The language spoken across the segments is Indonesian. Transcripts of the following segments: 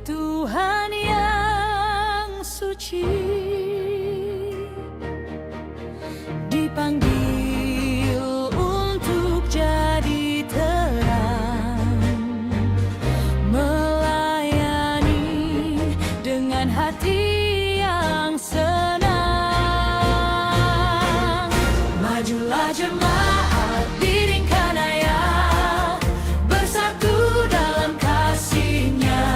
Tuhan yang suci, dipanggil untuk jadi terang, melayani dengan hati yang senang. Majulah jemaat, diringkan ayah, bersatu dalam kasih-Nya,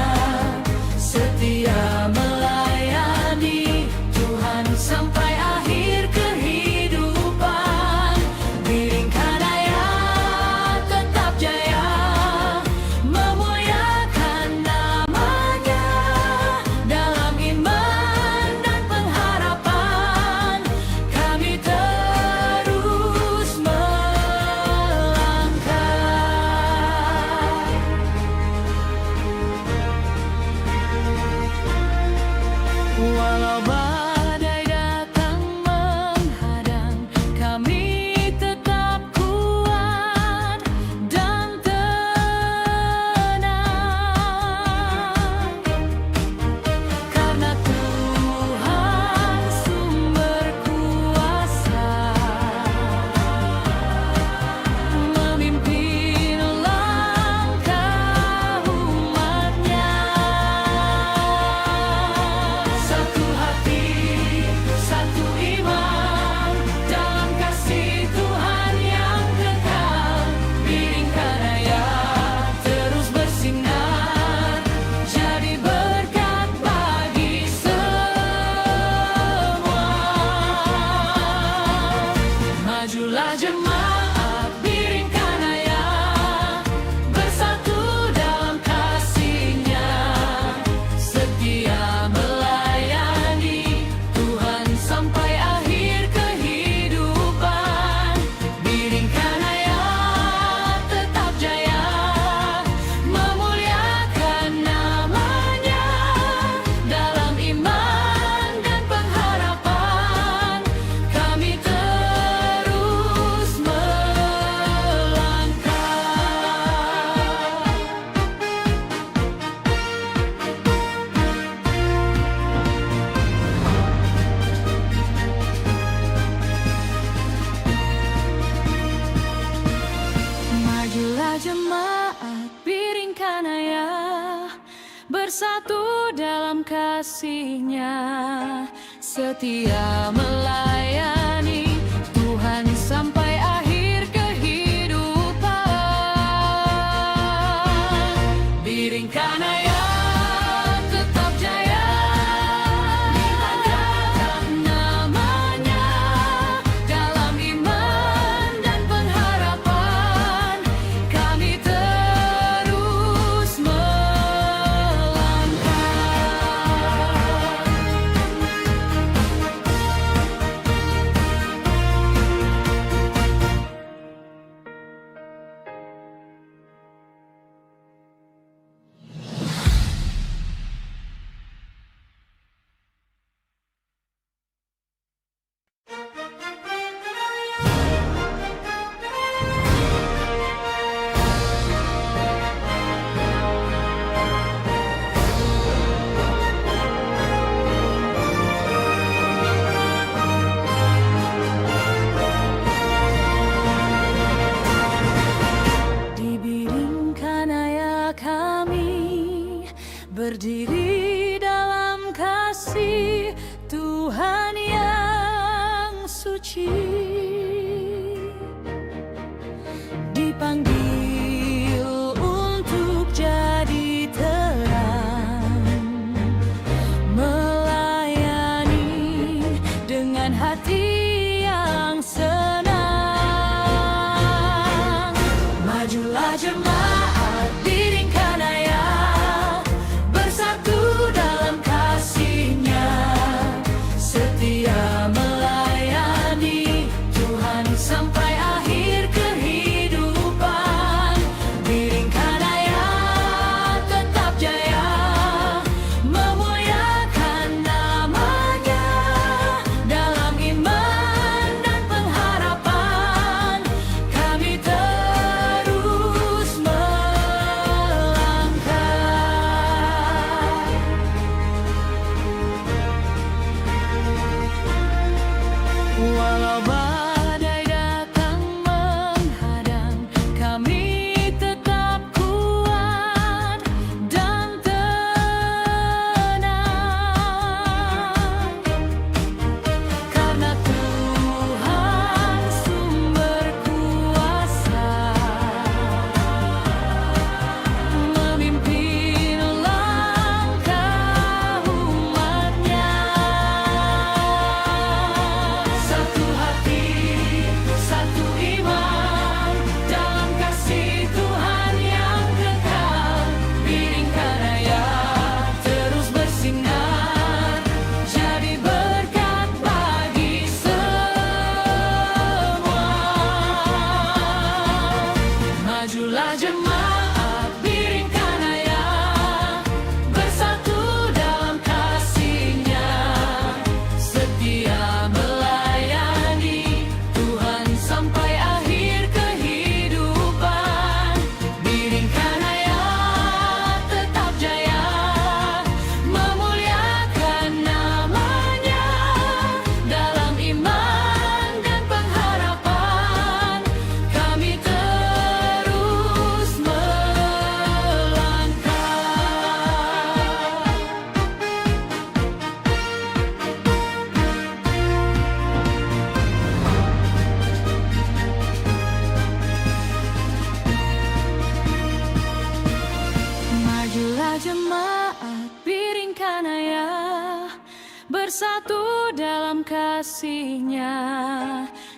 setia melayani Tuhan sampai akhir kehidupan. Diringkan ayah, tetap jaya, memuliakan nama-Nya dalam iman dan pengharapan. Kami terus melangkah. Walau badai datang menghadang, kami tetap kuat dan tenang, karena Tuhan sumber kuasa memimpin langkah umat-Nya. Satu hati, satu iman, dalam kasih Tuhan yang kekal. Biringkan ayah, terus bersinar, jadi berkat bagi semua. Majulah jemaat, biringkan ayah, bersatu dalam kasih-Nya, setia melayani Tuhan sampai akhir kehidupan. Biringkan ayah, tetap jaya, memuliakan nama-Nya dalam iman dan pengharapan. Kami terus melangkah. Majulah jemaat, biringkan ayah, bersatu dalam kasih-Nya, setia melayani Tuhan sampai akhir kehidupan. Biringkan ayah, tetap jaya, memuliakan nama-Nya dalam iman dan pengharapan. Kami terus dibiringkan ayah, kami berdiri dalam kasih Tuhan yang suci, dipanggil untuk jadi terang, melayani dengan hati yang senang. Majulah jemaat, diringkan ayah, bersatu dalam kasih-Nya, setia melayani bersatu dalam kasih-Nya,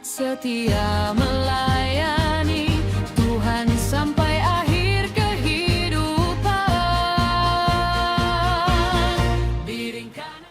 setia melayani Tuhan sampai akhir kehidupan. Diringkan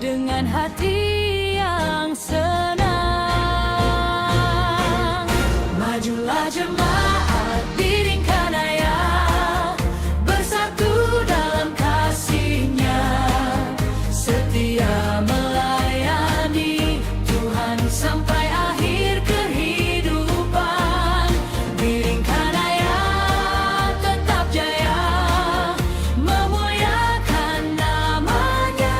dengan hati yang senang, majulah jemaat diringkan Ayah, bersatu dalam kasih-Nya, setia melayani Tuhan sampai akhir kehidupan. Diringkan Ayah tetap jaya, memuliakan nama-Nya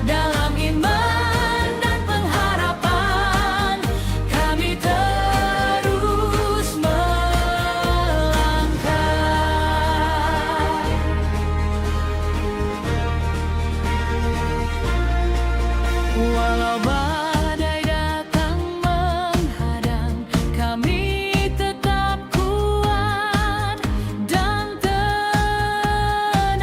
dalam iman dan pengharapan. Kami terus melangkah. Walau badai datang menghadang, kami tetap kuat dan tenang,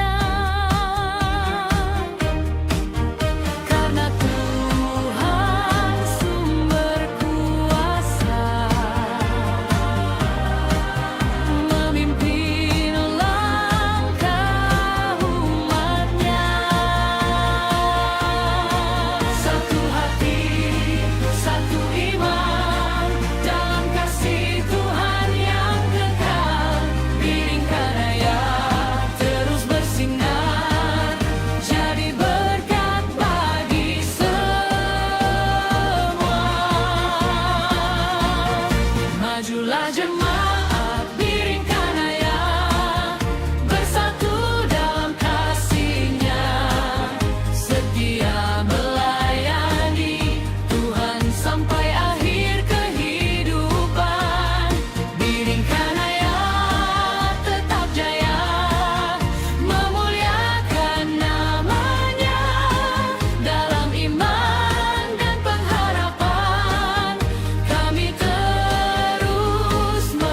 karena Tuhan sumber kuasa memimpin langkah umat-Nya. Satu hati, satu iman, dalam kasih Tuhan yang kekal. Diringkan Ayah terus bersinar, jadi berkat bagi semua. Majulah jemaat diringkan Ayah, bersatu dalam kasih-Nya, setia melayani Tuhan sampai akhir kehidupan. Diringkan Ayah tetap jaya, memuliakan nama-Nya dalam iman dan pengharapan. Kami terus melangkah.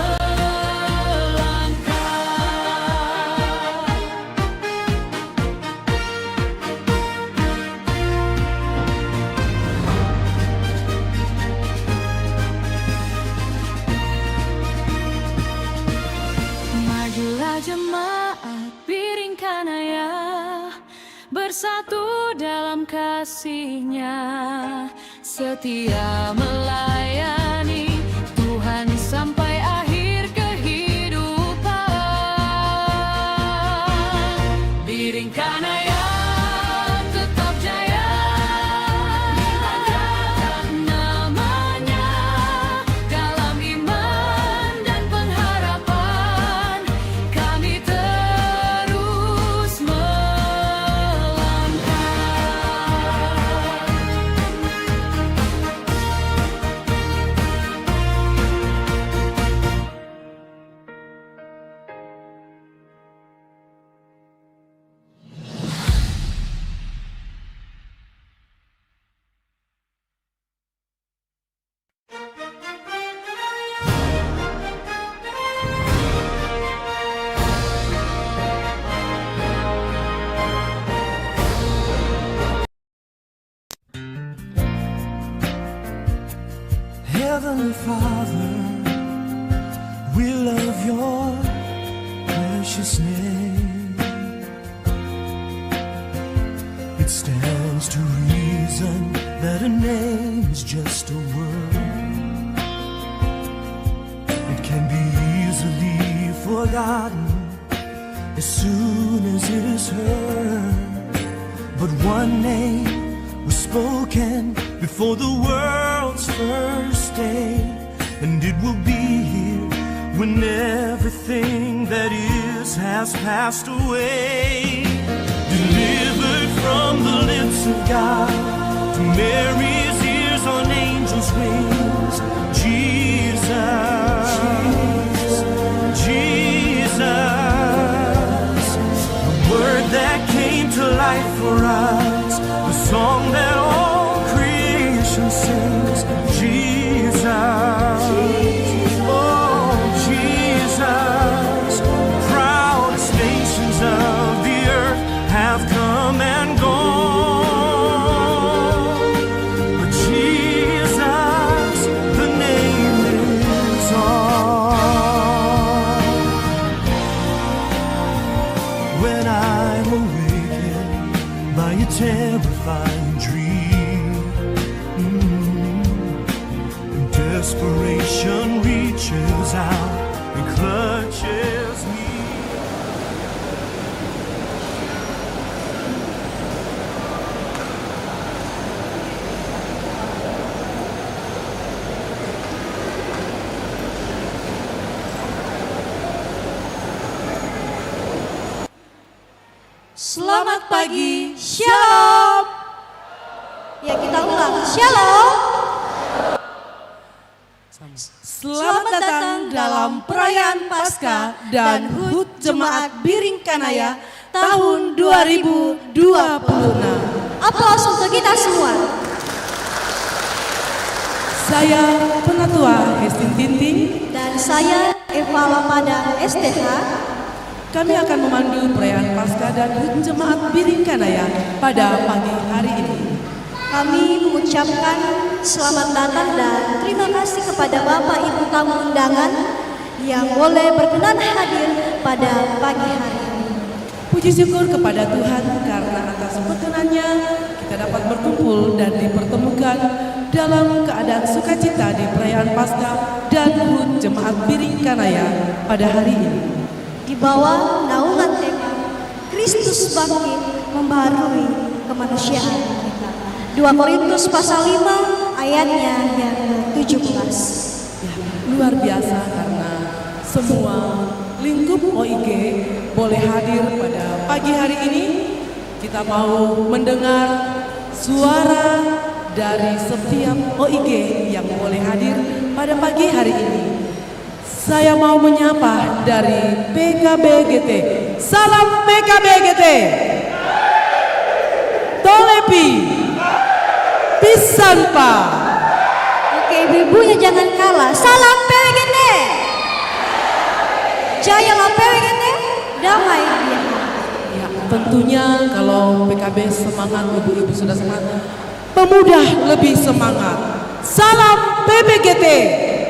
Majulah jemaat diringkan Ayah, bersatu dalam kasih-Nya, setia melayani Tuhan sampai akhir kehidupan. Diringkan Ayah tetap jaya, memuliakan nama-Nya dalam iman dan pengharapan. Kami terus melangkah. of your precious name. It stands to reason that a name is just a word. It can be easily forgotten as soon as it is heard. But one name was spoken before the world's first day, and it will be here when everything that is has passed away. Delivered from the lips of God to Mary's ears on angels' wings, Jesus, Jesus, the word that came to life for us, the song that all creation sings, Jesus, oh Jesus, proudest nations of the earth have come and gone, but Jesus, the name lives on. When I'm awakened by a terrifying dream, and desperation reaches out and clutches me. Selamat pagi, Shalom. Ya, kita ulang, Shalom. Selamat datang dalam perayaan Paskah dan HUT Jemaat Biring Kanaya tahun 2026. Aplaus untuk kita semua. Saya Penatua Hestin Tinting Dan saya Eva Lamada STH. Kami akan memandu perayaan Paskah dan HUT Jemaat Biring Kanaya pada pagi hari ini. Kami mengucapkan selamat datang dan terima kasih kepada Bapak Ibu tamu undangan yang boleh berkenan hadir pada pagi hari ini. Puji syukur kepada Tuhan karena atas perkenannya kita dapat berkumpul dan dipertemukan dalam keadaan sukacita di perayaan Paskah dan HUT Jemaat Biring Kanaya pada hari ini. Di bawah naungan tema Kristus bangkit membaharui kemanusiaan kita. 2 Korintus pasal 5 ayatnya yang ke-17. Ya, luar biasa karena semua lingkup OIG boleh hadir pada pagi hari ini. Kita mau mendengar suara dari setiap OIG yang boleh hadir pada pagi hari ini. Saya mau menyapa dari PKBGT. Salam PKBGT. Tolepi. Pisanpa. Oke, ibu-ibunya jangan kalah. Salam PWGT. Jayalah PWGT. Damai dia. Ya, tentunya kalau PKB semangat, ibu-ibu sudah semangat, pemuda lebih semangat. Salam PBGT.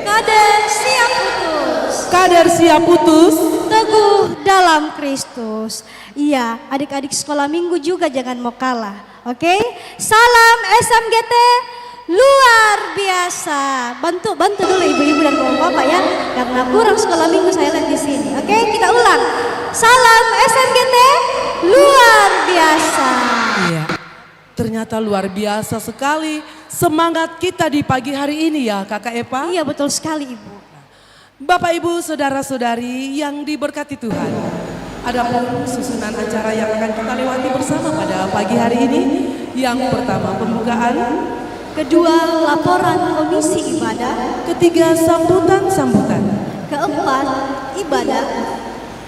Kader siap putus. Kader siap putus. Teguh dalam Kristus. Iya, adik-adik sekolah minggu juga jangan mau kalah. Oke, salam SMGT luar biasa. Bantu dulu ibu-ibu dan bapak-bapak ya, karena kurang sekolah minggu saya lihat di sini. Oke, kita ulang. Salam SMGT luar biasa. Iya, ternyata luar biasa sekali semangat kita di pagi hari ini ya Kakak Eva. Iya betul sekali Ibu. Bapak Ibu saudara-saudari yang diberkati Tuhan. Adapun susunan acara yang akan kita lewati bersama pada pagi hari ini. Yang pertama pembukaan, kedua laporan komisi ibadah, ketiga sambutan-sambutan, keempat ibadah,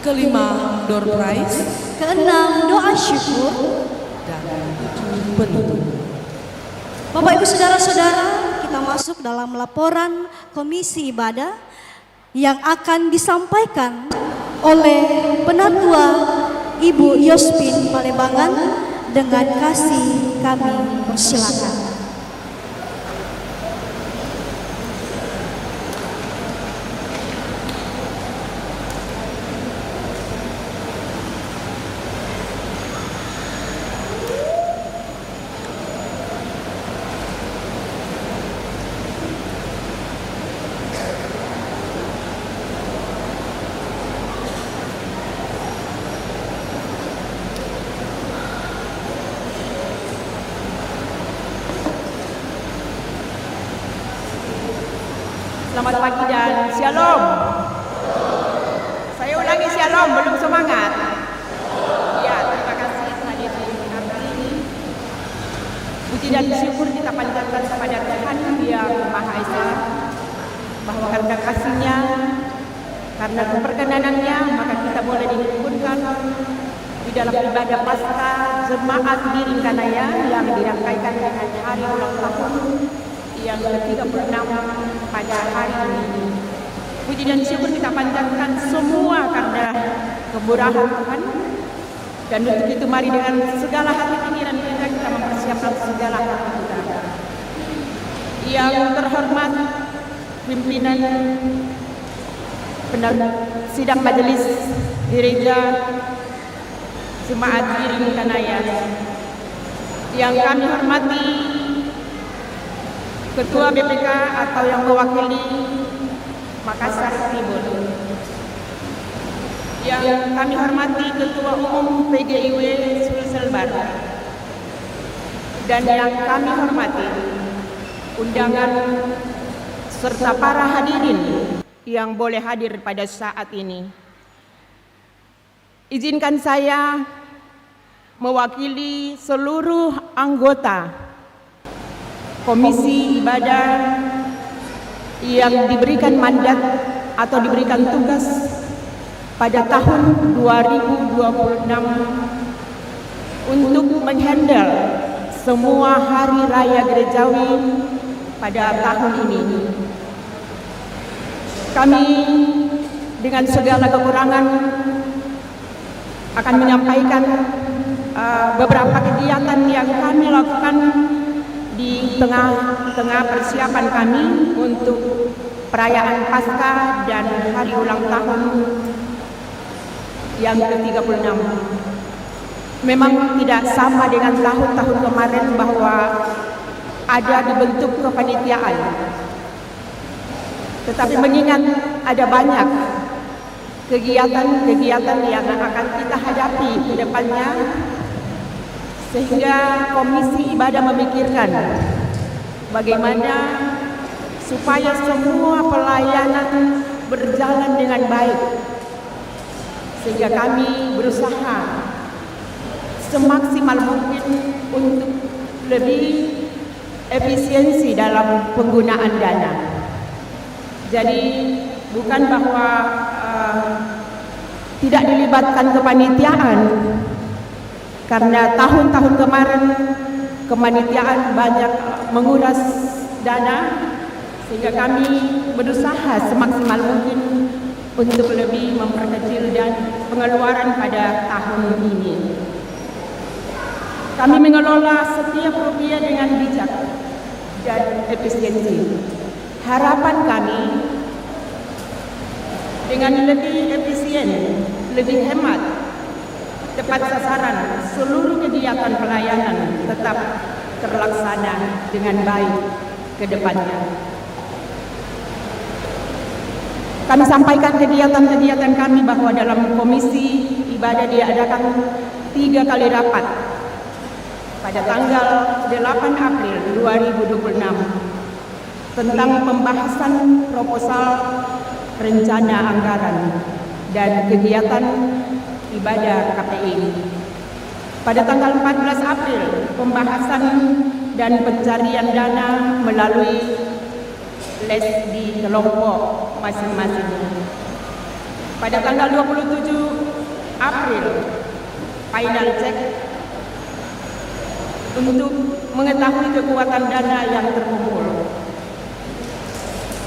kelima door prize, keenam doa syukur, dan ketujuh penutup. Bapak Ibu saudara-saudara, kita masuk dalam laporan komisi ibadah yang akan disampaikan oleh Penatua Ibu Yospin Palebangan. Dengan kasih kami persilakan. Selamat pagi dan shalom. Saya ulangi shalom, belum semangat. Ya, terima kasih hadir di hari ini. Puji dan syukur kita panjatkan kepada Tuhan yang Maha Esa, bahwa karena kasih-Nya, karena keperkenanannya, maka kita boleh dikumpulkan di dalam ibadah Paskah Jemaat Biringkanaya yang dirangkaikan dengan hari ulang tahun yang ke-36 pada hari ini. Puji dan syukur kita panjatkan semua karena kemurahan Tuhan. Dan untuk itu mari dengan segala hati pikiran kita mempersiapkan segala hati kita. Yang terhormat pimpinan sidang majelis gereja Jemaat Biringkanaya, yang kami hormati Ketua BPK atau yang mewakili Makassar Timur, yang kami hormati Ketua Umum PGIW Sulselbar, dan yang kami hormati undangan serta para hadirin yang boleh hadir pada saat ini. Izinkan saya mewakili seluruh anggota Komisi Ibadah yang diberikan mandat atau diberikan tugas pada tahun 2026 untuk menghandle semua hari raya gerejawi pada tahun ini. Kami dengan segala kekurangan akan menyampaikan beberapa kegiatan yang kami lakukan di tengah persiapan kami untuk perayaan Paskah dan hari ulang tahun yang ke-36. Memang tidak sama dengan tahun-tahun kemarin bahwa ada dibentuk kepanitiaan. Tetapi mengingat ada banyak kegiatan-kegiatan yang akan kita hadapi ke depannya, sehingga Komisi Ibadah memikirkan bagaimana supaya semua pelayanan berjalan dengan baik, sehingga kami berusaha semaksimal mungkin untuk lebih efisiensi dalam penggunaan dana. Jadi bukan bahwa tidak dilibatkan kepanitiaan, karena tahun-tahun kemarin kepanitiaan banyak menguras dana, sehingga kami berusaha semaksimal mungkin untuk lebih memperkecil dan pengeluaran pada tahun ini. Kami mengelola setiap rupiah dengan bijak dan efisiensi. Harapan kami dengan lebih efisien, lebih hemat, tepat sasaran, seluruh kegiatan pelayanan tetap terlaksana dengan baik ke depannya. Kami sampaikan kegiatan-kegiatan kami bahwa dalam Komisi Ibadah diadakan 3 kali rapat pada tanggal 8 April 2026 tentang pembahasan proposal rencana anggaran dan kegiatan ibadah KPI. Pada tanggal 14 April, pembahasan dan pencarian dana melalui les di kelompok masing-masing. Pada tanggal 27 April, final check untuk mengetahui kekuatan dana yang terkumpul.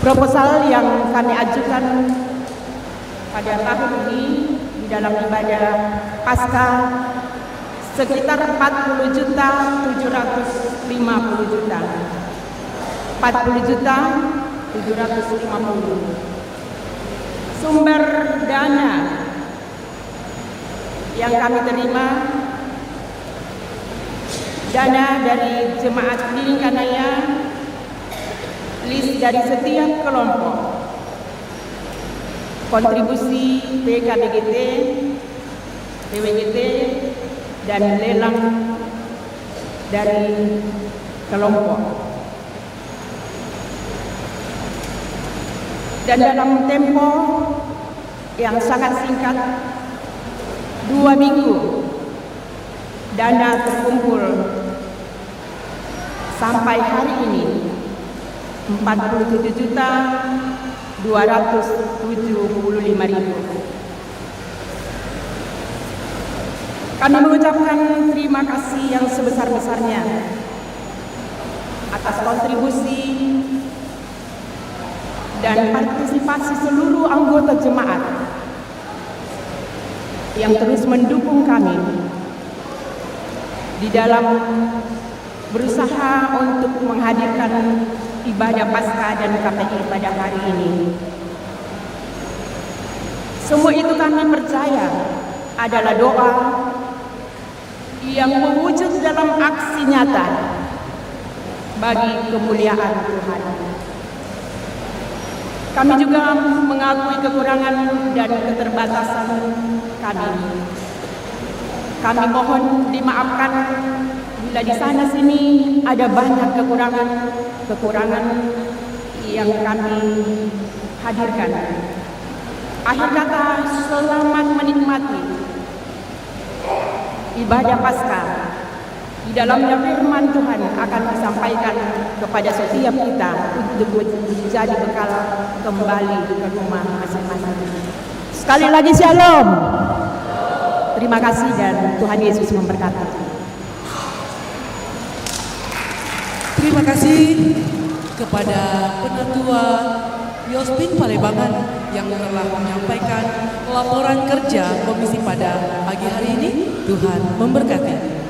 Proposal yang kami ajukan pada tahun ini di dalam ibadah Paskah sekitar 40 juta 750 juta 40 juta 750. Sumber dana yang kami terima, dana dari Jemaat Biringkanaya, list dari setiap kelompok, kontribusi PKBGT, PWGT, dan lelang dari kelompok. Dan dalam tempo yang sangat singkat, 2 minggu, dana terkumpul sampai hari ini 47.275.000. Kami mengucapkan terima kasih yang sebesar-besarnya atas kontribusi dan partisipasi seluruh anggota jemaat yang terus mendukung kami di dalam berusaha untuk menghadirkan ibadah Paskah dan KPI pada hari ini. Semua itu kami percaya adalah doa yang mewujud dalam aksi nyata bagi kemuliaan Tuhan. Kami juga mengakui kekurangan dan keterbatasan kami. Kami mohon dimaafkan bila di sana sini ada banyak kekurangan yang kami hadirkan. Akhir kata, selamat menikmati ibadah Paskah. Di dalamnya firman Tuhan akan disampaikan kepada setiap kita untuk menjadi bekal kembali ke rumah masing-masing. Sekali lagi shalom. Terima kasih dan Tuhan Yesus memberkati. Terima kasih kepada Penatua Yospin Palembang yang telah menyampaikan laporan kerja komisi pada pagi hari ini. Tuhan memberkati.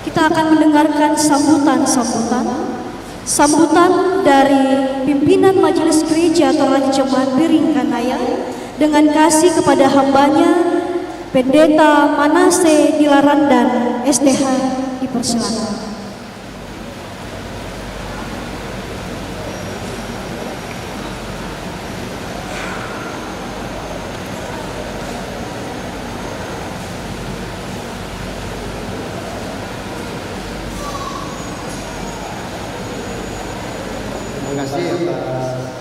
Kita akan mendengarkan sambutan dari pimpinan Majelis Gereja Toraja Jemaat Biring Kanaya dengan kasih kepada hambanya Pendeta Manase Dilaran dan SDH dipersilakan. Terima kasih atas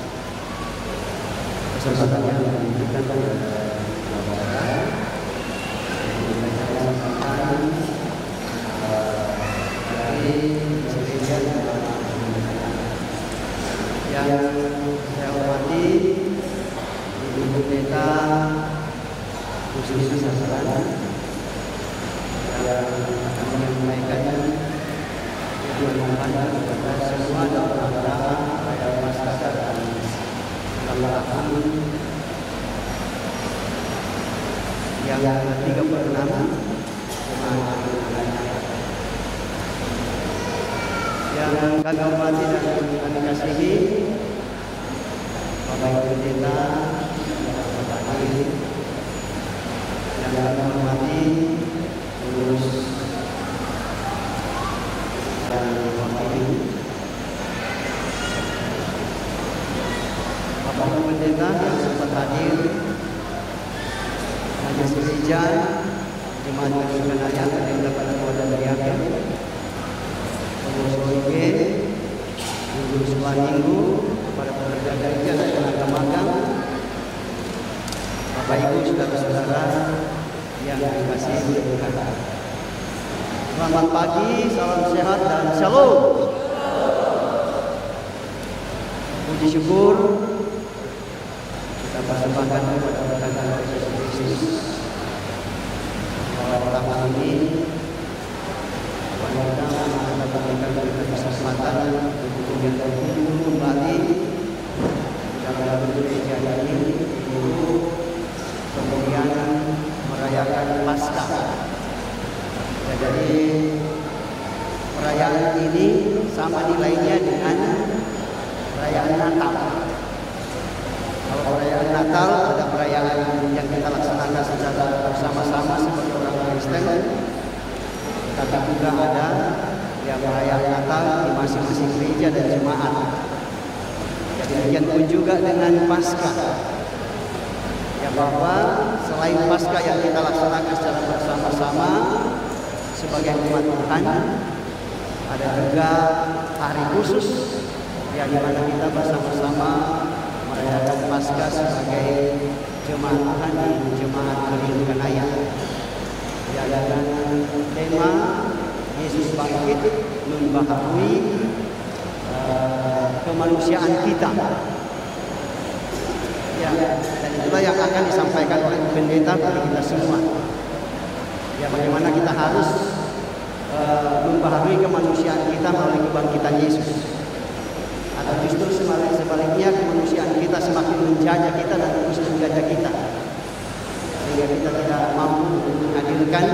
kesempatan yang diberikan kepada Bapak dari gereja yang saya hormati Ibu Pendeta Khusus Sasaran yang akan menyampaikan tujuan kepada semua dalam perayaan Paskah dan Ramadan yang ke-36 yang kami hormati dan kami kasihi Bapak Ibu Pendeta, Bapak Haji yang kami hormati pengurus dan wakil Bapak Ibu Pendeta yang sempat hadir, Majelis Gereja Jemaat Biring Kanaya yang dapat kuasa dari Yakin, pengurus OIG, guru sekolah minggu, para pekerja gereja dan tenaga magang, Bapak Ibu saudara-saudara yang dikasihi Tuhan. Selamat pagi, salam sehat dan shalom. Puji syukur kita persembahkan kepada Tuhan Yesus Kristus bahwa malam ini Tuhan kita memberikan kesempatan untuk kita berkumpul kembali dalam gereja ini untuk kemudian merayakan Paskah. Jadi perayaan ini sama nilainya dengan perayaan Natal. Kalau perayaan Natal ada perayaan yang kita laksanakan secara bersama-sama sebagai orang Kristen, tapi juga ada yang perayaan Natal di masing-masing gereja dan jemaat. Jadi demikian pun juga dengan Paskah. Ya bahwa selain Paskah yang kita laksanakan secara bersama-sama sebagai umat Tuhan, ada juga hari khusus yang dimana kita bersama-sama merayakan Paskah sebagai jemaat Tuhan di Jemaat Gering Kanaya. Ya, dengan tema Yesus bangkit membaharui kemanusiaan kita. Ya, dan itulah yang akan disampaikan oleh pendeta kepada kita semua. Ya, bagaimana kita harus membaharui kemanusiaan kita melalui kebangkitan Yesus. Atau justru sebaliknya kemanusiaan kita semakin menjajah kita dan terus menjajah kita, sehingga kita tidak mampu menghadirkan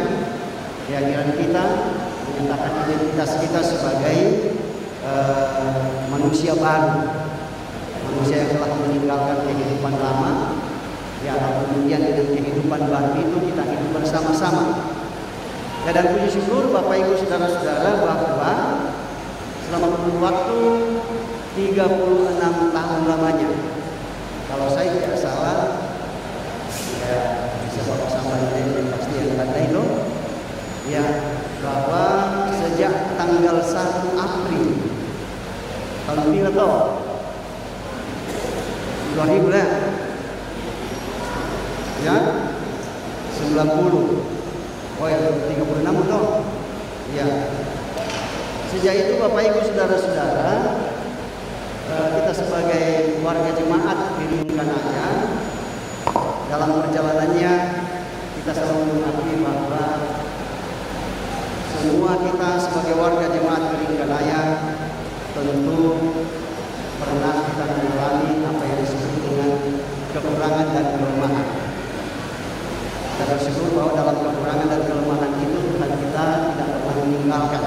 kehadiran kita, menyatakan identitas kita sebagai manusia baru, manusia yang telah meninggalkan kehidupan lama. Ya, kemudian dengan kehidupan baru itu kita hidup bersama-sama. Ya, dan puji syukur Bapak Ibu Saudara-saudara bahwa selama kurun waktu 36 tahun lamanya, kalau saya tidak salah, ya bisa Bapak sampaikan pasti yang ada itu, ya, bahwa sejak tanggal 1 April tahun berapa? 2000 ya, 90. Oh ya, 36 toh. Ya. Sejak itu Bapak Ibu Saudara-saudara, kita sebagai warga jemaat Gering Kanaya dalam perjalanannya kita selalu mengakui bahwa semua kita sebagai warga jemaat Gering Kanaya tentu pernah kita mengalami apa yang disebut dengan kekurangan dan kelemahan. Kita bersyukur bahwa dalam kekurangan dan kelemahan itu Tuhan kita tidak pernah meninggalkan.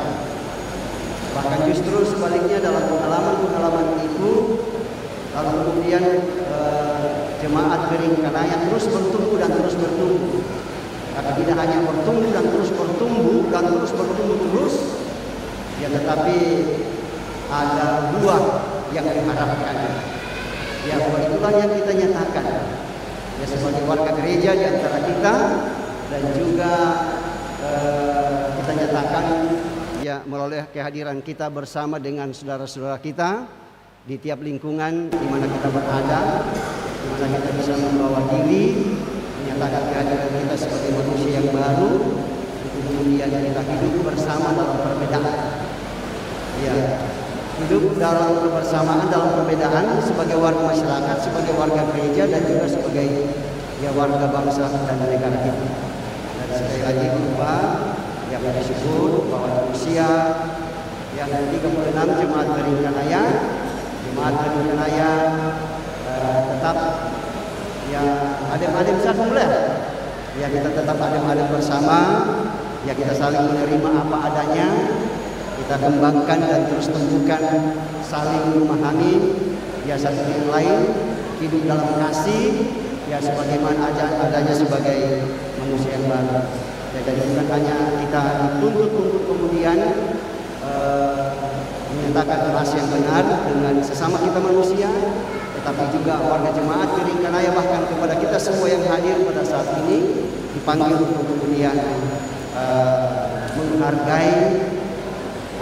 Bahkan justru sebaliknya dalam pengalaman-pengalaman itu, lalu kemudian jemaat Gering Kanaya terus bertumbuh dan terus bertumbuh. Tapi tidak hanya bertumbuh dan terus bertumbuh terus, ya, tetapi ada buah yang diharapkan. Ya, buah itulah yang kita nyatakan. Ya, sebagai warga gereja di antara kita, dan juga kita nyatakan ya melalui kehadiran kita bersama dengan saudara-saudara kita di tiap lingkungan di mana kita berada, di mana kita bisa membawa diri, menyatakan kehadiran kita sebagai manusia yang baru, kemudian kita hidup bersama dalam perbedaan. Ya, hidup dalam kebersamaan dalam perbedaan sebagai warga masyarakat, sebagai warga gereja, dan juga sebagai ya warga bangsa dan negara kita. Dan sekali lagi lupa ya bersyukur bahwa usia yang 36 jemaat Gering Kanaya, tetap ya adem-adem saja. Ya, kita tetap adem-adem bersama. Ya, kita saling menerima apa adanya. Kita kembangkan dan terus tumbuhkan, saling memahami ya satu yang lain, hidup dalam kasih ya sebagaimana adanya sebagai manusia yang baru. Ya, dan bukan hanya kita dituntut kemudian menyatakan relasi yang benar dengan sesama kita manusia, tetapi juga warga jemaat Gering Kanaya, bahkan kepada kita semua yang hadir pada saat ini dipanggil untuk kemudian menghargai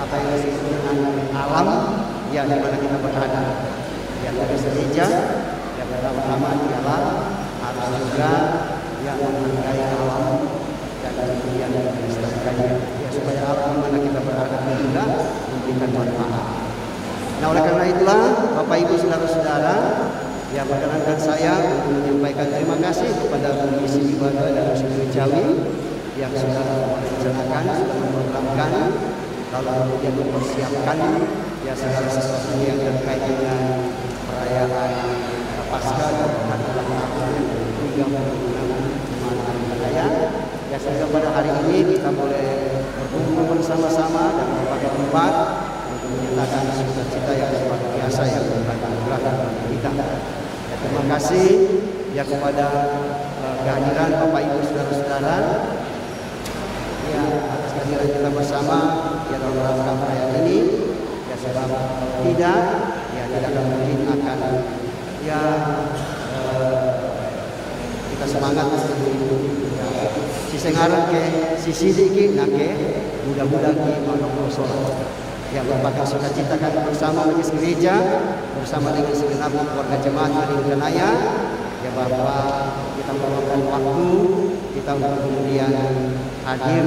apa yang disebut dengan alam yang di mana kita berada. Yang dari gereja yang pertama ialah harus juga yang menghargai alam dan kemudian melestarikannya, ya, supaya alam di mana kita berada juga memberikan manfaat. Nah, oleh karena itulah Bapak Ibu Saudara-saudara, yang perkenankan saya untuk menyampaikan terima kasih kepada Komisi Ibadah dan Musik Jawi yang sudah merencanakan, sudah memprogramkan, lalu kemudian mempersiapkan ya segala sesuatu yang terkait dengan perayaan Paskah dan tahun 36 Jemaat Gering Kanaya. Ya, sehingga pada hari ini kita boleh berkumpul bersama-sama dan berbagai tempat untuk menyatakan sukacita yang luar biasa yang Tuhan anugerahkan kepada kita. Ya, terima kasih ya kepada kehadiran Bapak Ibu Saudara-saudara. Ya, atas kehadiran kita bersama ya dalam rangka perayaan ini, ya sebab tidak akan mungkin akan ya kita semangat untuk mengikuti ya, si sengaran ke si sidik nake mudah-mudahan ki manuk solat yang merupakan sukacita kami bersama Majelis Gereja bersama dengan segenap keluarga jemaat Biringkanaya. Ya Bapak, kita meluangkan waktu kita untuk kemudian hadir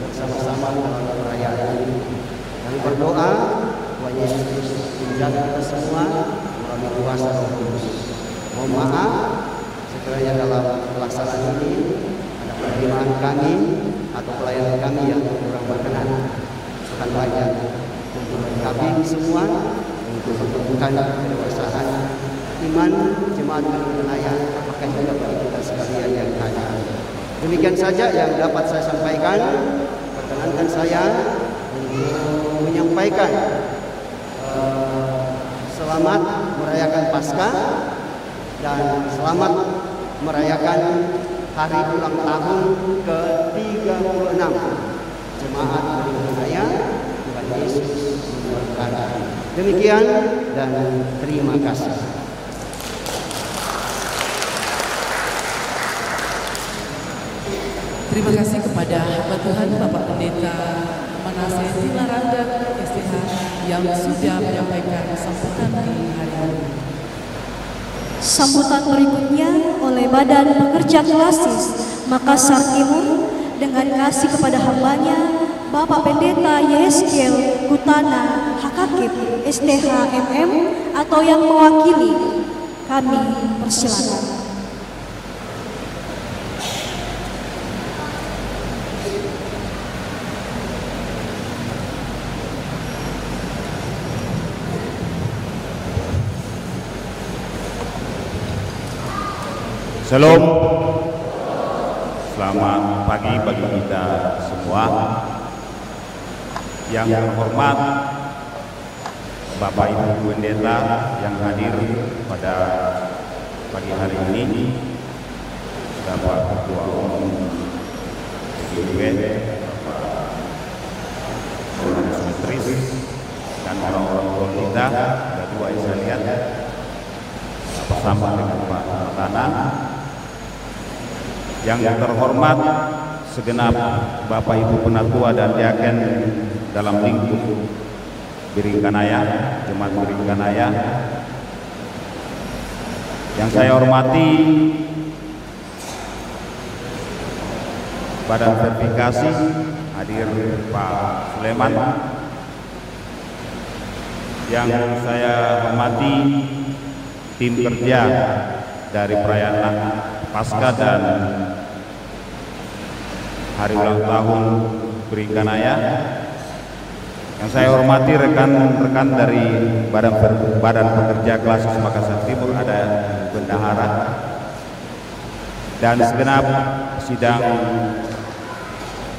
bersama-sama dalam perayaan ini. Kami berdoa Tuhan Yesus menjaga kita semua melalui kuasa Roh Kudus. Mohon maaf sekiranya dalam pelaksanaan ini ada perkiraan kami atau pelayanan kami yang kurang berkenan. Akan banyak untuk kami semua untuk mempertemukan kedewasaan iman jemaat Biringkanaya, apakah juga bagi kita sekalian yang ada. Demikian saja yang dapat saya sampaikan. Perkenankan saya untuk menyampaikan selamat merayakan Paskah dan selamat merayakan hari ulang tahun ke-36 jemaat Biringkanaya. Tuhan Yesus memberkati. Demikian dan terima kasih. Terima kasih kepada hamba Tuhan Bapak Pendeta Manase Tinaranda STH yang sudah menyampaikan sambutan di hari ini. Sambutan berikutnya oleh Badan Pekerja Klasis Makassar Timur dengan kasih kepada hambanya Bapak Pendeta Yeskel Kutana Hakakip STH MM atau yang mewakili. Kami persilakan. Shalom, selamat pagi bagi kita semua. Yang terhormat Bapak Ibu Pendeta yang hadir pada pagi hari ini, Bapak Ketua Umum GWN, Bapak Mentris, dan orang-orang kita, Ketua Isaliat, bersama dengan Pak Tanah. Yang terhormat segenap Bapak Ibu Penatua dan Diaken dalam lingkup Biringkanaya, Jemaat Biringkanaya. Yang saya hormati Badan Verifikasi, hadir Pak Suleman. Yang saya hormati tim kerja dari perayaan Paskah dan hari ulang tahun Biringkanaya. Yang saya hormati rekan-rekan dari Badan Pekerja Klasis Makassar Timur, ada bendahara dan segenap sidang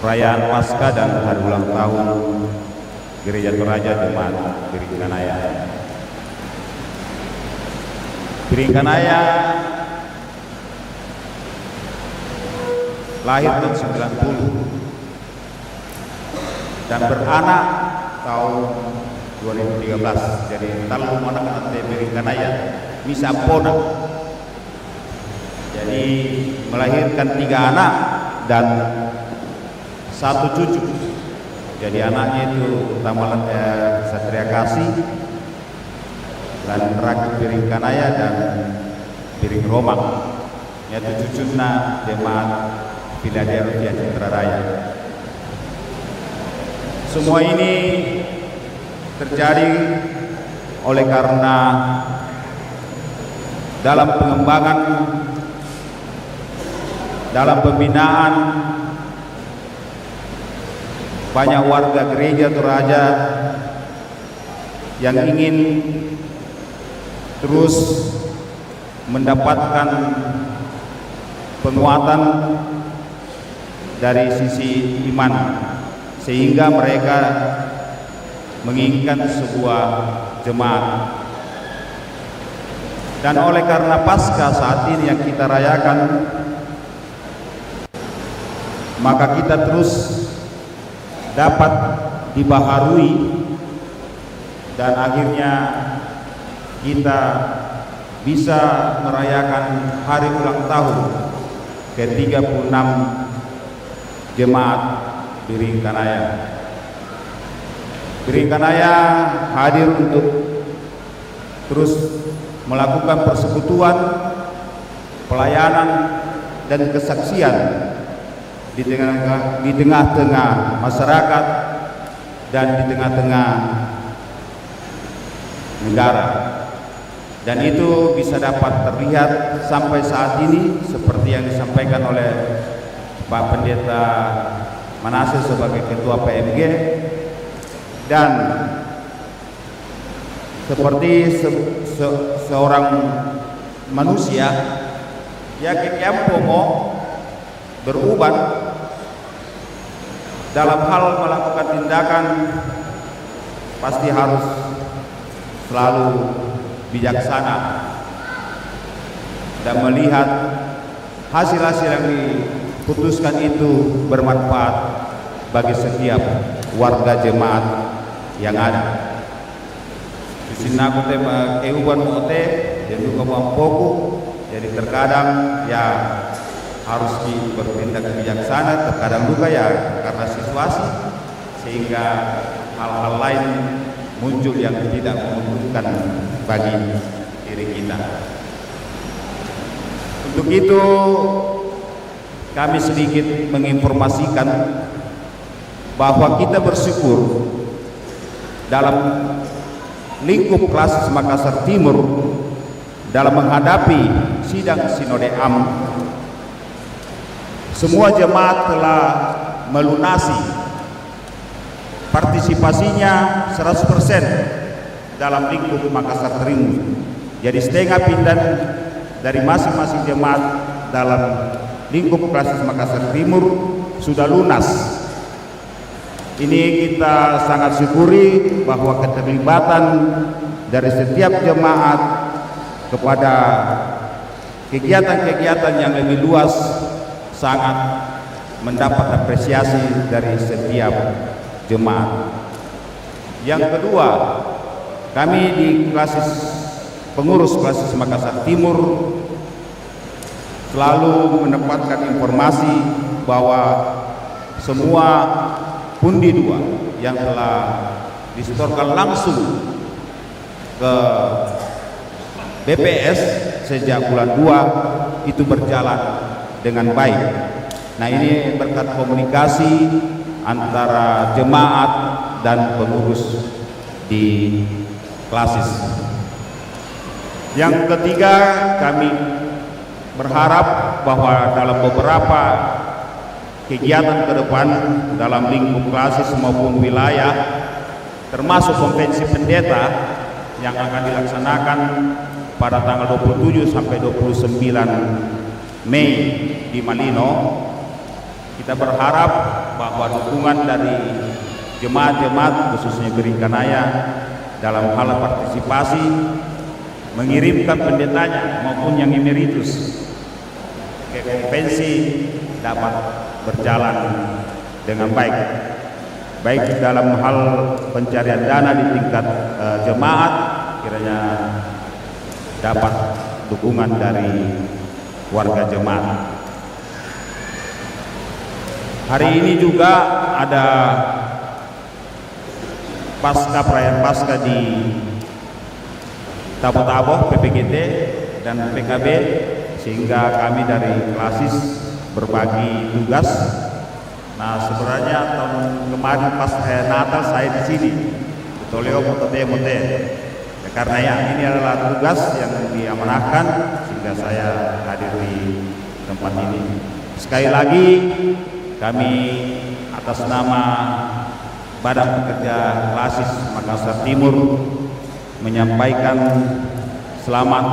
perayaan Paskah dan hari ulang tahun Gereja Toraja Jemaat Biringkanaya. Biringkanaya lahir tahun 90 dan beranak tahun 2013. Jadi talu mana nanti Biringkanaya Misampona. Jadi melahirkan 3 anak dan 1 cucu. Jadi anaknya itu utama Satria Kasih, dan Rakit Biringkanaya dan Biring Romang. Yaitu cucunya jemaat Philadelphia Citra Raya. Semua ini terjadi oleh karena dalam pengembangan, dalam pembinaan banyak warga gereja Toraja yang ingin terus mendapatkan penguatan dari sisi iman, sehingga mereka menginginkan sebuah jemaat. Dan oleh karena Paskah saat ini yang kita rayakan, maka kita terus dapat dibaharui dan akhirnya kita bisa merayakan hari ulang tahun ke-36 Jemaat Biringkanaya. Gereja hadir untuk terus melakukan persekutuan, pelayanan, dan kesaksian di tengah-tengah masyarakat dan di tengah-tengah negara. Dan itu bisa dapat terlihat sampai saat ini seperti yang disampaikan oleh Pak Pendeta Manase sebagai Ketua PMG, dan seperti seorang manusia ya Kekempomo berubah dalam hal melakukan tindakan pasti harus selalu bijaksana dan melihat hasil-hasil yang diputuskan itu bermanfaat bagi setiap warga jemaat yang ada. Di sini aku tema keuban mote dan juga mampoku, jadi terkadang ya harus bertindak bijaksana, terkadang juga ya karena situasi sehingga hal-hal lain muncul yang tidak menguntungkan bagi diri kita. Untuk itu kami sedikit menginformasikan bahwa kita bersyukur dalam lingkup Klasis Makassar Timur dalam menghadapi sidang Sinode Am, semua jemaat telah melunasi partisipasinya 100% dalam lingkup Makassar Timur. Jadi setengah pindah dari masing-masing jemaat dalam lingkup Klasis Makassar Timur sudah lunas. Ini kita sangat syukuri bahwa keterlibatan dari setiap jemaat kepada kegiatan-kegiatan yang lebih luas sangat mendapat apresiasi dari setiap jemaat. Yang kedua, kami di pengurus Klasis Makassar Timur selalu mendapatkan informasi bahwa semua pundi dua yang telah disetorkan langsung ke BPS sejak bulan 2 itu berjalan dengan baik. Nah, ini berkat komunikasi antara jemaat dan pengurus di Klasis. Yang ketiga, kami berharap bahwa dalam beberapa kegiatan ke depan dalam lingkup Klasis maupun wilayah, termasuk konvensi pendeta yang akan dilaksanakan pada tanggal 27 sampai 29 Mei di Malino, kita berharap bahwa dukungan dari jemaat-jemaat khususnya Gereja Kanaya dalam hal partisipasi mengirimkan pendetanya maupun yang emeritus ke konvensi dapat berjalan dengan baik, baik dalam hal pencarian dana di tingkat jemaat, kiranya dapat dukungan dari warga jemaat. Hari ini juga ada perayaan Paskah di Tabo-Tabo, PPGT dan PKB, sehingga kami dari Klasis berbagi tugas. Nah, sebenarnya tahun kemarin pas Natal saya di sini, Toleo Mote. Ya, karena ya ini adalah tugas yang diamanahkan sehingga saya hadir di tempat ini. Sekali lagi kami atas nama Badan Pekerja Klasis Makassar Timur menyampaikan selamat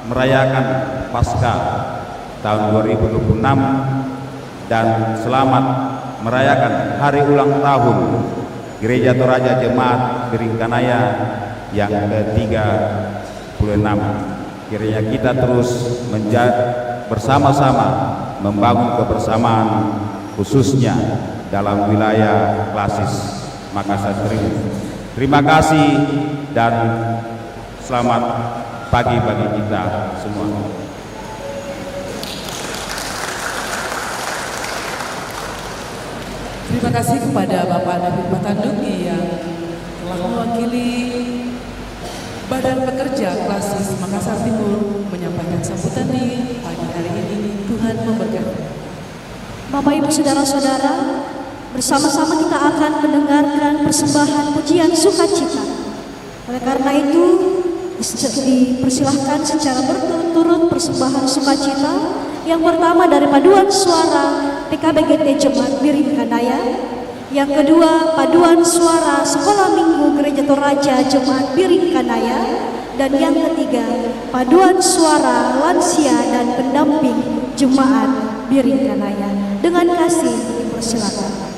merayakan Paskah tahun 2026 dan selamat merayakan hari ulang tahun Gereja Toraja Jemaat Gereja Kanaya yang ke-36. Kiranya kita terus bersama-sama membangun kebersamaan khususnya dalam wilayah Klasis Makassar Timur. Terima kasih dan selamat pagi bagi kita semua. Terima kasih kepada Bapak David Patanduk yang telah mewakili Badan Pekerja Klasis Makassar Timur menyampaikan sambutan di pagi hari ini. Tuhan memberkati. Bapak Ibu Saudara-saudara, bersama-sama kita akan mendengarkan persembahan pujian sukacita. Oleh karena itu, dipersilahkan secara berturut-turut persembahan sukacita. Yang pertama dari paduan suara PKBGT Jemaat Biring Kanaya. Yang kedua, paduan suara Sekolah Minggu Gereja Toraja Jemaat Biring Kanaya. Dan yang ketiga, paduan suara lansia dan pendamping Jemaat Biring Kanaya. Dengan kasih dipersilakan.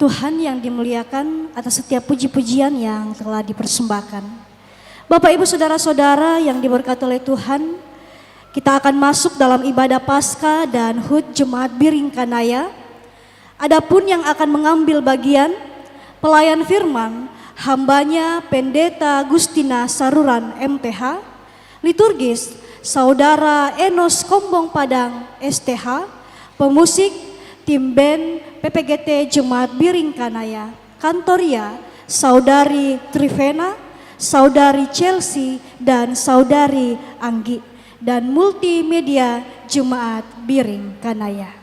Tuhan yang dimuliakan atas setiap puji-pujian yang telah dipersembahkan. Bapak Ibu Saudara-saudara yang diberkati oleh Tuhan, kita akan masuk dalam ibadah Paskah dan HUT Jemaat Biring Kanaya. Adapun yang akan mengambil bagian pelayan firman, hambanya Pendeta Gustina Saruran MTH, liturgis Saudara Enos Kombong Padang STH, pemusik tim band PPGT Jemaat Biring Kanaya, kantoria Saudari Trivena, Saudari Chelsea, dan Saudari Anggi, dan multimedia Jemaat Biring Kanaya.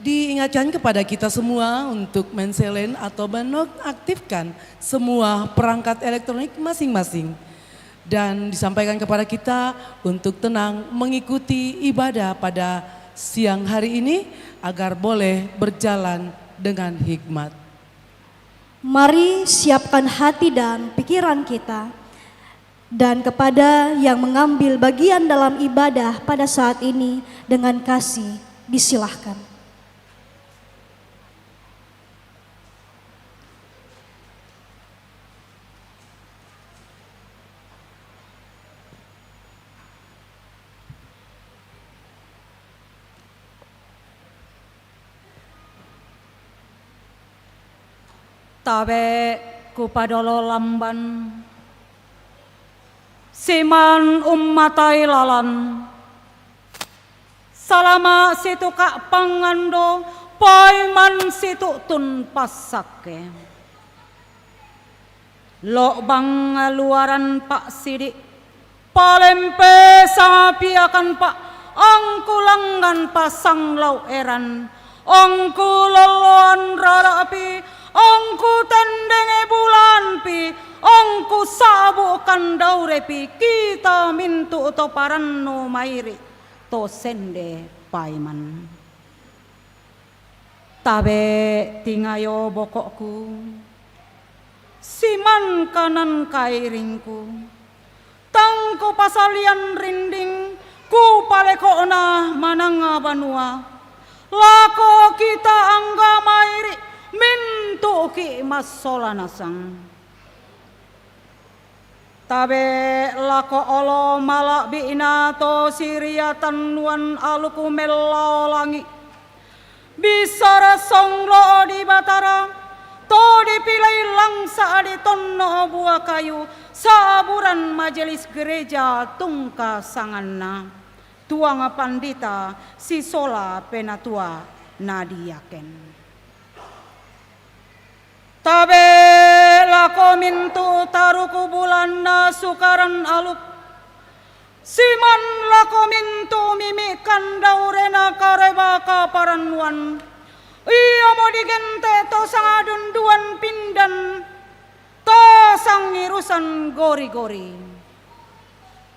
Diingatkan kepada kita semua untuk menselen atau menonaktifkan semua perangkat elektronik masing-masing. Dan disampaikan kepada kita untuk tenang mengikuti ibadah pada siang hari ini agar boleh berjalan dengan hikmat. Mari siapkan hati dan pikiran kita. Dan kepada yang mengambil bagian dalam ibadah pada saat ini dengan kasih disilahkan. Tabe kupadolo lamban siman ummatai lalan salama situ kak pangando paiman situ tun pasake lo bang luaran pak sidik palempe sapi akan pak angkulangan pasang lau eran angku loloan rara api angku tendenge bulan pi, angku sabu kandaure pi, kita mintu to paranno mairi, to sende paiman. Tabe tingayo bokokku, siman kanan kairingku, tangko pasalian rinding, ku palekona mananga banua, lako kita angga mairi, mintu ki masola nasang. Tabe lako olo malak biina to siria tanuan aluku melau langi. Bisara songlo di batara to dipilai langsa di tonno buah kayu saburan majelis gereja tungka sanganna tuang pandita sisola penatua nadiaken. Tabe lako mintu taruku bulanna sukaran alup siman lako mintu mimikan daurena kareba kaparanwan iya mau digente to sangadun duan pindan to sang irusan gori-gori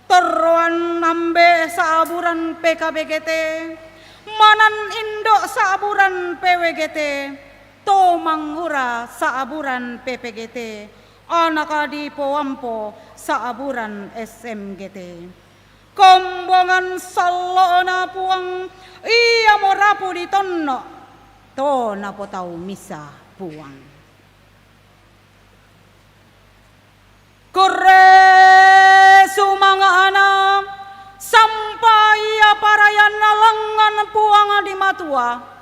teruan nambe saaburan PKBGT manan indok saaburan PWGT to manghura saaburan PPGT, anakadi powampo saaburan SMGT. Kombongan salona puang, iya mo rapu di tonno, to napo tau misa puang. Kure sumanga anak, sampai parayan nalangan puang di matua.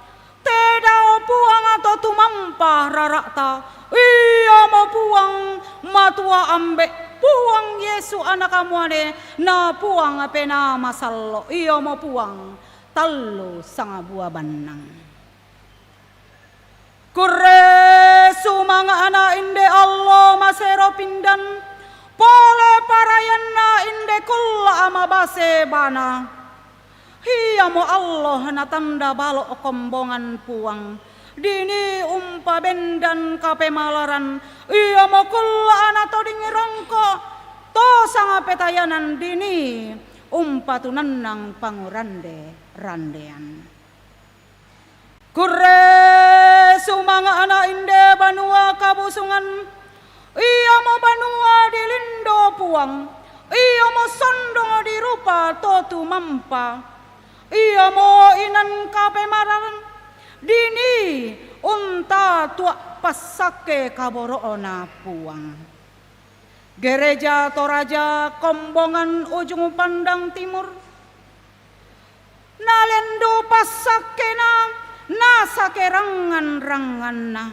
Tedao puang atau tumampah rarakta iya mau puang matua ambek puang Yesu anak kamu ade na puang apena masallo iya mau puang tallo sanga buah banang kure sumanga ana inde Allah masero pindan pole parayanna inde kulla ama base bana hiya mo Allah na tanda balok kombongan puang dini umpa bendan kape malaran iya mo kulla ana toding rongko to sanga petayanan dini umpa tunanang pangurande randean kure sumanga ana inde banua kabusungan iya mo banua dilindo puang iya mo sondong di rupa totu mampa iya mo inan kape maran dini unta tua pasake kaboroona puang. Gereja Toraja Kombongan ujung pandang timur, nalendo pasakena nasake rangan-ranganna.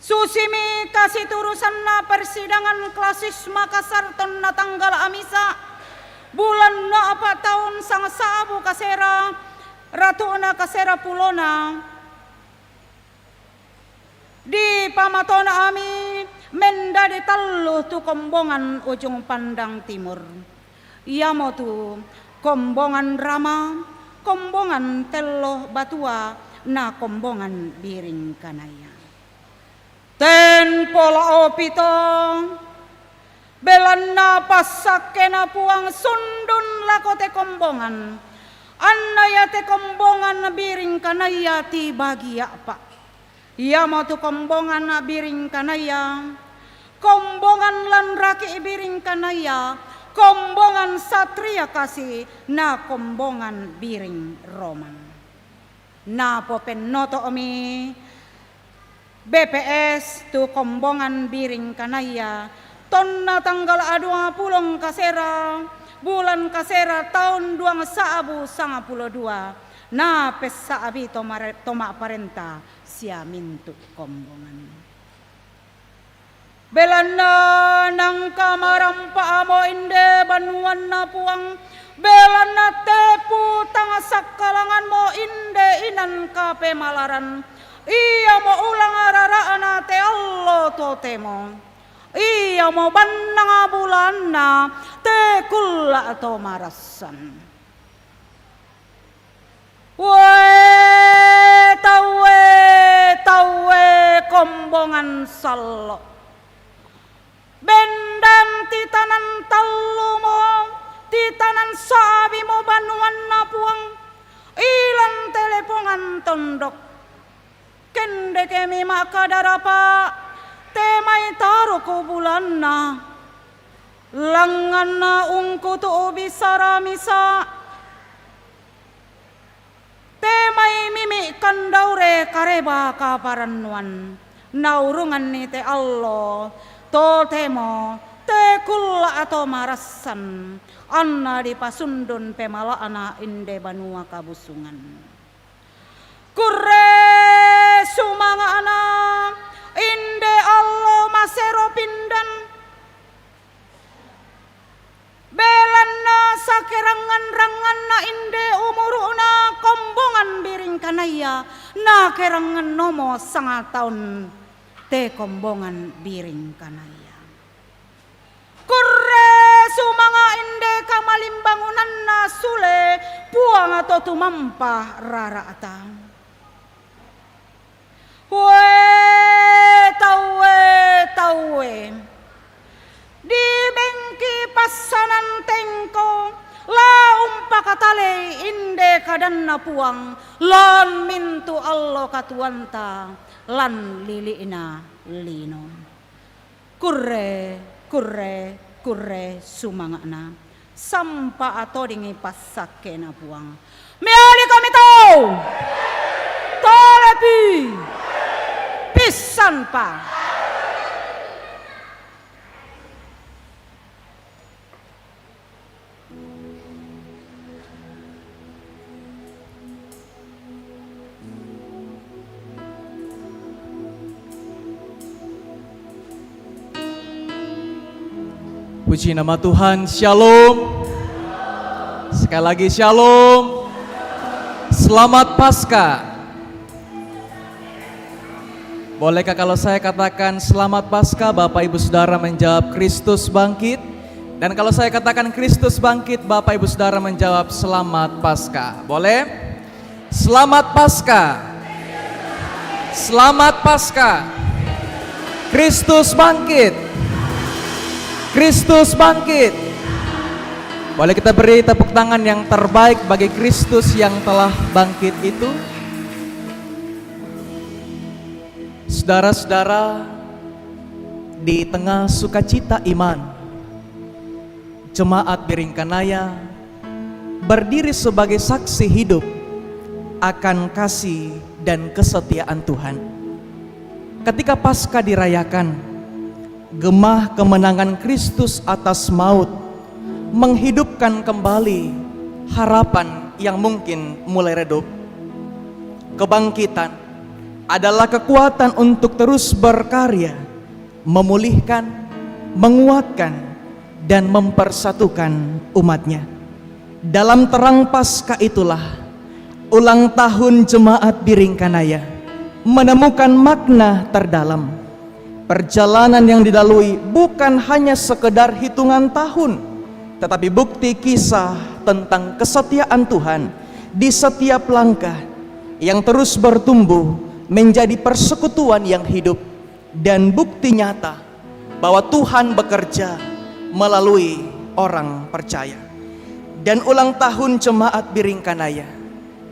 Susimi kasih turusanna persidangan klasis Makassar tonna tanggal amisa bulan na 4 tahun sang sabu kasera ratuna kasera pulona di pamatona ami mendadi tallu tu Kombongan ujung pandang timur. Iamo tu Kombongan Rama, Kombongan Tello Batua, na Kombongan Biring Kanaya. Ten pola opito belanna pasakena puang sundun lakote Kombongan annaya te Kombongan Biring Kanaya ti bagia pak. Ia mau tu Kombongan Biring Kanaya, Kombongan lan raki Biring Kanaya, Kombongan Satria Kasih, na Kombongan Biring Roman. Na popen noto omi BPS tu Kombongan Biring Kanaya tonna tanggal 20 kasera bulan kasera tahun 2022 na pesa abi toma parenta sia mintu Kombongan. Belanda nang kamarampa amo inde banuan na puang belanda tepu tanga sakalangan mo inde inan kape malaran. Iya mo ulang araraana te allo totemo. Iya mo bannang bulanna te kulla to marasan. Tawe Kombongan sallo. Bendan titanan tallumo, titanan sabi mo banuan na puang. Ilan telepongan tondok. Kende kemi makadarapa temai taruh ko bulan na langan na ungku tu bisara misa temai mimi kandaure kareba kaparanuan naurungan ni te allo to temo te kulla atau marasan anna di pasundun pemala ana inde banua kabusungan. Kurre sumanga ana inde allo masero pindan belanna sakerangan-rangan na inde umuruna Kombongan Biring Kanaya na kerangan nomo 9 tahun te Kombongan Biring Kanaya. Kurre sumanga inde kamalimbangunan na sule puang atau tumampa rara atang. Tawe di bengki pasanan tengko la umpakatale inde kadanna puang lan mintu allo katuanta lan liliina lino. Kurre sumangana sampa atau dingi pasake na puang meali kami tau tolepi pisan pa. Puji nama Tuhan, Shalom. Sekali lagi Shalom. Selamat Paskah. Bolehkah kalau saya katakan selamat Paskah, Bapak Ibu Saudara menjawab Kristus bangkit? Dan kalau saya katakan Kristus bangkit, Bapak Ibu Saudara menjawab selamat Paskah. Boleh? Selamat Paskah. Selamat Paskah. Kristus bangkit. Kristus bangkit. Boleh kita beri tepuk tangan yang terbaik bagi Kristus yang telah bangkit itu. Saudara-saudara, di tengah sukacita iman, Jemaat Biring Kanaya berdiri sebagai saksi hidup akan kasih dan kesetiaan Tuhan. Ketika Paskah dirayakan, gemah kemenangan Kristus atas maut menghidupkan kembali harapan yang mungkin mulai redup. Kebangkitan adalah kekuatan untuk terus berkarya, memulihkan, menguatkan, dan mempersatukan umatnya. Dalam terang Paskah itulah ulang tahun Jemaat Biringkanaya menemukan makna terdalam. Perjalanan yang dilalui bukan hanya sekedar hitungan tahun, tetapi bukti kisah tentang kesetiaan Tuhan di setiap langkah yang terus bertumbuh menjadi persekutuan yang hidup dan bukti nyata bahwa Tuhan bekerja melalui orang percaya. Dan ulang tahun Jemaat Biringkanaya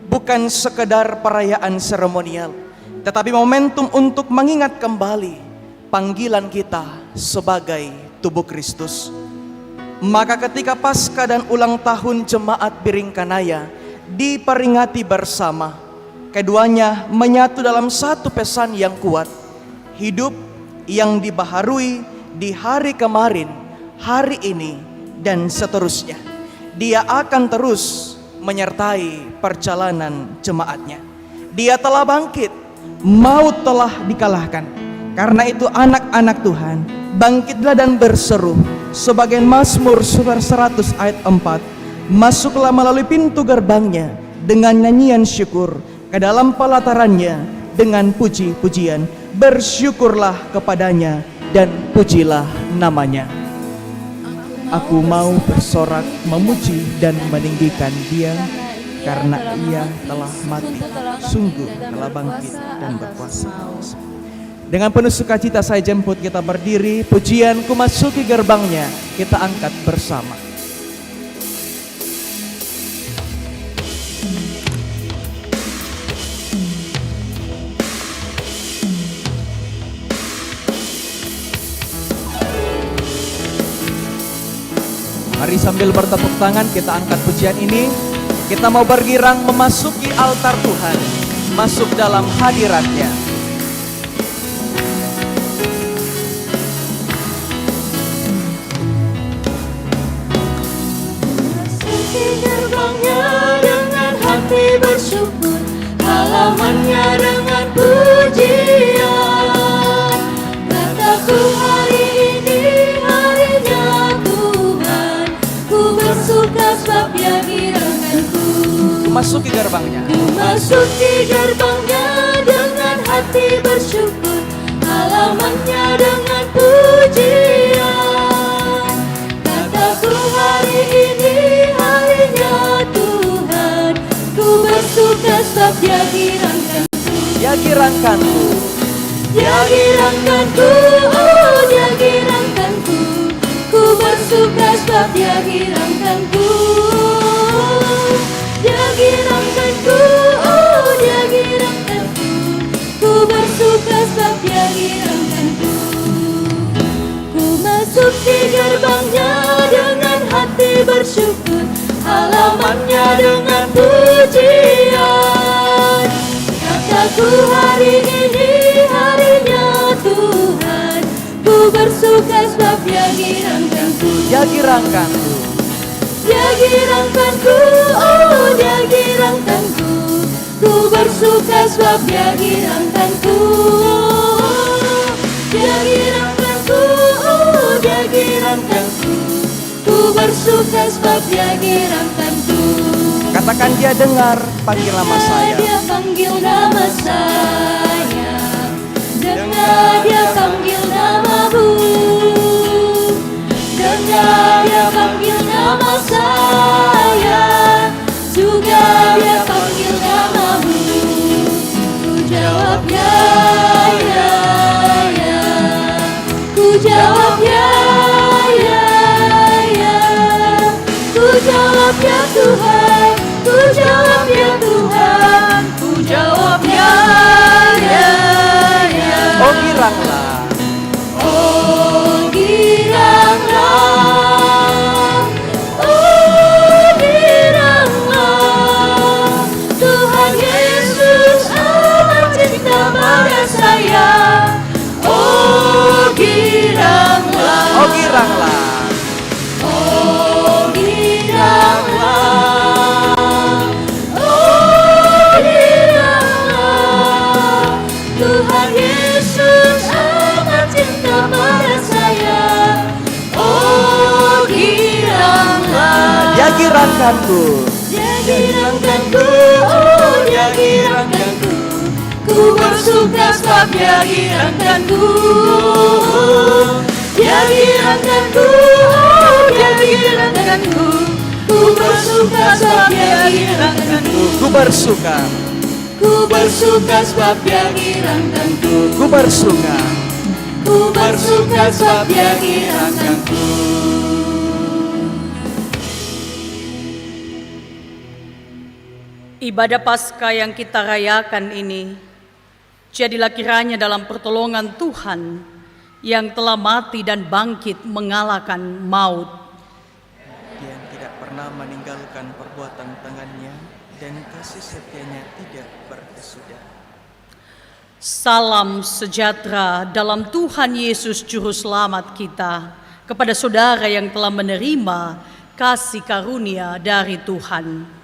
bukan sekedar perayaan seremonial, tetapi momentum untuk mengingat kembali panggilan kita sebagai tubuh Kristus. Maka ketika Paskah dan ulang tahun Jemaat Biringkanaya diperingati bersama, keduanya menyatu dalam satu pesan yang kuat, hidup yang dibaharui di hari kemarin, hari ini, dan seterusnya. Dia akan terus menyertai perjalanan jemaatnya. Dia telah bangkit, maut telah dikalahkan. Karena itu anak-anak Tuhan, bangkitlah dan berseru. Sebagai Mazmur 100 ayat 4, masuklah melalui pintu gerbangnya dengan nyanyian syukur, ke dalam pelatarannya dengan puji-pujian. Bersyukurlah kepadanya dan pujilah namanya. Aku mau bersorak memuji dan meninggikan Dia, karena Ia telah mati, sungguh telah bangkit dan berkuasa. Dengan penuh sukacita saya jemput kita berdiri, pujian Ku Masuki Gerbangnya kita angkat bersama. Mari sambil bertepuk tangan kita angkat pujian ini. Kita mau bergirang memasuki altar Tuhan, masuk dalam hadirat-Nya. Masuki gerbangnya dengan hati bersyukur, halamannya dengan pujian. Kataku hari ini harinya Tuhan, ku bersuka sebab Dia giranganku. Masuki gerbangnya. Masuki gerbangnya dengan hati bersyukur, halamannya dengan pujian. Kataku hari ini harinya Tuhan, ku bersuka sebab Dia girangkanku. Dia girangkanku. Dia girangkanku, oh Dia girangkanku. Ku bersuka sebab Dia girangkanku. Dia girangkanku, oh Dia girangkanku. Ku bersuka sebab Dia girangkanku. Ku masuk di gerbangnya dengan hati bersyukur, halamannya dengan pujian. Kataku hari ini harinya Tuhan, ku bersuka sebab Dia girangkanku. Dia girangkanku. Dia girangkanku, oh Dia girangkanku. Ku bersuka sebab Dia girangkanku. Dia girangkanku, oh Dia girangkanku. Ku bersuka sebab Dia girangkanku. Katakan Dia dengar panggil nama saya. Dia panggil nama saya. Dengar Dia panggil namamu. Dengar Dia panggil nama saya. Juga Dia panggil namamu. Ku jawab ya, ya, ya. Ku jawab ya, ya, ya. Ku jawab ya Tuhan. Ku jawab ya Tuhan. Ku jawab ya, ya, ya. Oh giranglah. Oh giranglah. Oh giranglah. gerakanku. Gerakanku, oh dia gerakanku. Ku bersuka sebab dia gerakanku. Dia gerakanku, oh dia gerakanku. Ku bersuka sebab dia gerakanku. Ku bersuka. Ku bersuka sebab dia gerakanku. Ku bersuka. Ku bersuka sebab dia gerakanku. Ibadah Paskah yang kita rayakan ini, jadilah kiranya dalam pertolongan Tuhan yang telah mati dan bangkit mengalahkan maut. Dia tidak pernah meninggalkan perbuatan tangannya dan kasih setianya tidak berkesudahan. Salam sejahtera dalam Tuhan Yesus Juru Selamat kita kepada saudara yang telah menerima kasih karunia dari Tuhan.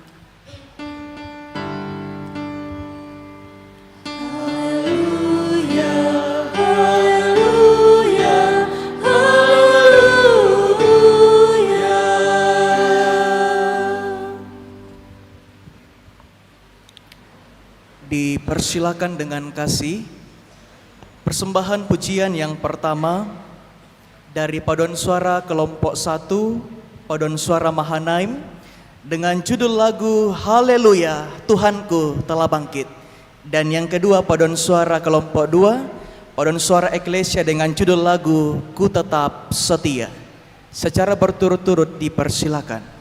Dipersilakan dengan kasih persembahan pujian yang pertama dari paduan suara kelompok 1 paduan suara Mahanaim dengan judul lagu Haleluya Tuhanku telah bangkit, dan yang kedua paduan suara kelompok 2 paduan suara Eklesia dengan judul lagu Ku Tetap Setia. Secara berturut-turut dipersilakan.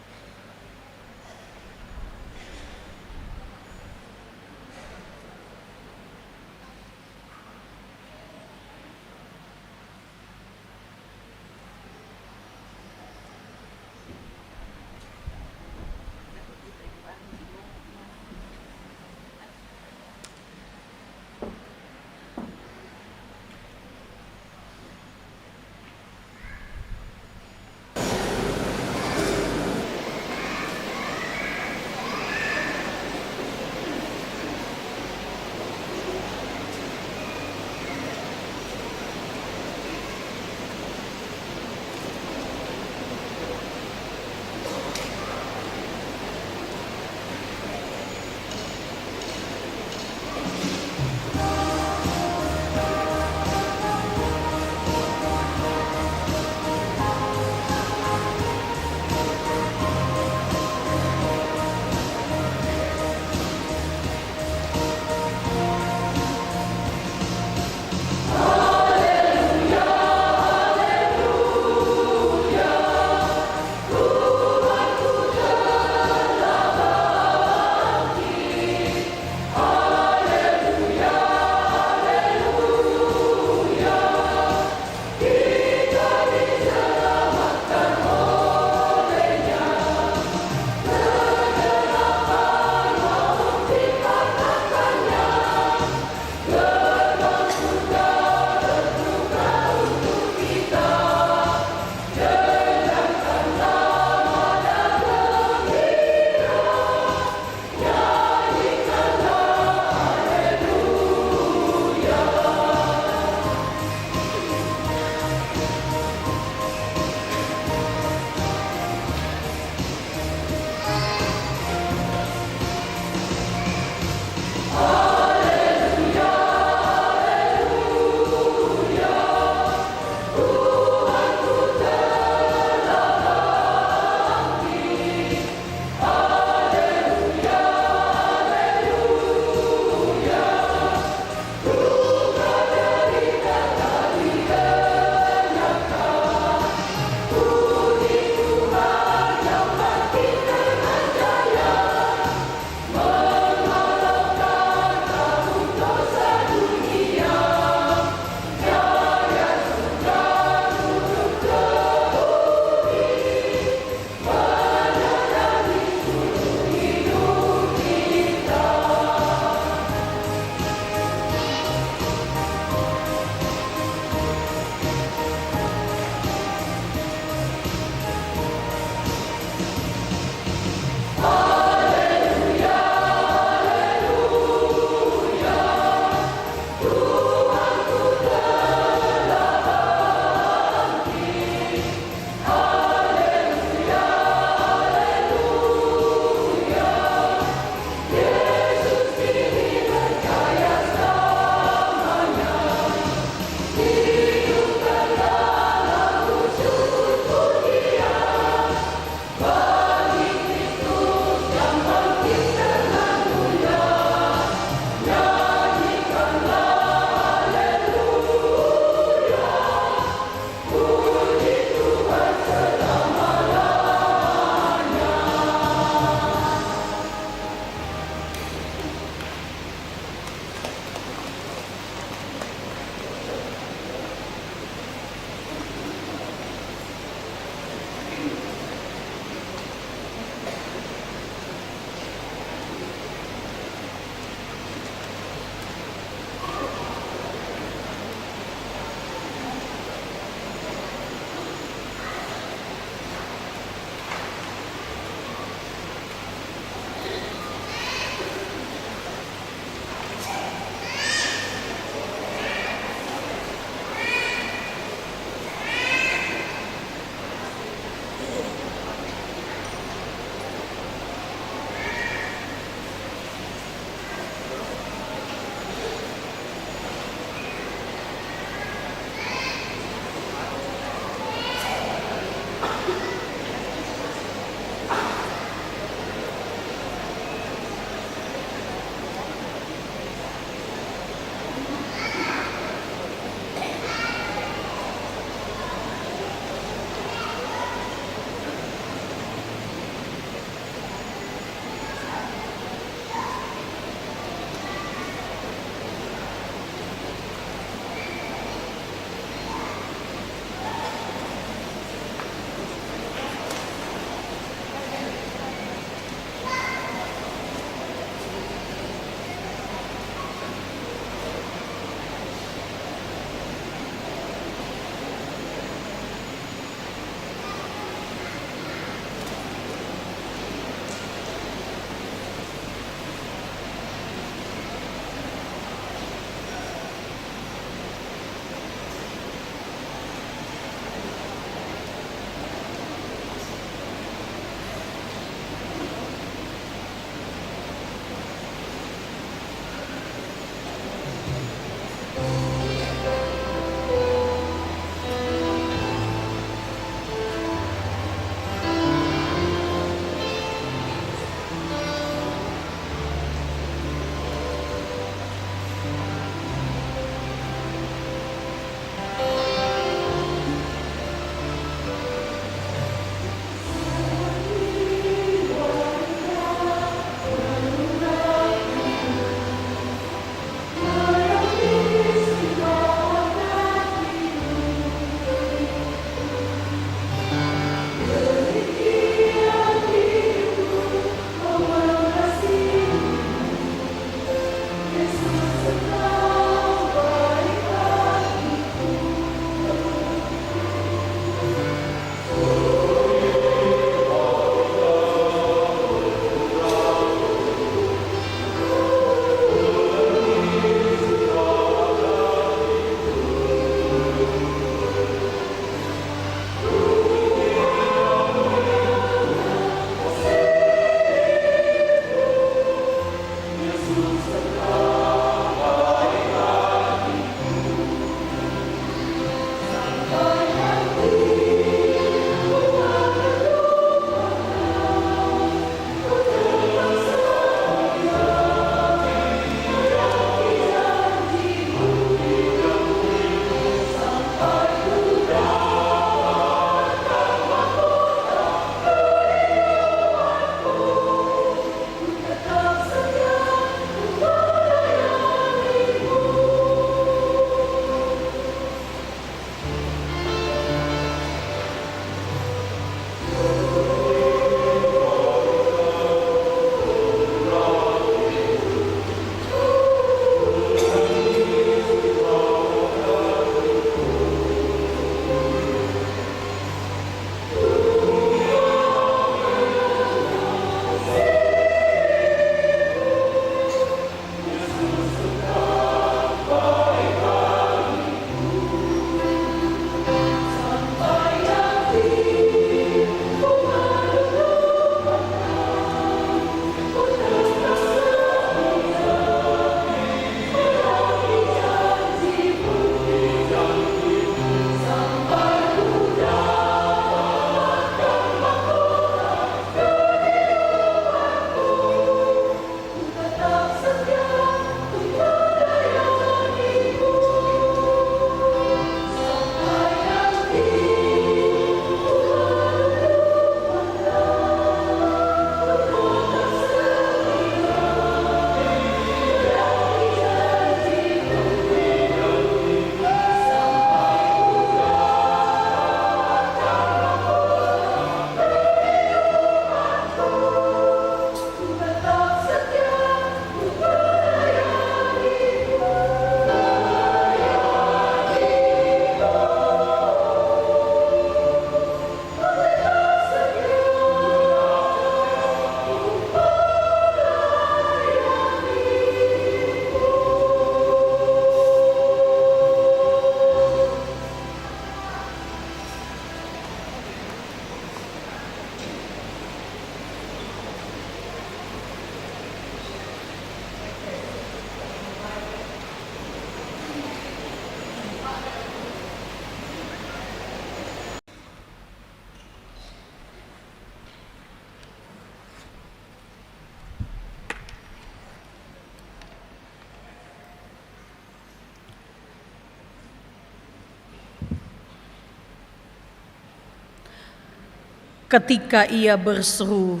ketika ia berseru,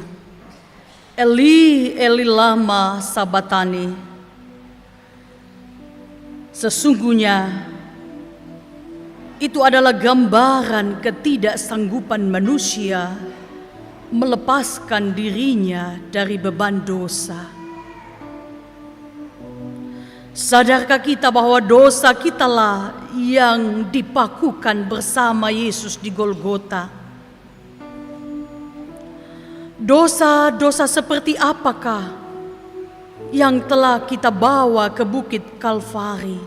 Eli, Eli lama sabatani. Sesungguhnya itu adalah gambaran ketidaksanggupan manusia melepaskan dirinya dari beban dosa. Sadarkah kita bahwa dosa kitalah yang dipakukan bersama Yesus di Golgota? Dosa-dosa seperti apakah yang telah kita bawa ke Bukit Kalvari?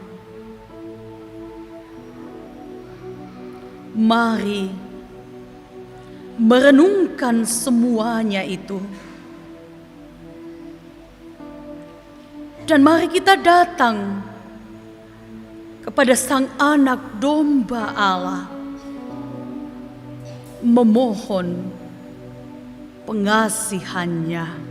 Mari merenungkan semuanya itu. Dan mari kita datang kepada Sang Anak Domba Allah, memohon pengasihannya.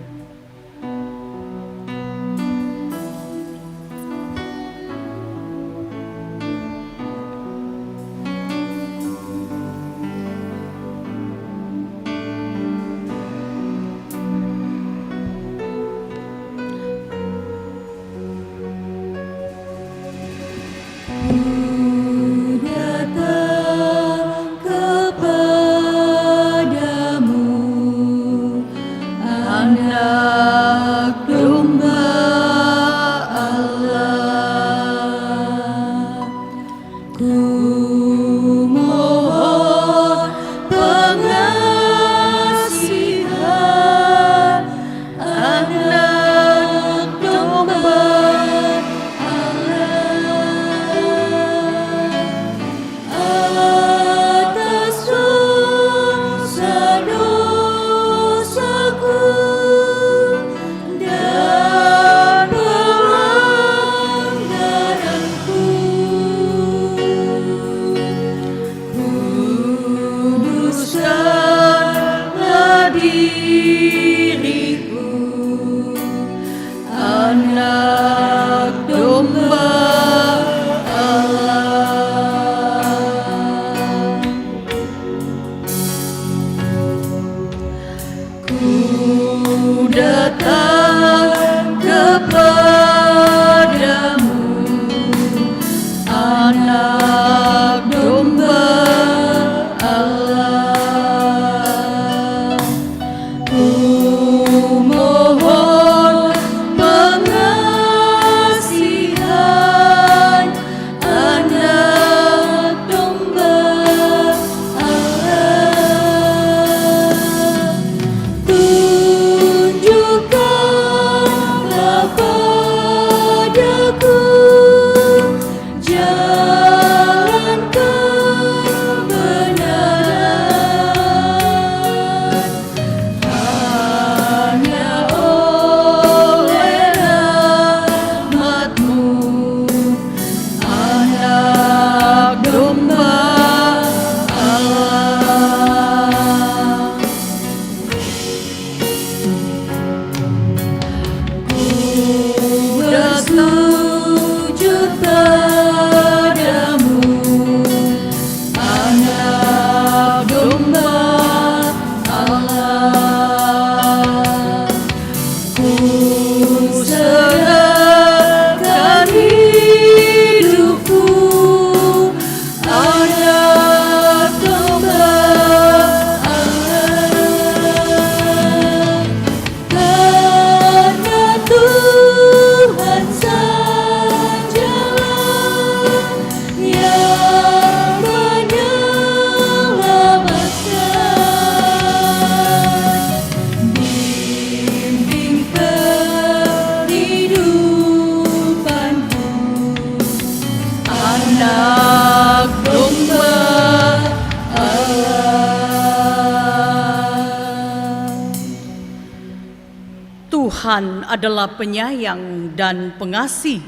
Tuhan adalah penyayang dan pengasih,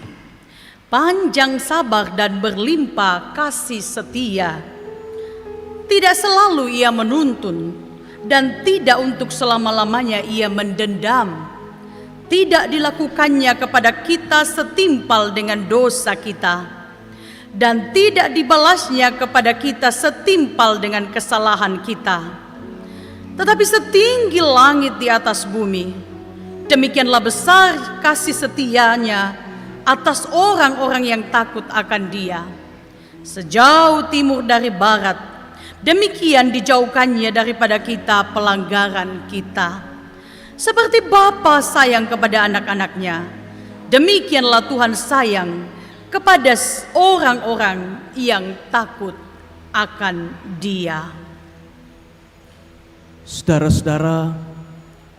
panjang sabar dan berlimpah kasih setia. Tidak selalu Ia menuntun dan tidak untuk selama-lamanya Ia mendendam. Tidak dilakukannya kepada kita setimpal dengan dosa kita, dan tidak dibalasnya kepada kita setimpal dengan kesalahan kita. tetapi setinggi langit di atas bumi. Demikianlah besar kasih setianya atas orang-orang yang takut akan Dia. Sejauh timur dari barat, demikian dijauhkannya daripada kita pelanggaran kita. Seperti Bapa sayang kepada anak-anaknya, demikianlah Tuhan sayang kepada orang-orang yang takut akan Dia. Saudara-saudara,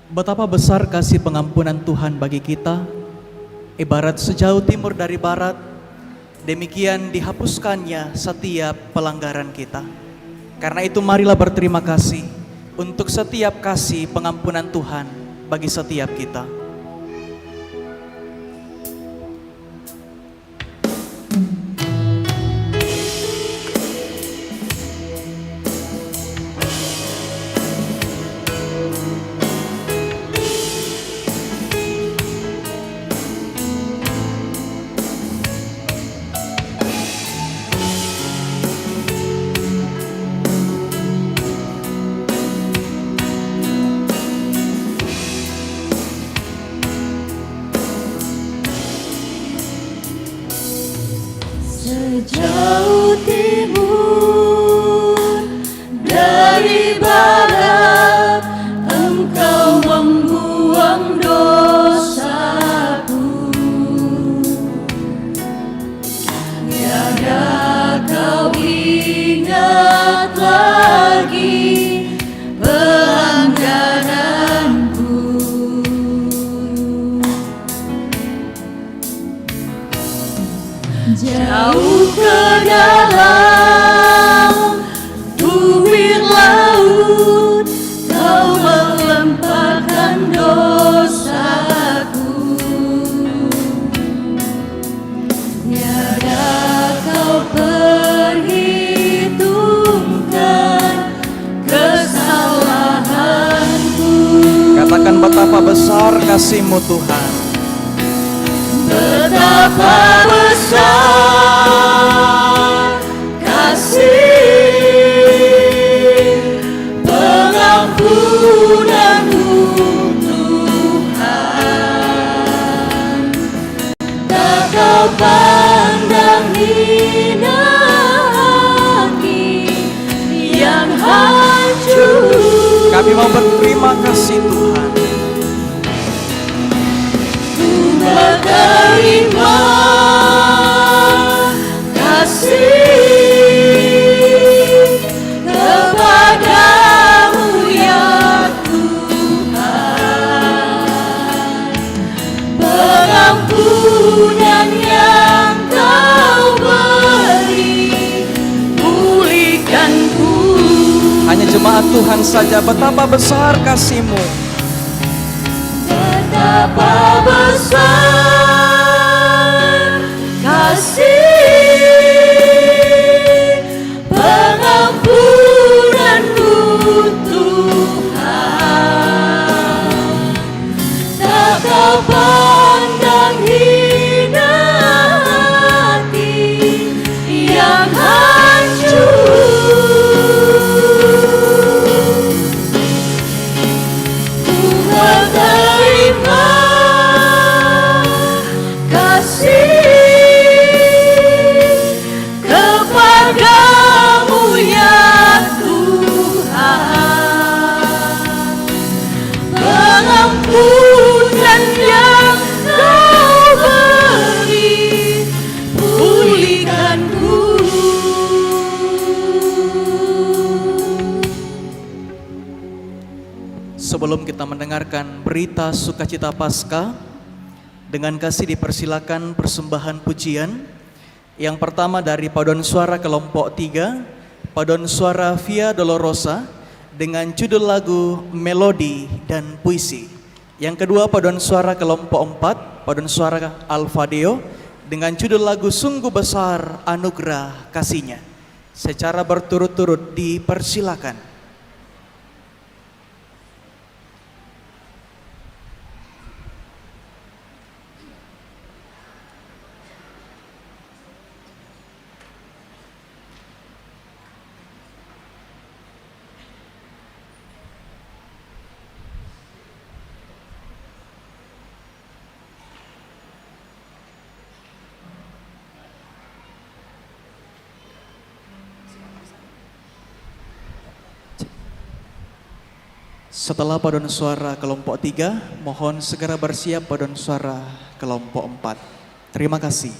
betapa besar kasih pengampunan Tuhan bagi kita, ibarat sejauh timur dari barat, demikian dihapuskannya setiap pelanggaran kita. Karena itu marilah berterima kasih untuk setiap kasih pengampunan Tuhan bagi setiap kita. Sejauh timur dari barat, Engkau membuang dosaku. Tiada Kau ingat lagi pelanggaranku. Jauh ke dalam bibir laut, Kau melemparkan dosaku. Tiada Kau perhitungkan kesalahanku. Katakan betapa besar kasih-Mu Tuhan. Betapa besar kasih pengampunan-Mu Tuhan. Tak Kau pandang hina hati yang hancur. Kami mau berterima kasih Tuhan. Menerima kasih kepadamu ya Tuhan. Pengampunan yang Kau beri, pulihkanku. Hanya jemaat Tuhan saja, betapa besar kasih-Mu. Betapa besar kasih pengampunan-Mu Tuhan. Tak Kau pandang hina hati yang hancur. Menerima kasih kepadamu ya Tuhan. Pengampunan yang Kau beri, pulihkanku. Sebelum kita mendengarkan berita sukacita Paskah, dengan kasih dipersilakan persembahan pujian. Yang pertama dari paduan suara kelompok 3, paduan suara Via Dolorosa dengan judul lagu Melodi dan Puisi. Yang kedua paduan suara kelompok 4, paduan suara Alfadeo dengan judul lagu Sungguh Besar Anugerah Kasih-Nya. Secara berturut-turut dipersilakan. Setelah paduan suara kelompok 3, mohon segera bersiap paduan suara kelompok 4. Terima kasih.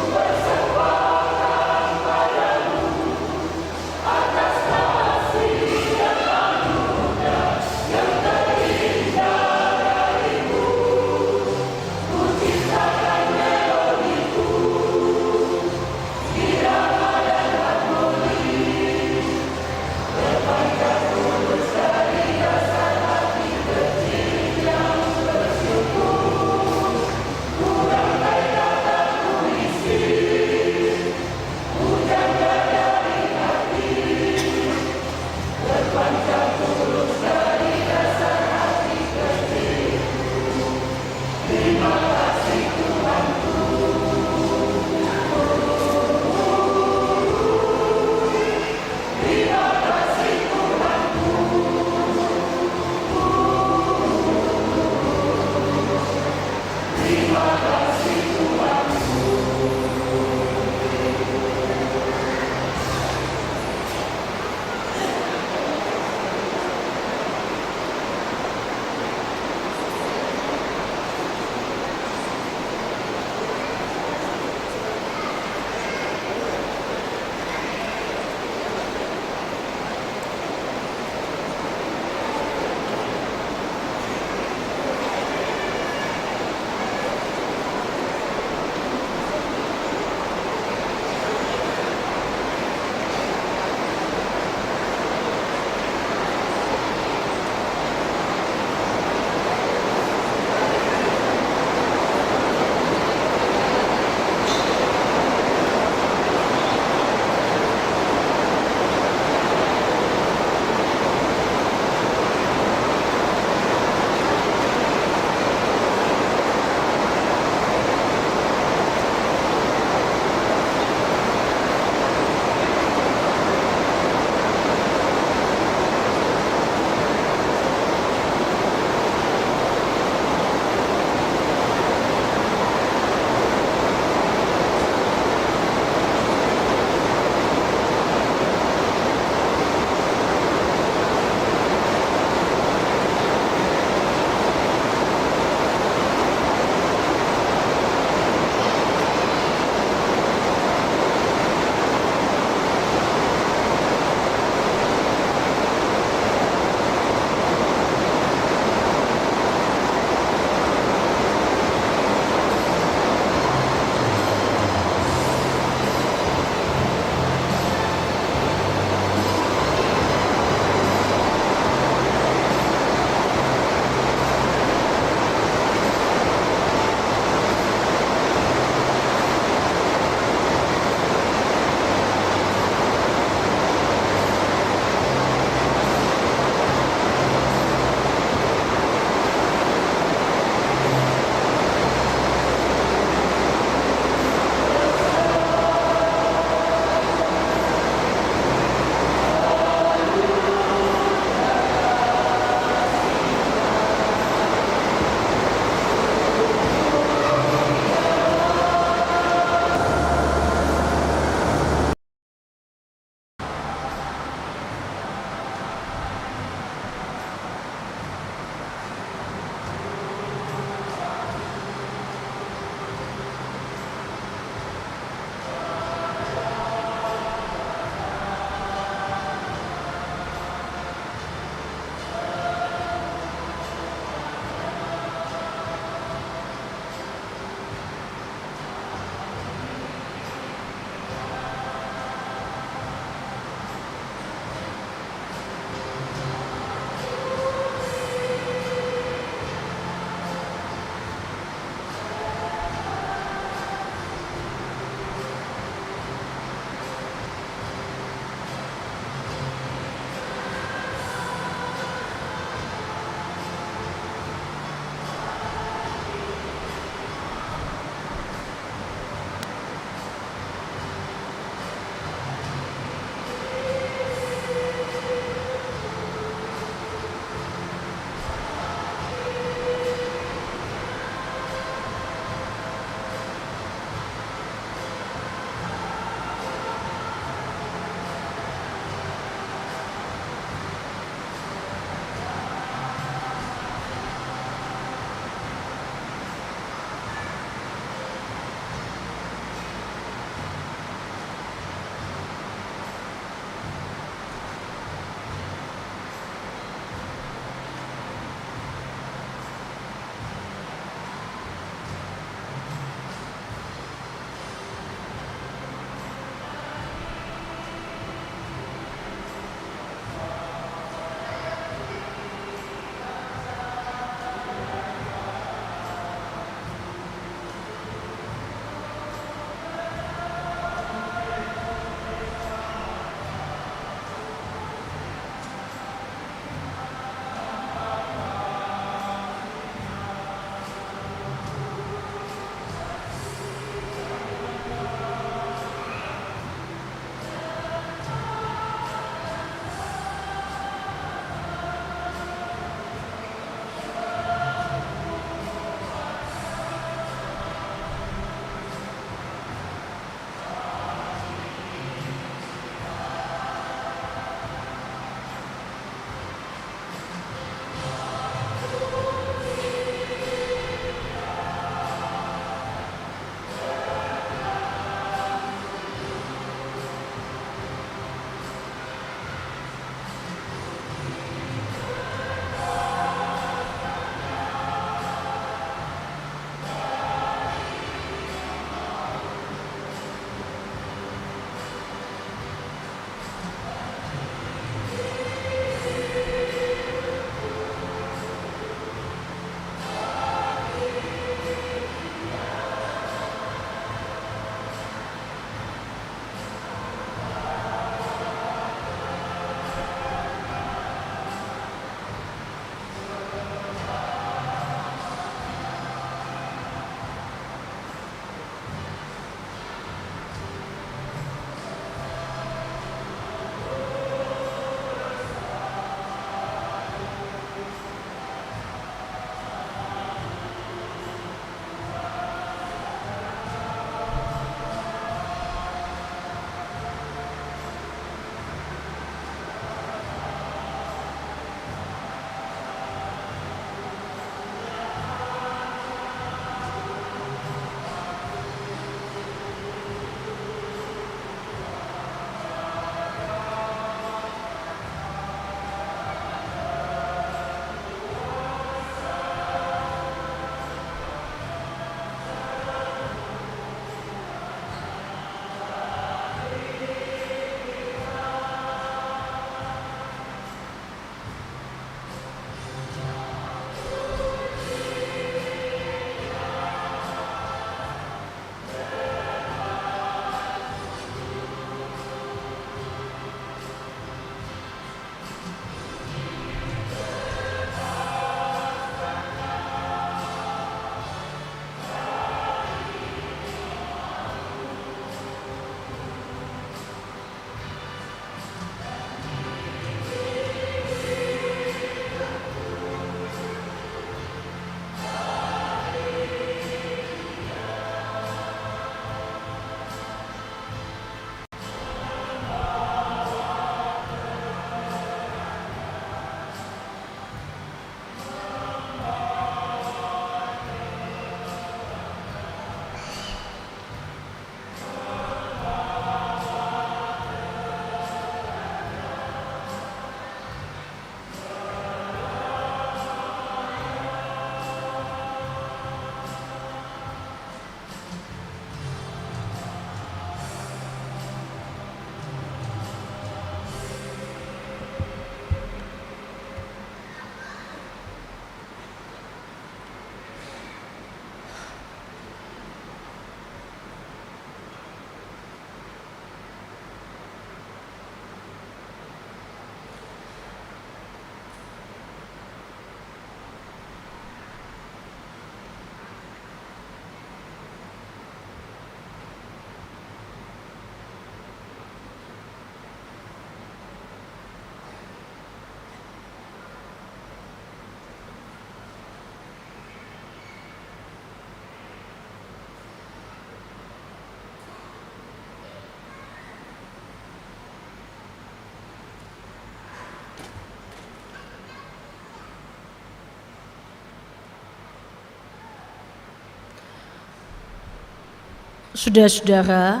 Saudara-saudara,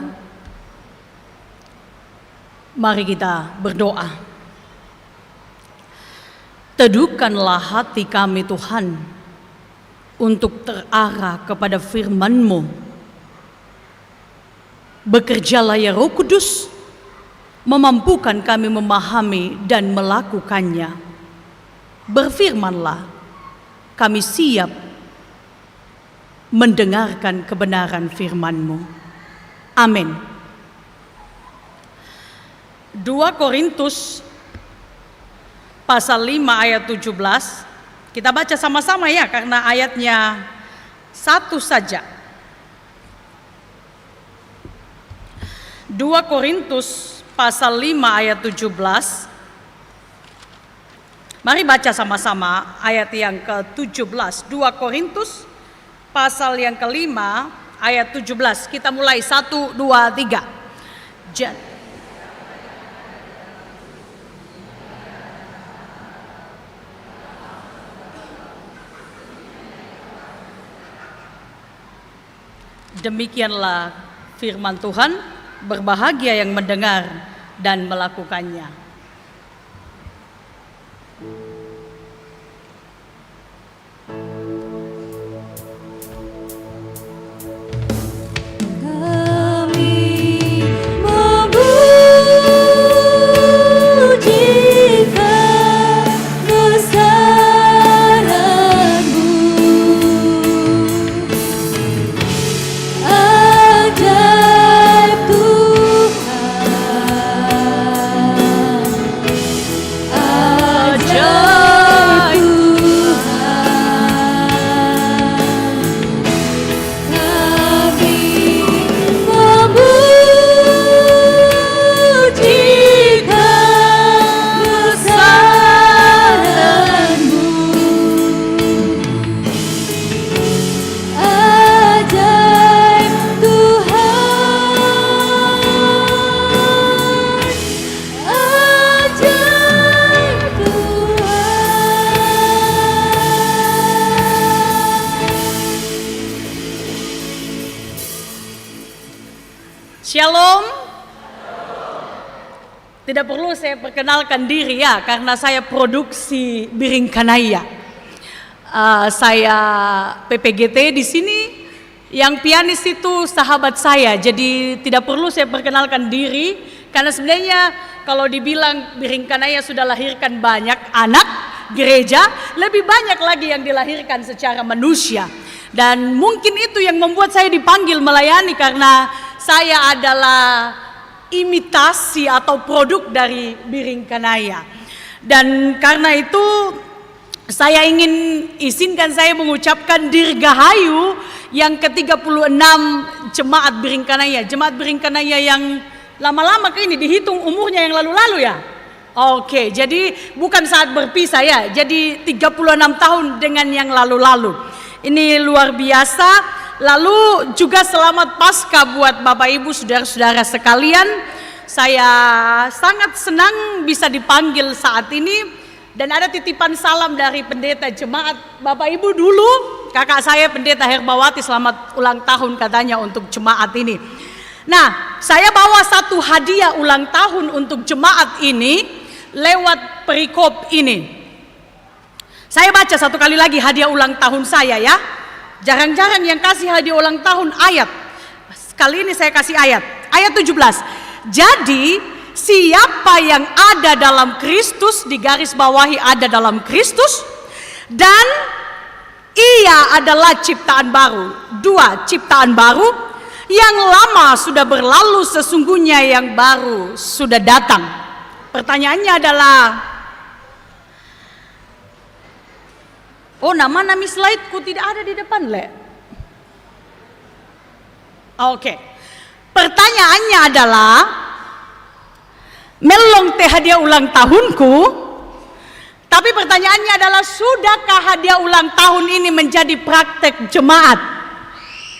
mari kita berdoa. Teduhkanlah hati kami Tuhan untuk terarah kepada firman-Mu. Bekerjalah ya Roh Kudus, memampukan kami memahami dan melakukannya. Berfirmanlah, kami siap mendengarkan kebenaran firman-Mu. Amin. 2 Korintus pasal 5 ayat 17. Kita baca sama-sama ya, karena ayatnya satu saja. 2 Korintus pasal 5 ayat 17. Mari baca sama-sama ayat yang ke-17. 2 Korintus pasal yang kelima ayat 17. Kita mulai 1, 2, 3. Demikianlah firman Tuhan, berbahagia yang mendengar dan melakukannya. Shalom. Tidak perlu saya perkenalkan diri ya, karena saya produksi Biring Kanaya. Saya PPGT di sini. Yang pianis itu sahabat saya, jadi tidak perlu saya perkenalkan diri. Karena sebenarnya kalau dibilang Biring Kanaya sudah lahirkan banyak anak gereja, lebih banyak lagi yang dilahirkan secara manusia. Dan mungkin itu yang membuat saya dipanggil melayani, karena saya adalah imitasi atau produk dari Biring Kanaya. Dan karena itu saya izinkan saya mengucapkan Dirgahayu yang ke-36 Jemaat Biring Kanaya. Jemaat Biring Kanaya yang lama-lama ini dihitung umurnya yang lalu-lalu ya. Oke, jadi bukan saat berpisah ya. Jadi 36 tahun dengan yang lalu-lalu. Ini luar biasa. Lalu juga selamat Paskah buat Bapak Ibu saudara-saudara sekalian. Saya sangat senang bisa dipanggil saat ini. Dan ada titipan salam dari pendeta jemaat Bapak Ibu dulu. Kakak saya pendeta Herbawati, selamat ulang tahun katanya untuk jemaat ini. Nah, saya bawa satu hadiah ulang tahun untuk jemaat ini lewat perikop ini. Saya baca satu kali lagi hadiah ulang tahun saya ya. Jarang-jarang yang kasih hadiah ulang tahun ayat. Kali ini saya kasih ayat. Ayat 17. Jadi siapa yang ada dalam Kristus, di garis bawahi ada dalam Kristus, dan ia adalah ciptaan baru. 2, ciptaan baru. Yang lama sudah berlalu, sesungguhnya yang baru sudah datang. Pertanyaannya adalah, oh, nama slide-ku tidak ada di depan, Le. Oke. Pertanyaannya adalah, melong teh hadiah ulang tahunku, tapi pertanyaannya adalah, sudahkah hadiah ulang tahun ini menjadi praktek jemaat?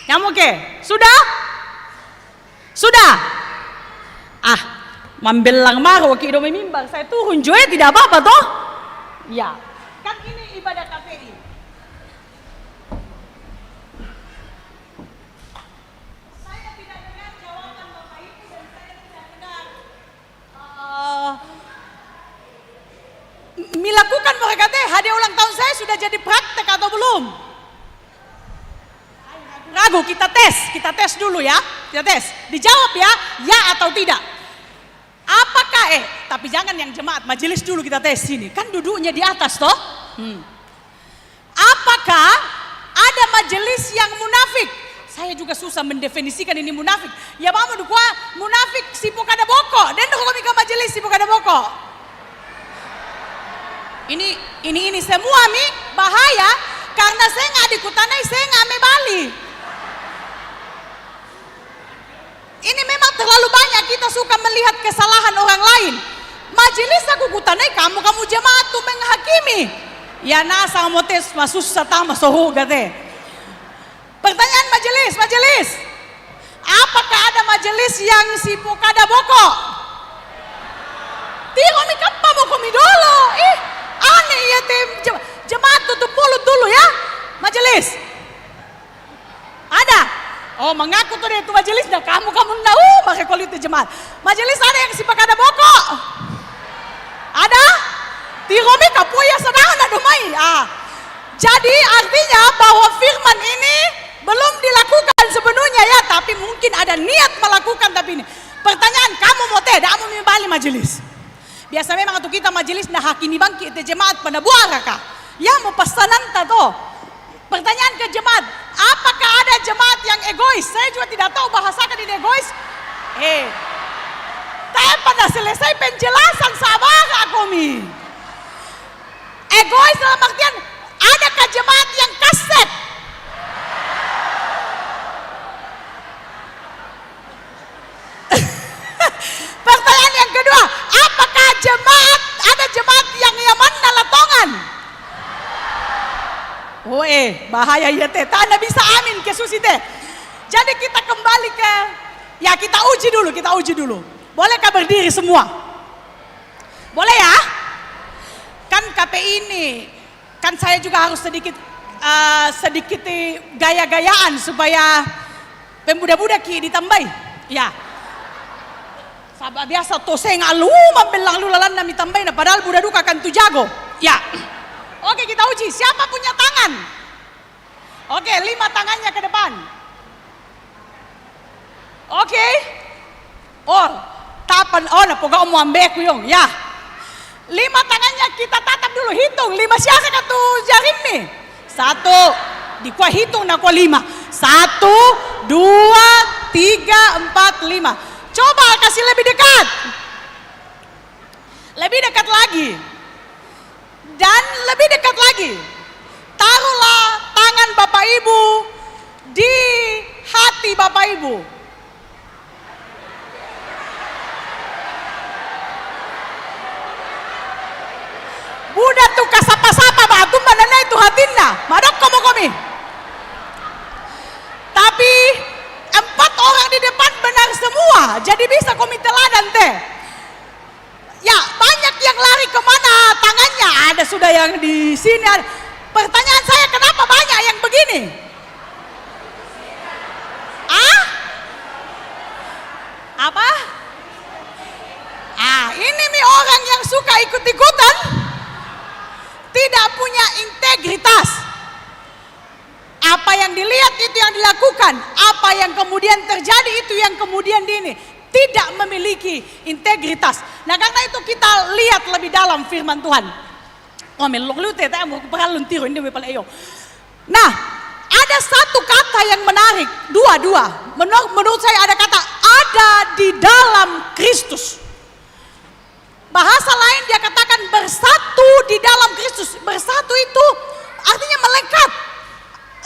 Yang oke? Sudah? Sudah? Ah, mambelang maro kido mimbar, saya turun joy tidak apa-apa toh? Ya. Kan ini ibadah KPI. Saya tidak mereka teh hadiah ulang tahun saya sudah jadi praktek atau belum? Ragu, kita tes dulu ya. Kita tes. Dijawab ya atau tidak. Apakah tapi jangan yang jemaat, majelis dulu kita tes sini. Kan duduknya di atas toh. Apakah ada majelis yang munafik? Saya juga susah mendefinisikan ini munafik. Ya mama dukwa munafik sibuk ada boko. Dan kami ke majelis sibuk ada boko. Ini semua mi bahaya karena saya nggak dikutanai, saya nggak me Bali. Ini memang terlalu banyak kita suka melihat kesalahan orang lain. Majelis aku kutanai kamu jemaat tuh menghakimi. Ya nasa motes masus satama sohu gate. Pertanyaan majelis. Apakah ada majelis yang sibuk ada boko? Tiro mi kappa mau komi dulu. Aneh ya tim jemaat tutup mulut dulu ya. Majelis. Ada. Oh mengaku tuh itu majelis dah kamu pakai kulit jemaat. Majelis ada yang sibuk ada boko? Ada? Tiro mi kapu ya sedang ada mai. Jadi artinya bahwa firman ini belum dilakukan sepenuhnya ya, tapi mungkin ada niat melakukan tapi ini. Pertanyaan kamu mau kamu membali majelis. Biasa memang tuh kita majelis nah hakini bangkit jemaat pada buara kah? Ya mau pesanan toh. Pertanyaan ke jemaat, apakah ada jemaat yang egois? Saya juga tidak tahu bahasakan ini egois. Saya pada selesai penjelasan sabar aku mi. Egois dalam artian adakah jemaat yang kaset? Pertanyaan yang kedua, apakah ada jemaat yang yaman latongan? Bahaya ya teh, tak ada bisa amin ke susi teh. Jadi kita kembali ke, kita uji dulu. Bolehkah berdiri semua? Boleh ya? Kan KPI ini, kan saya juga harus sedikit gaya-gayaan supaya pemuda-muda ditambahi. Ya. Sahabat biasa to saya ngalu membelang lulalan nami tambahin padahal budak duka kan tu jago. Ya. Oke, kita uji siapa punya tangan. Oke, 5 tangannya ke depan. Oke. Napoga omu ambeku yong. Ya. 5 tangannya kita tatap dulu, hitung 5 siapa katu jarim nih. 1 dikuah hitung nak 5. 1 2 3 4 5. Coba kasih lebih dekat. Lebih dekat lagi. Dan lebih dekat lagi. Taruhlah tangan Bapak Ibu di hati Bapak Ibu. Budak tuh kasapa-sapa batu manana itu hatinna. Madok komi. Tapi 4 orang di depan benar semua, jadi bisa komi teladan teh. Ya banyak yang lari kemana tangannya, ada sudah yang di sini. Pertanyaan saya kenapa banyak yang begini? Apa? Ini nih orang yang suka ikut-ikutan, tidak punya integritas. Apa yang dilihat itu yang dilakukan, apa yang kemudian terjadi itu yang kemudian tidak memiliki integritas. Nah karena itu kita lihat lebih dalam firman Tuhan. Nah ada satu kata yang menarik, dua. Menurut saya ada kata ada di dalam Kristus. Bahasa lain dia katakan bersatu di dalam Kristus. Bersatu itu artinya melekat.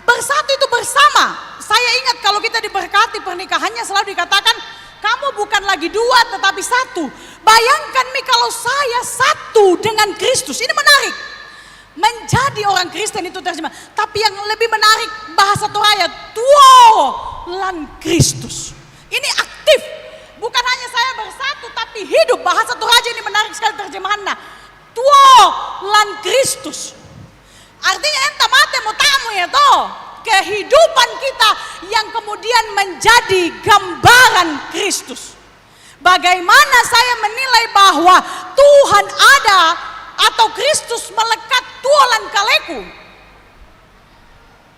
Bersatu itu bersama. Saya ingat kalau kita diberkati pernikahannya selalu dikatakan kamu bukan lagi 2 tetapi 1. Bayangkan nih kalau saya satu dengan Kristus. Ini menarik. Menjadi orang Kristen itu terjemah. Tapi yang lebih menarik bahasa Toraya lan Kristus. Ini aktif. Bukan hanya saya bersatu tapi hidup. Bahasa Toraja ini menarik sekali terjemahannya. lan Kristus. Artinya enta mate mau tamu ya toh. Kehidupan kita yang kemudian menjadi gambaran Kristus. Bagaimana saya menilai bahwa Tuhan ada atau Kristus melekat tualan kaleku?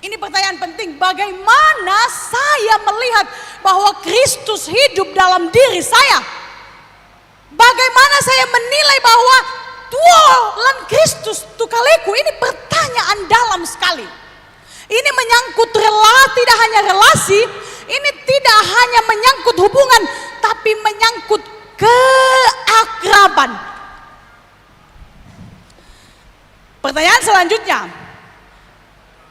Ini pertanyaan penting, bagaimana saya melihat bahwa Kristus hidup dalam diri saya? Bagaimana saya menilai bahwa tualan Kristus tukaleku? Ini pertanyaan dalam sekali. Ini menyangkut tidak hanya relasi, ini tidak hanya menyangkut hubungan, tapi menyangkut keakraban. Pertanyaan selanjutnya,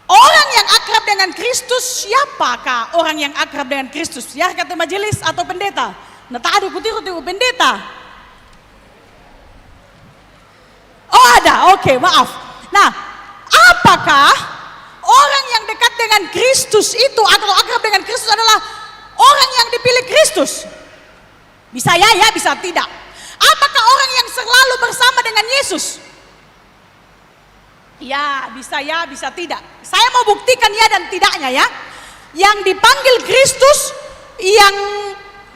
orang yang akrab dengan Kristus, siapakah orang yang akrab dengan Kristus? Ya, kata majelis atau pendeta? Nah, tak ada kutiru pendeta. Oh ada, oke, maaf. Nah, apakah orang yang dekat dengan Kristus itu atau akrab dengan Kristus adalah orang yang dipilih Kristus? Bisa ya, bisa tidak. Apakah orang yang selalu bersama dengan Yesus? Ya, bisa tidak. Saya mau buktikan ya dan tidaknya ya. Yang dipanggil Kristus, yang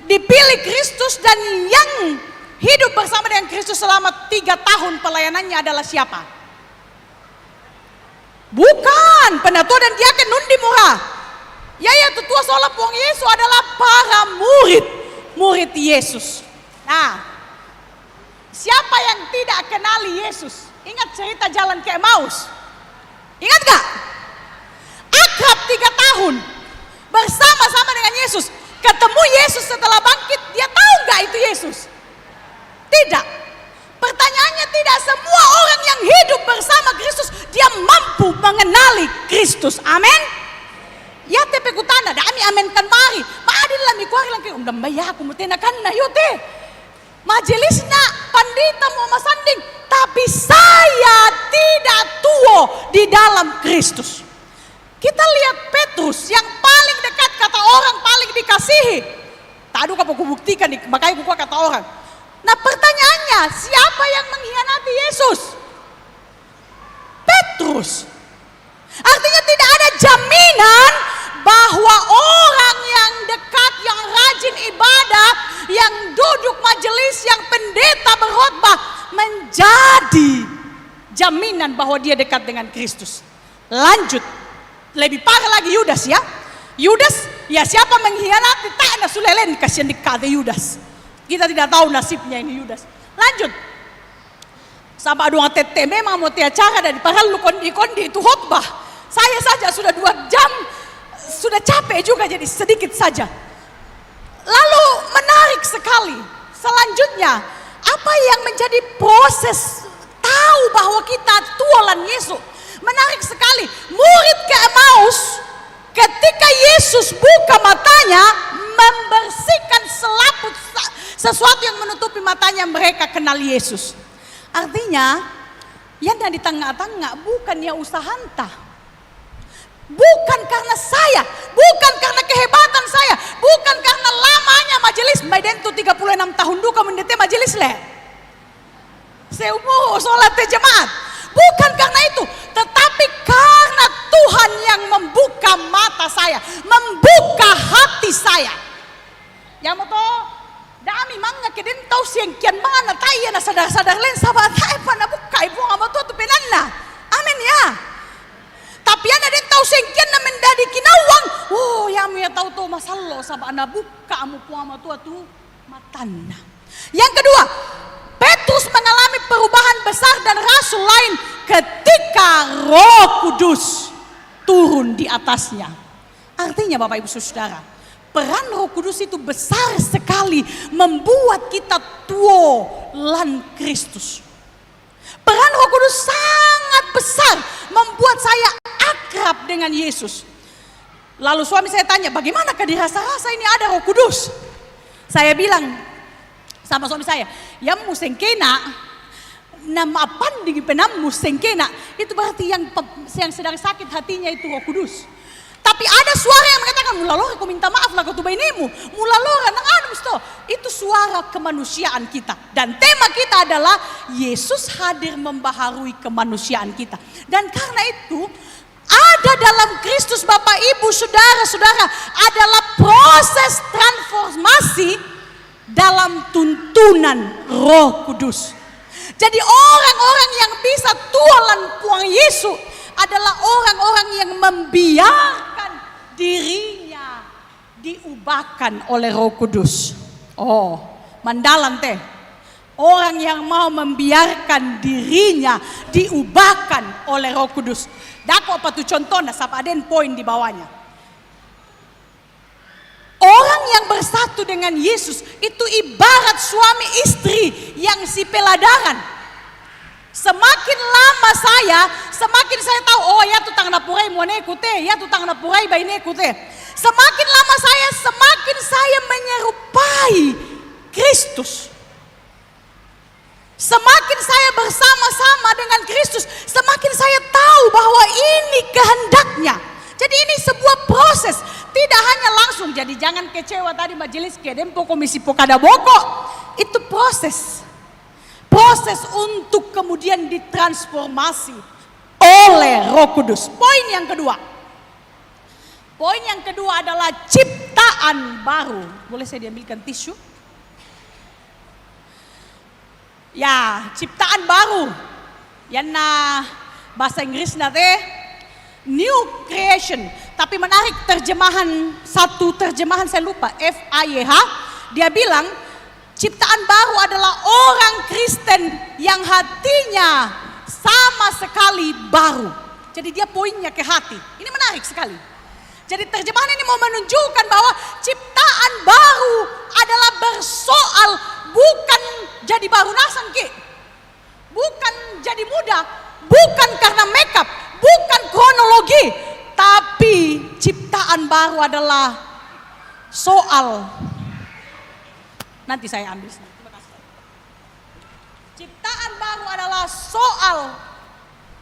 dipilih Kristus, dan yang hidup bersama dengan Kristus selama 3 tahun pelayanannya adalah siapa? Bukan penatua dan diaken nundi murah. Ya tetua soal puang Yesus adalah para murid Yesus. Nah, siapa yang tidak kenali Yesus? Ingat cerita jalan ke Emmaus? Ingat gak? Akrab 3 tahun bersama-sama dengan Yesus. Ketemu Yesus setelah bangkit, dia tahu gak itu Yesus? Tidak. Pertanyaannya, tidak semua orang yang hidup bersama Kristus dia mampu mengenali Kristus. Amin. Ya tepe kutana, dami amen kan mari. Maadil lah mikuari lang kayo. Undang baya aku mutenakan na yote. Majelis na pandita mau masanding, tapi saya tidak tua di dalam Kristus. Kita lihat Petrus yang paling dekat, kata orang paling dikasihi. Tadu kamu kubuktikan, makanya kuku kata orang. Nah pertanyaannya, siapa yang mengkhianati Yesus? Petrus. Artinya tidak ada jaminan bahwa orang yang dekat, yang rajin ibadah, yang duduk majelis, yang pendeta berkhotbah menjadi jaminan bahwa dia dekat dengan Kristus. Lanjut, lebih parah lagi Yudas ya. Yudas, ya siapa mengkhianati? Tak ada sulelen kasihan dikata Yudas. Kita tidak tahu nasibnya ini Yudas. Lanjut. Sampai ada orang tete memang mau acara dari padahal lu kondi-kondi itu khotbah. Saya saja sudah 2 jam, sudah capek juga jadi sedikit saja. Lalu menarik sekali. Selanjutnya, apa yang menjadi proses tahu bahwa kita tualan Yesus? Menarik sekali. Murid ke Emmaus, ketika Yesus buka matanya, membersihkan selaput sesuatu yang menutupi matanya, mereka kenal Yesus. Artinya, yang di tengah-tengah bukan ya usahanta. Bukan karena saya, bukan karena kehebatan saya, bukan karena lamanya majelis. Baiden tuh 36 tahun duka mendete majelis le. Seumur sholat jemaat. Bukan karena itu, tetapi karena Tuhan yang membuka mata saya, membuka hati saya. Yang mau tahu, dami mangga keden tahu siangkian mana taya na sadar-sadar len sahabat tay pa na buka ibu ngamo tuh penanna. Amin ya. Tapi ana den tahu siangkian na mendadi kinawang. Oh ya mu ya tahu tuh masallo sahabat ana buka amu pu ngamo tuh matanna. Yang kedua, Petrus mengalami perubahan besar dan rasul lain ketika Roh Kudus turun di atasnya. Artinya Bapak Ibu Saudara, peran Roh Kudus itu besar sekali membuat kita tualan Kristus. Peran Roh Kudus sangat besar membuat saya akrab dengan Yesus. Lalu suami saya tanya, bagaimanakah dirasa-rasa ini ada Roh Kudus? Saya bilang sama suami saya, yang musengkena, nama panding penam musengkena, itu berarti yang sedang sakit hatinya itu Roh Kudus. Tapi ada suara yang mengatakan, mulalora aku minta maaf lah kau tuh bainimu, mulalora nang anu itu suara kemanusiaan kita. Dan tema kita adalah Yesus hadir membaharui kemanusiaan kita. Dan karena itu ada dalam Kristus Bapak Ibu Saudara-saudara adalah proses transformasi dalam tuntunan Roh Kudus. Jadi orang-orang yang bisa tualan puang Yesus adalah orang-orang yang membiarkan dirinya diubahkan oleh Roh Kudus. Oh, mandalan teh. Orang yang mau membiarkan dirinya diubahkan oleh Roh Kudus. Dako apa tuh contohnya, sapa aden poin di bawahnya. Orang yang bersatu dengan Yesus itu ibarat suami istri yang si peladaran. Semakin lama semakin saya tahu, oh ya tutang napurai moneku teh, ya tutang napurai baineku teh. Semakin lama semakin saya menyerupai Kristus. Semakin saya bersama-sama dengan Kristus, semakin saya tahu bahwa ini kehendaknya. Jadi ini sebuah proses, tidak hanya langsung. Jadi jangan kecewa tadi majelis kedempo komisi pokada boko. Itu proses. Proses untuk kemudian ditransformasi oleh Roh Kudus. Poin yang kedua. Poin yang kedua adalah ciptaan baru. Boleh saya diambilkan tisu? Ya, ciptaan baru. Yang bahasa Inggris teh new creation. Tapi menarik satu terjemahan saya lupa, FAYH. Dia bilang ciptaan baru adalah orang Kristen yang hatinya sama sekali baru. Jadi dia poinnya ke hati. Ini menarik sekali. Jadi terjemahan ini mau menunjukkan bahwa ciptaan baru adalah bersoal bukan jadi baru nasan ki, bukan jadi muda, bukan karena makeup, bukan kronologi, tapi ciptaan baru adalah soal. Nanti saya ambil. Ciptaan baru adalah soal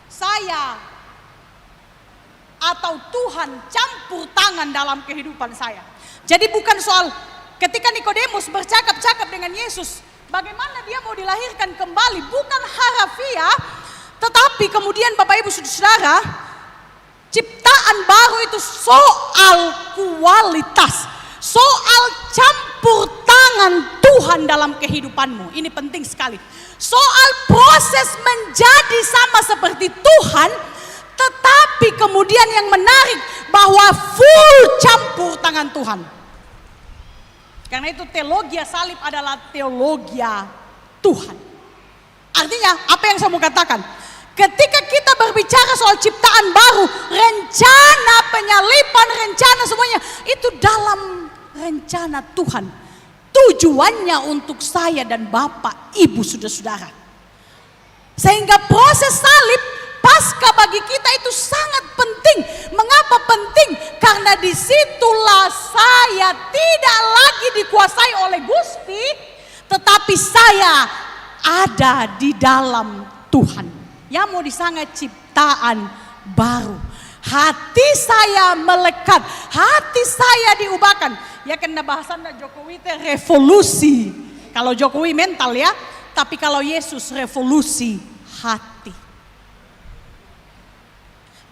saya atau Tuhan campur tangan dalam kehidupan saya. Jadi bukan soal ketika Nikodemus bercakap-cakap dengan Yesus, bagaimana dia mau dilahirkan kembali, bukan harafiah, tetapi kemudian Bapak Ibu Saudara, ciptaan baru itu soal kualitas, soal campur tangan Tuhan dalam kehidupanmu. Ini penting sekali. Soal proses menjadi sama seperti Tuhan, tetapi kemudian yang menarik bahwa full campur tangan Tuhan. Karena itu teologia salib adalah teologia Tuhan. Artinya apa yang saya mau katakan? Ketika kita berbicara soal ciptaan baru, rencana penyaliban, rencana semuanya itu dalam rencana Tuhan. Tujuannya untuk saya dan Bapak, Ibu, saudara-saudara. Sehingga proses salib Paskah bagi kita itu sangat penting. Mengapa penting? Karena disitulah saya tidak lagi dikuasai oleh Gusti, tetapi saya ada di dalam Tuhan. Yang mau disangka ciptaan baru. Hati saya melekat, hati saya diubahkan. Ya kena bahasannya Jokowi itu revolusi. Kalau Jokowi mental ya, tapi kalau Yesus revolusi hati.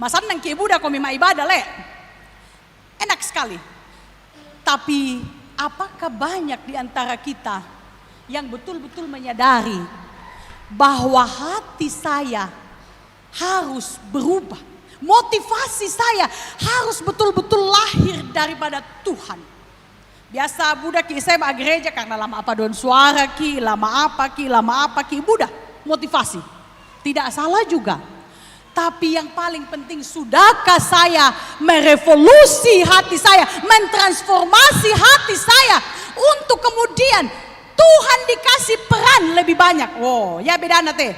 Masan nang kibuda komi ma ibadah le. Enak sekali. Tapi apakah banyak di antara kita yang betul-betul menyadari bahwa hati saya harus berubah. Motivasi saya harus betul-betul lahir daripada Tuhan. Biasa budak saya ke gereja karena lama apa don suara ki, lama apa ki, budak motivasi. Tidak salah juga. Tapi yang paling penting, sudahkah saya merevolusi hati saya, mentransformasi hati saya untuk kemudian Tuhan dikasih peran lebih banyak. Oh, ya beda nate.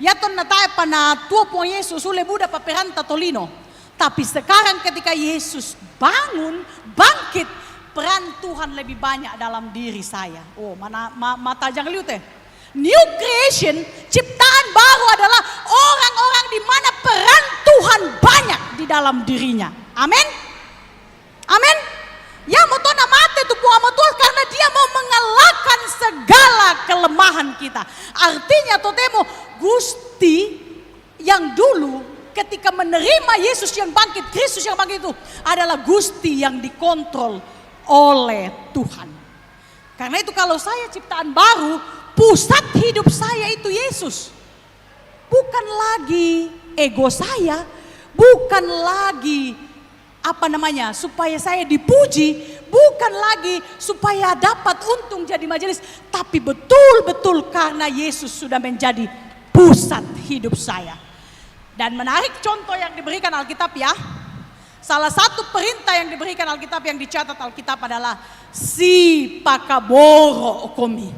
Ya ton natae pana tua po Yesus ule buda paperan tatolino. Tapi sekarang ketika Yesus bangun, bangkit, peran Tuhan lebih banyak dalam diri saya. Oh, mata jangan liu teh. New creation, ciptaan baru adalah orang-orang di mana peran Tuhan banyak di dalam dirinya. Amin. Amin. Ya mau tuh mati tuh sama Tuhan karena dia mau mengalahkan segala kelemahan kita. Artinya totemo Gusti yang dulu ketika menerima Yesus yang bangkit, Kristus yang bangkit itu adalah Gusti yang dikontrol oleh Tuhan. Karena itu kalau saya ciptaan baru, pusat hidup saya itu Yesus. Bukan lagi ego saya, bukan lagi supaya saya dipuji, bukan lagi supaya dapat untung jadi majelis, tapi betul-betul karena Yesus sudah menjadi pusat hidup saya. Dan menarik contoh yang diberikan Alkitab ya. Salah satu perintah yang diberikan Alkitab, yang dicatat Alkitab adalah si pakaboro okomi.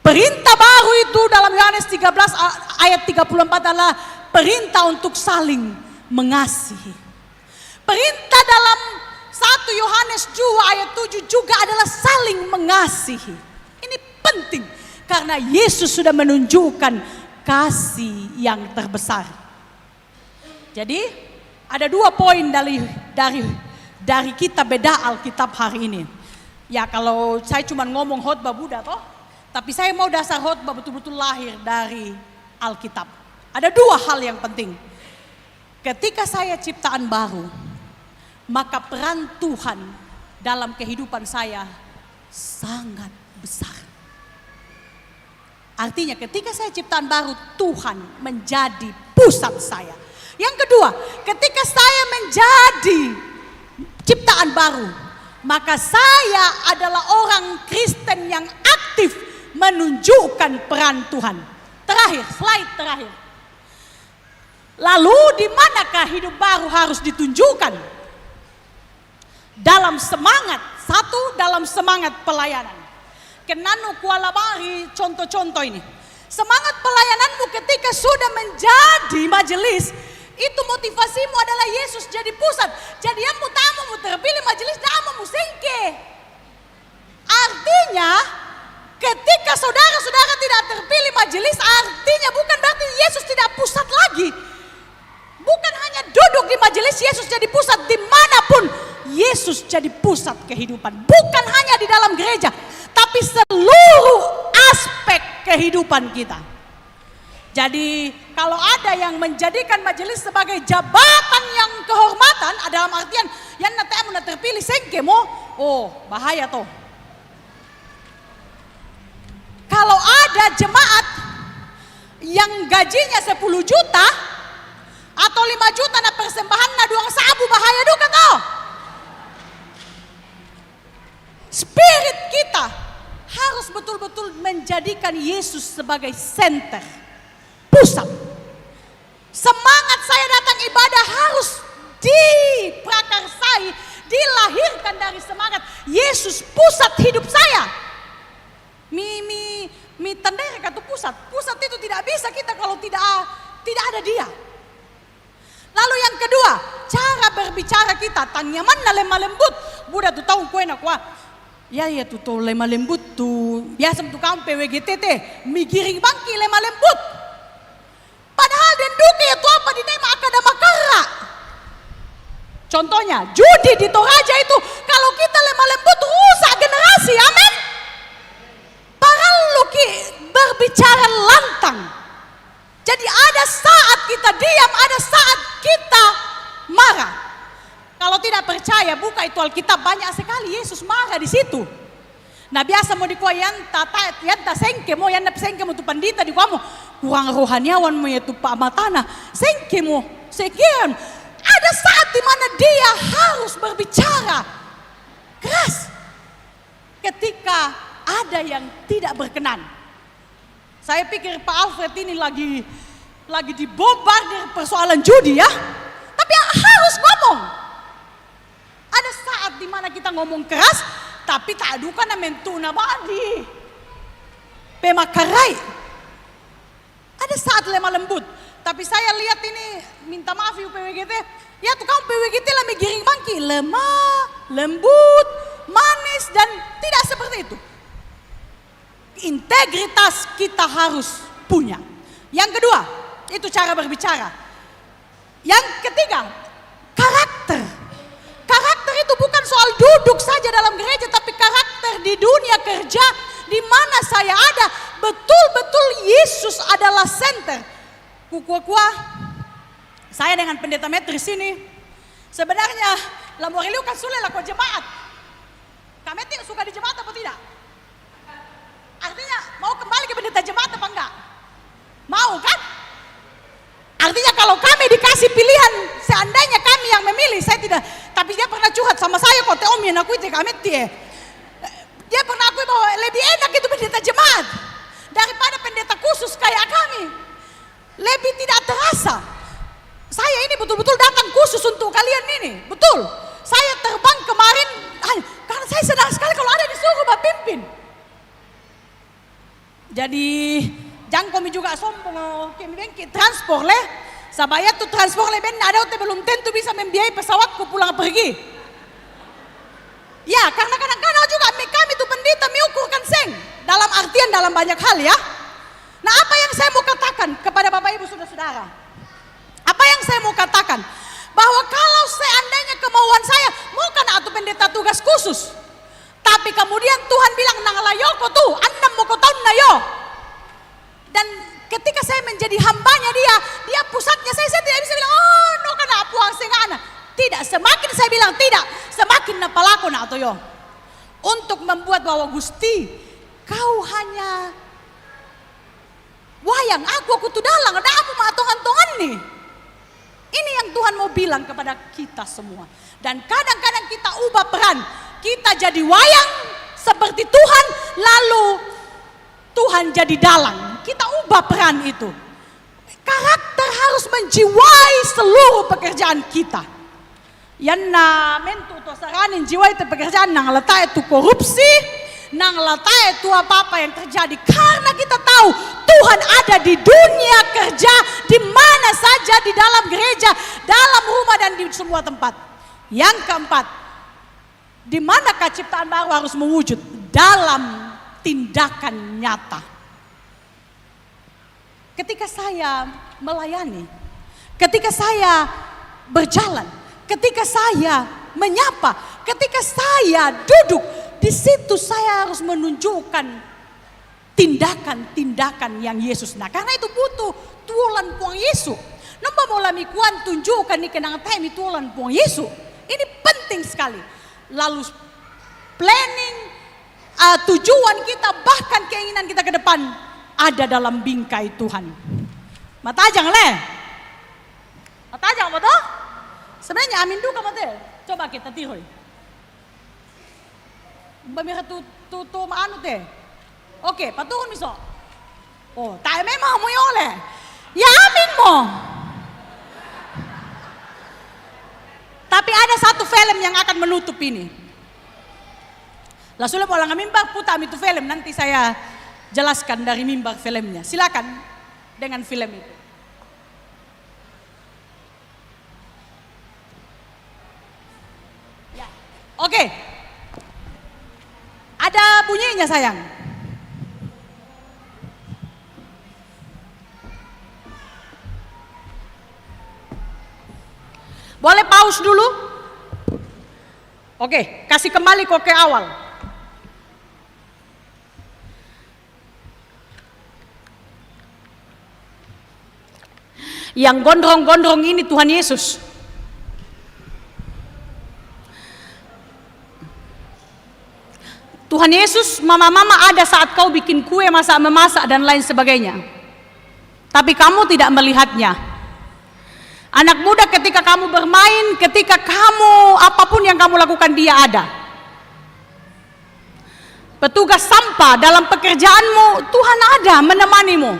Perintah baru itu dalam Yohanes 13 ayat 34 adalah perintah untuk saling mengasihi. Perintah dalam 1 Yohanes 2 ayat 7 juga adalah saling mengasihi. Ini penting karena Yesus sudah menunjukkan kasih yang terbesar. Jadi ada 2 poin dari kita beda Alkitab hari ini. Ya kalau saya cuma ngomong khotbah Buddha toh, tapi saya mau dasar khotbah betul-betul lahir dari Alkitab. Ada 2 hal yang penting. Ketika saya ciptaan baru, maka peran Tuhan dalam kehidupan saya sangat besar. Artinya ketika saya ciptaan baru, Tuhan menjadi pusat saya. Yang kedua, ketika saya menjadi ciptaan baru, maka saya adalah orang Kristen yang aktif menunjukkan peran Tuhan. Terakhir, slide terakhir. Lalu di manakah hidup baru harus ditunjukkan? Dalam semangat, dalam semangat pelayanan. Kenanu kuala bari contoh-contoh ini. Semangat pelayananmu ketika sudah menjadi majelis, itu motivasimu adalah Yesus jadi pusat. Jadi yang mutamu terpilih majelis damamu sengke. Artinya ketika saudara-saudara tidak terpilih majelis, artinya bukan berarti Yesus tidak pusat lagi. Bukan hanya duduk di majelis Yesus jadi pusat, dimanapun Yesus jadi pusat kehidupan. Bukan hanya di dalam gereja, tapi seluruh aspek kehidupan kita. Jadi kalau ada yang menjadikan majelis sebagai jabatan yang kehormatan, dalam artian yang nanti terpilih sengkemo, oh bahaya toh. Kalau ada jemaat yang gajinya 10 juta atau 5 juta na persembahan na duang sabu, bahaya duka toh. Spirit kita harus betul-betul menjadikan Yesus sebagai center, pusat. Semangat saya datang ibadah harus diprakarsai, dilahirkan dari semangat Yesus pusat hidup saya. Mi tandai kata pusat. Pusat itu tidak bisa kita kalau tidak ada dia. Lalu yang kedua, cara berbicara kita. Tangyaman na lemah lembut. Buddha tu tahu kue nak wah. Ya tu lemah lembut tu. Biasa tu kaum PWGT migiring bangki lemah lembut. Padahal denduke ya tu apa di nema akada makara. Contohnya, judi di Toraja itu kalau kita lemah lembut rusak generasi. Amin. Paralu berbicara lantang. Jadi ada saat kita diam, ada saat kita marah. Kalau tidak percaya, buka itu Alkitab, banyak sekali Yesus marah di situ. Nah biasa mau dikuah yanta sengke mo, yanta sengke mo tu pandita di kuamu kurang rohaniawan mo ya tu pak matana sengke mo sekian. Ada saat di mana dia harus berbicara keras ketika ada yang tidak berkenan. Saya pikir Pak Alfred ini lagi dibombardir persoalan judi ya. Tapi harus ngomong. Ada saat di mana kita ngomong keras, tapi tak adukan mentuna badi. Pemakarai. Ada saat lemah lembut. Tapi saya lihat ini, minta maaf PWGT. Ya tuh kamu PWGT lah giring bangki. Lemah, lembut, manis dan tidak seperti itu. Integritas kita harus punya. Yang kedua, itu cara berbicara. Yang ketiga, karakter. Karakter itu bukan soal duduk saja dalam gereja, tapi karakter di dunia kerja di mana saya ada. Betul-betul Yesus adalah center. Kukua-kua, saya dengan pendeta Metris ini, sebenarnya Lamoreliu kan sulit lah kau jemaat. Kami suka di jemaat apa tidak? artinya mau kembali ke pendeta jemaat apa enggak? Mau kan? Artinya kalau kami dikasih pilihan, seandainya kami yang memilih, saya tidak, tapi dia pernah curhat sama saya kok, Om yang aku itu kami dia pernah akui bahwa lebih enak itu pendeta jemaat daripada pendeta khusus kayak kami. Lebih tidak terasa. Saya ini betul-betul datang khusus untuk kalian ini, betul. Saya terbang kemarin karena saya senang sekali kalau ada disuruh pimpin. Jadi jangan kami juga sombong kami bengki transport leh. Sabaya tuh transport leh ben ada belum tentu bisa membiayai pesawatku pulang pergi. Ya, karena kadang-kadang juga kami tuh pendeta mengukurkan seng dalam artian dalam banyak hal ya. Nah, apa yang saya mau katakan kepada Bapak Ibu saudara-saudara? Apa yang saya mau katakan? Bahwa kalau seandainya kemauan saya mau kan atau pendeta tugas khusus, tapi kemudian Tuhan bilang nang layoko tuh, andam mau kau tahun nayo. Dan ketika saya menjadi hambanya dia pusatnya saya tidak bisa bilang oh no kan puang sengana. Tidak, semakin saya bilang tidak, semakin napalako na atau yo. Untuk membuat bahwa Gusti, kau hanya wayang aku tuh dalang, ada apa matongan-tongan nih. Ini yang Tuhan mau bilang kepada kita semua. Dan kadang-kadang kita ubah peran, kita jadi wayang seperti Tuhan, lalu Tuhan jadi dalang. Kita ubah peran itu. Karakter harus menjiwai seluruh pekerjaan kita. Yan na mentu to saranin jiwa itu pekerjaan nang letak itu korupsi, nang letak itu apa-apa yang terjadi karena kita tahu Tuhan ada di dunia kerja di mana saja, di dalam gereja, dalam rumah dan di semua tempat. Yang keempat, di manakah ciptaan baru harus mewujud? Dalam tindakan nyata. Ketika saya melayani, ketika saya berjalan, ketika saya menyapa, ketika saya duduk, di situ saya harus menunjukkan tindakan-tindakan yang Yesus. Nah, karena itu butuh tulan puang Yesus. Nampak mau lamikuan tunjukkan nih kenang time tulan puang Yesus. Ini penting sekali. Lalu planning, tujuan kita, bahkan keinginan kita ke depan ada dalam bingkai Tuhan. Matajang leh. Matajang betul? Sebenarnya amin duka mate. Coba kita tiroy. Bamira tu maanu teh. Oke, paturun miso. Oh, tak memang mo yole. Ya amin mo. Tapi ada satu film yang akan menutup ini. Lah sudah pulang mimbar putar itu film, nanti saya jelaskan dari mimbar filmnya. Silakan dengan film itu. Ya. Oke. Ada bunyinya sayang. Boleh pause dulu? Oke, kasih kembali kok ke awal. Yang gondrong-gondrong ini Tuhan Yesus. Tuhan Yesus, mama-mama ada saat kau bikin kue, memasak dan lain sebagainya. Tapi kamu tidak melihatnya. Anak muda ketika kamu bermain, ketika kamu apapun yang kamu lakukan dia ada. Petugas sampah dalam pekerjaanmu, Tuhan ada menemanimu.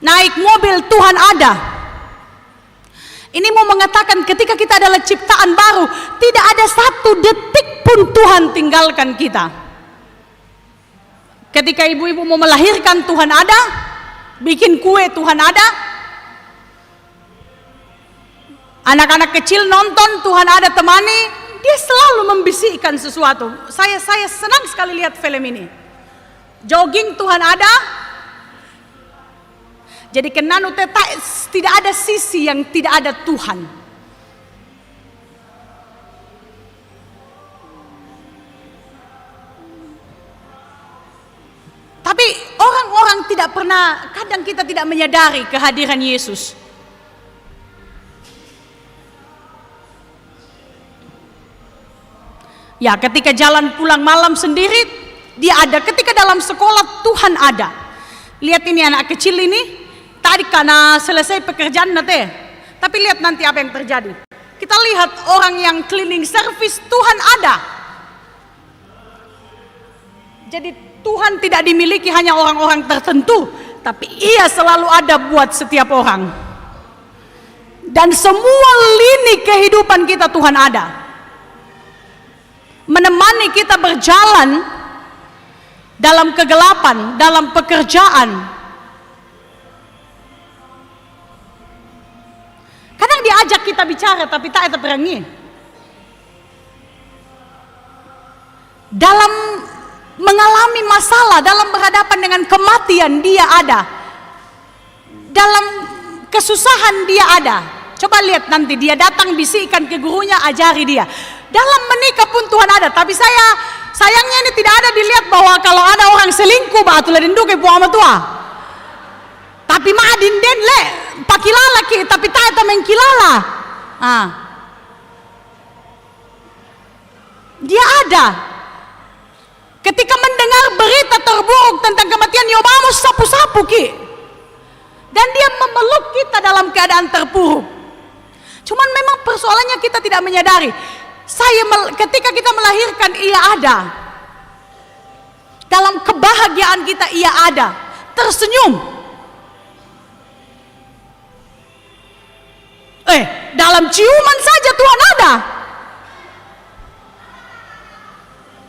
Naik mobil, Tuhan ada. Ini mau mengatakan ketika kita adalah ciptaan baru, tidak ada satu detik pun Tuhan tinggalkan kita. Ketika ibu-ibu mau melahirkan, Tuhan ada. Bikin kue, Tuhan ada. Anak-anak kecil nonton, Tuhan ada temani. Dia selalu membisikkan sesuatu. Saya senang sekali lihat film ini. Jogging, Tuhan ada. Jadi kenanu tidak ada sisi yang tidak ada Tuhan. Tapi orang-orang tidak pernah, kadang kita tidak menyadari kehadiran Yesus. Ya, ketika jalan pulang malam sendiri, Dia ada ketika dalam sekolah, Tuhan ada. Lihat ini anak kecil ini, tadi karena selesai pekerjaan nanti, tapi lihat nanti apa yang terjadi. Kita lihat orang yang cleaning service, Tuhan ada. Jadi Tuhan tidak dimiliki hanya orang-orang tertentu, tapi Ia selalu ada buat setiap orang. Dan semua lini kehidupan kita Tuhan ada. Menemani kita berjalan dalam kegelapan, dalam pekerjaan. Kadang diajak kita bicara tapi tak ada perangi. Dalam mengalami masalah, dalam berhadapan dengan kematian dia ada. Dalam kesusahan dia ada. Coba lihat nanti dia datang bisikkan ke gurunya, ajari dia. Dalam menikah pun Tuhan ada. Tapi sayangnya ini tidak ada dilihat bahwa kalau ada orang selingkuh batu ledenduk ibu ama tua. Tapi madin den le pakilala ki tapi tak ada mengkilala. Dia ada. Ketika mendengar berita terburuk tentang kematian Yobamus, sapu-sapu ki. Dan dia memeluk kita dalam keadaan terpuruk. Cuman memang persoalannya kita tidak menyadari. Ketika kita melahirkan, Ia ada. Dalam kebahagiaan kita, Ia ada. Tersenyum. Dalam ciuman saja Tuhan ada.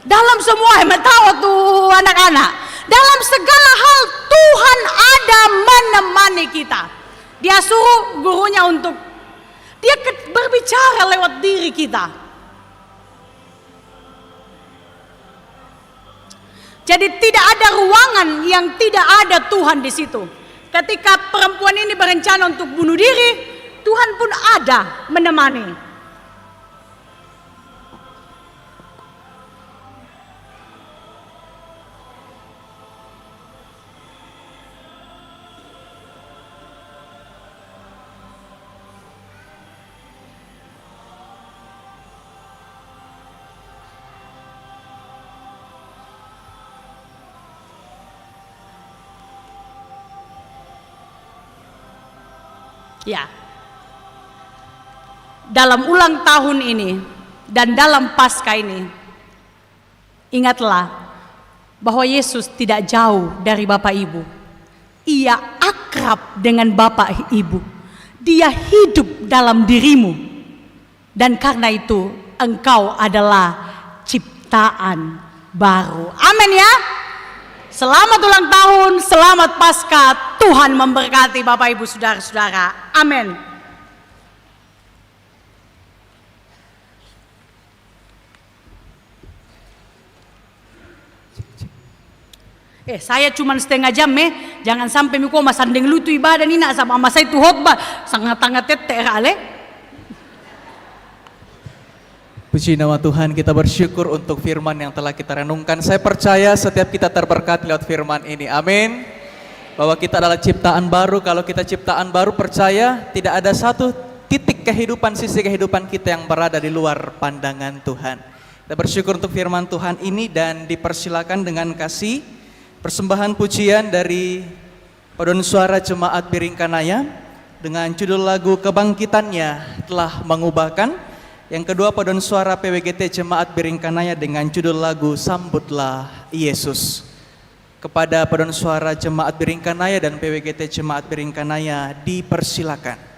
Dalam semua tahu tuh anak-anak. Dalam segala hal Tuhan ada menemani kita. Dia suruh gurunya untuk dia berbicara lewat diri kita. Jadi tidak ada ruangan yang tidak ada Tuhan di situ. Ketika perempuan ini berencana untuk bunuh diri, Tuhan pun ada menemani. Ya, dalam ulang tahun ini dan dalam Paskah ini, ingatlah bahwa Yesus tidak jauh dari Bapak Ibu. Ia akrab dengan Bapak Ibu. Dia hidup dalam dirimu. Dan karena itu engkau adalah ciptaan baru. Amin ya. Selamat ulang tahun, selamat Paskah. Tuhan memberkati Bapak Ibu Saudara-saudara. Amin. Saya cuma setengah jam jangan sampai miko masandeng lutu ibadah ini nak sama saya itu khotbah sangat-sangat teter ale. Puji nama Tuhan, kita bersyukur untuk firman yang telah kita renungkan. Saya percaya setiap kita terberkati lewat firman ini. Amin. Bahwa kita adalah ciptaan baru. Kalau kita ciptaan baru, percaya tidak ada satu titik kehidupan, sisi kehidupan kita yang berada di luar pandangan Tuhan. Kita bersyukur untuk firman Tuhan ini dan dipersilakan dengan kasih persembahan pujian dari paduan suara Jemaat Biringkanaya dengan judul lagu Kebangkitannya Telah Mengubahkan. Yang kedua paduan suara PWGT Jemaat Biringkanaya dengan judul lagu Sambutlah Yesus. Kepada paduan suara Jemaat Biringkanaya dan PWGT Jemaat Biringkanaya dipersilakan.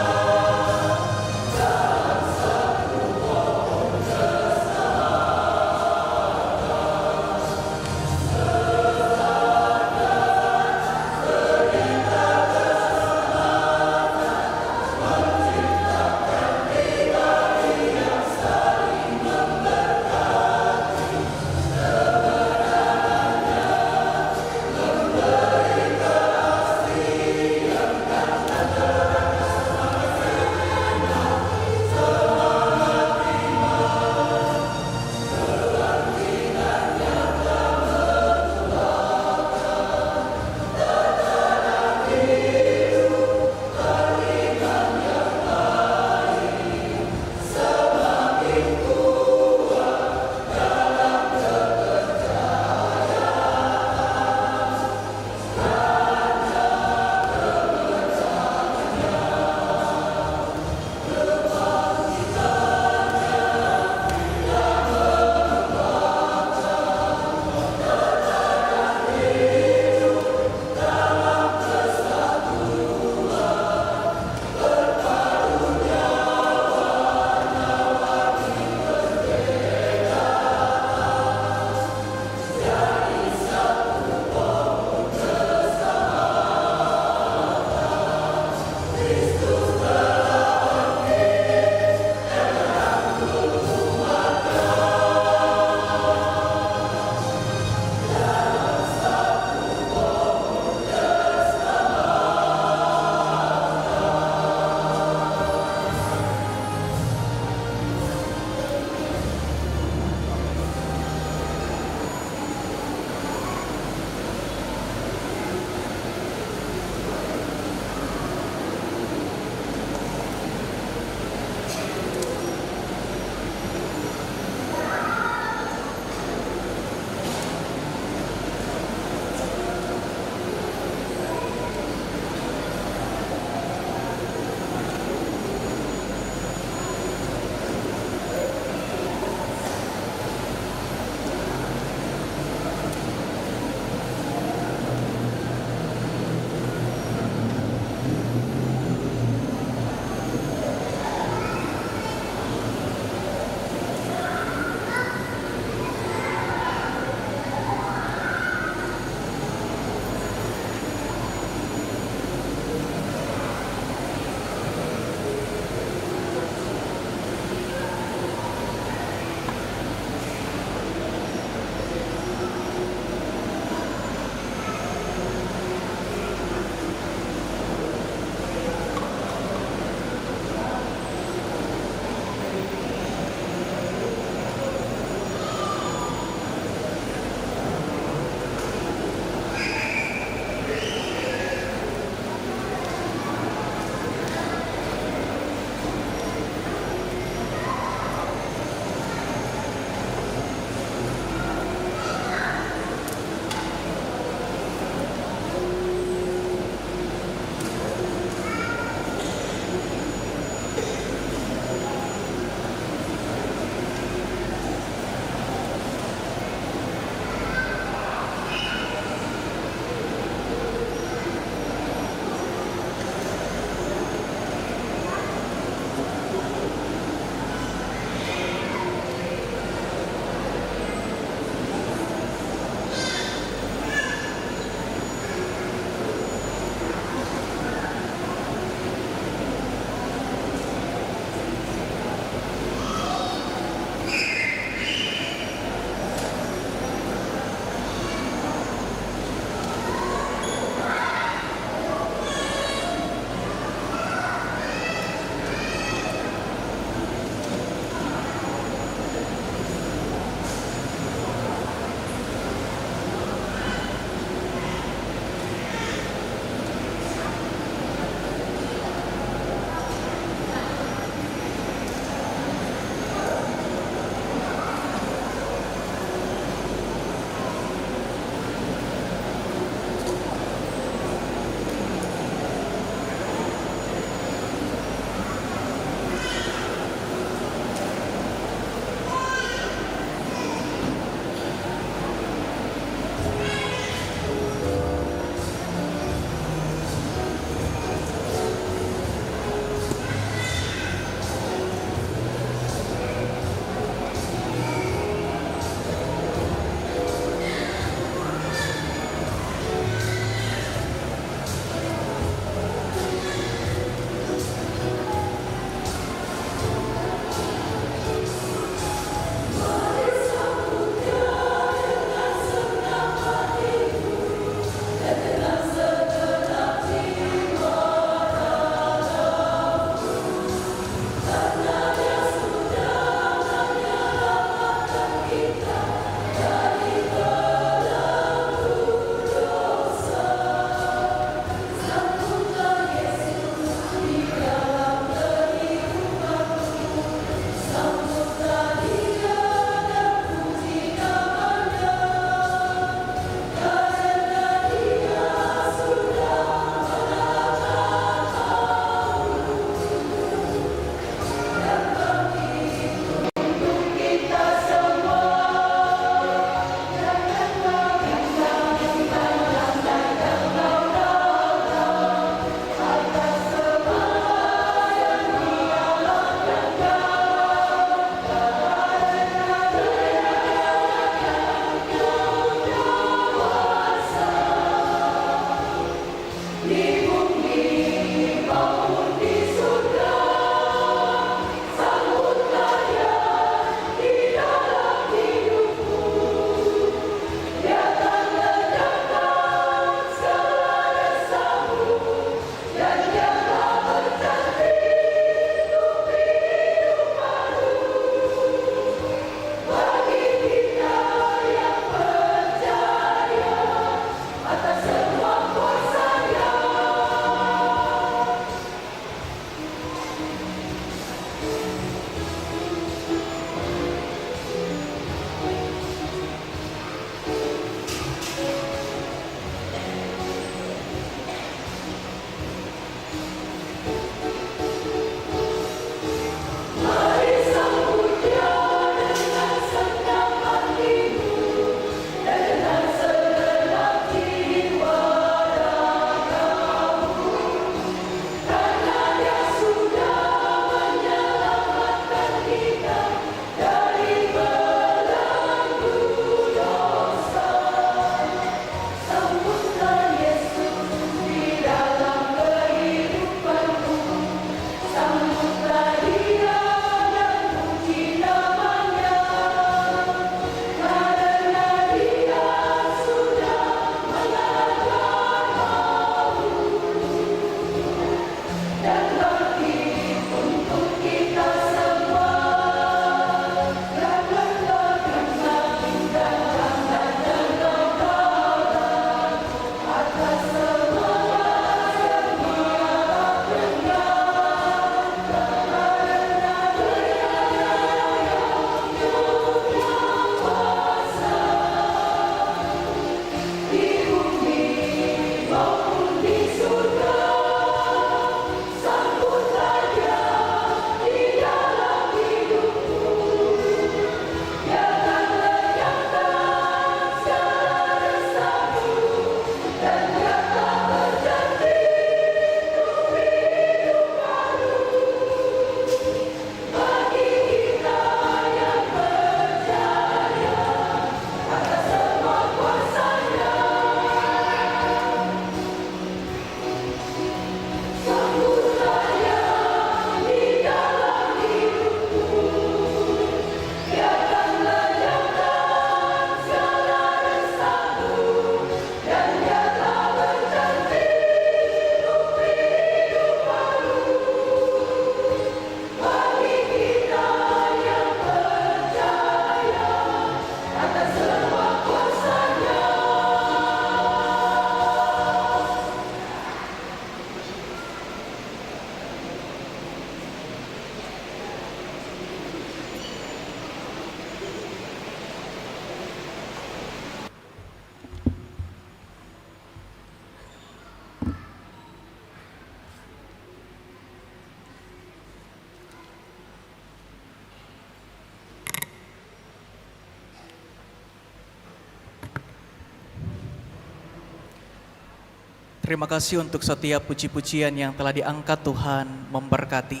Terima kasih untuk setiap puji-pujian yang telah diangkat. Tuhan memberkati.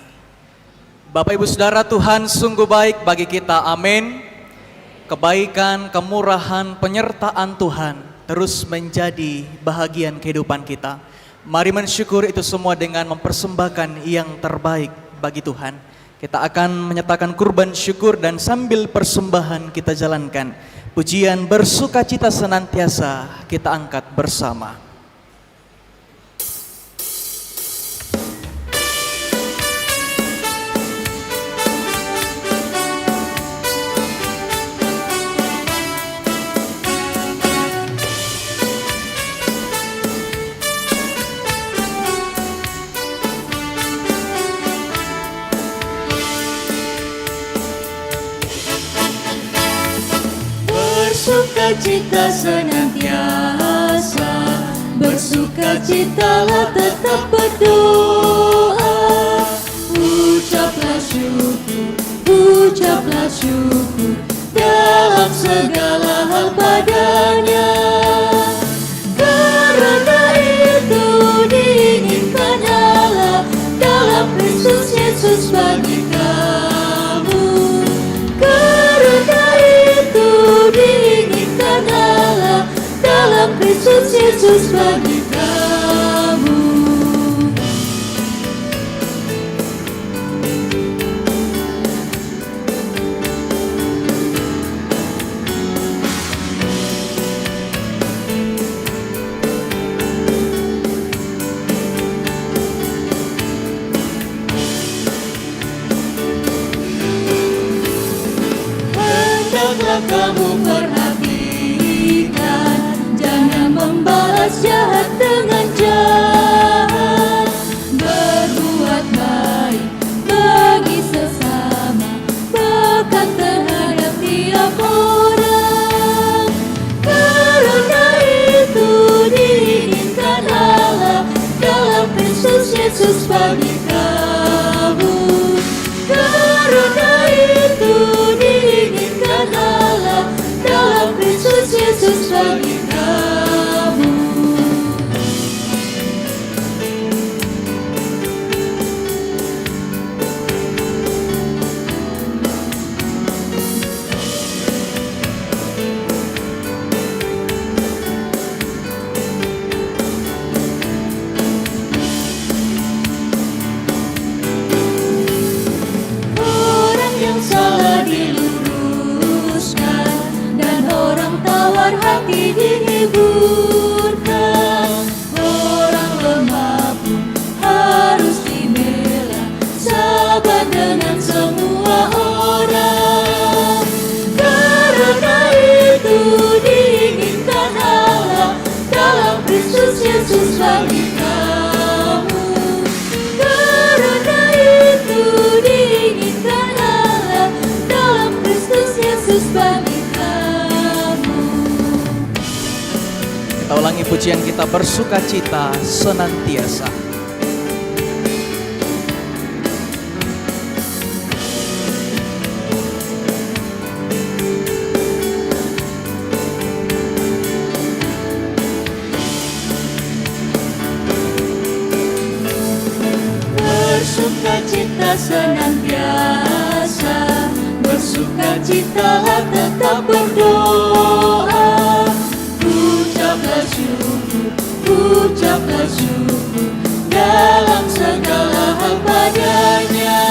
Bapak Ibu Saudara, Tuhan sungguh baik bagi kita, amin. Kebaikan, kemurahan, penyertaan Tuhan terus menjadi bahagian kehidupan kita. Mari mensyukur itu semua dengan mempersembahkan yang terbaik bagi Tuhan. Kita akan menyatakan kurban syukur dan sambil persembahan kita jalankan pujian bersukacita senantiasa kita angkat bersama. Bersukacita senantiasa, bersukacitalah tetap berdoa. Ucaplah syukur dalam segala hal padanya. Karena itu diinginkan Allah dalam Kristus Yesus bagi kamu. Karena itu diinginkan Allah dalam Kristus Yesus bagi kamu. Hendaklah kamu perhatikan, jangan membalas jahat dengan jahat. Berbuat baik bagi sesama, bahkan terhadap tiap orang. Karena itu diinginkan Allah dalam Kristus Yesus bagi kamu. Karena itu diinginkan Allah dalam Kristus Yesus bagi kamu. Orang yang salah diluruskan dan orang tawar hati dihiburkan. Orang lemah pun harus dibela, sabar dengan semua orang. Karena itu diinginkan Allah dalam Kristus Yesus bagi kamu. Karena itu diinginkan Allah dalam Kristus Yesus bagi kamu. Kita ulangi pujian kita bersukacita senantiasa. Bersukacita senantiasa, bersukacitalah tetap berdoa. Ucaplah syukur dalam segala hal padanya.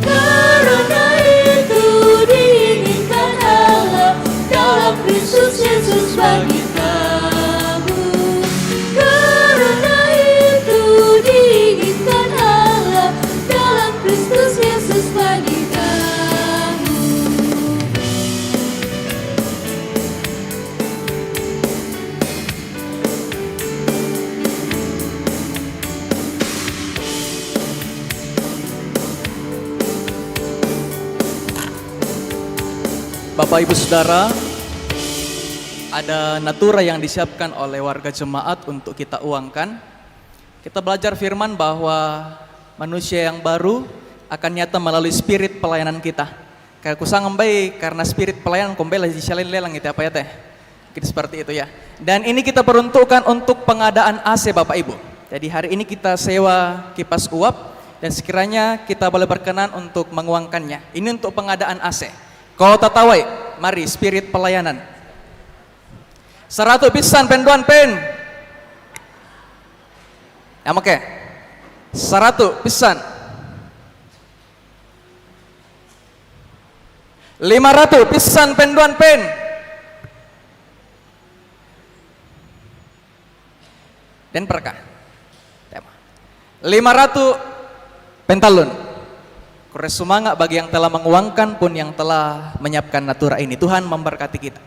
Karena itu diinginkan Allah dalam Kristus Yesus bagi kamu. Karena itu diinginkan Allah dalam Kristus Yesus bagi kamu. Bapak Ibu Saudara, ada natura yang disiapkan oleh warga jemaat untuk kita uangkan. Kita belajar firman bahwa manusia yang baru akan nyata melalui spirit pelayanan kita. Kayak kusang ngembai karena spirit pelayanan kombela di shalin lelang itu apa ya teh. Mungkin seperti itu ya. Dan ini kita peruntukkan untuk pengadaan AC Bapak Ibu. Jadi hari ini kita sewa kipas uap dan sekiranya kita boleh berkenan untuk menguangkannya. Ini untuk pengadaan AC. Kau tatawai, mari spirit pelayanan. 100 pisan penduan pen. Ya oke. 100 pisan. 500 pisan penduan pen. Dan perkah. 500 pentalun. Kures semangat bagi yang telah menguangkan pun yang telah menyiapkan natura ini. Tuhan memberkati kita.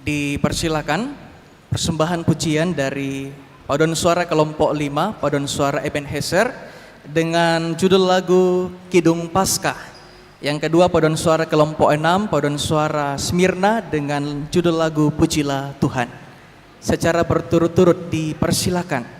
Dipersilakan persembahan pujian dari paduan suara kelompok 5, paduan suara Ebenezer dengan judul lagu Kidung Paskah. Yang kedua paduan suara kelompok 6, paduan suara Smyrna dengan judul lagu Pujilah Tuhan. Secara berturut-turut dipersilakan.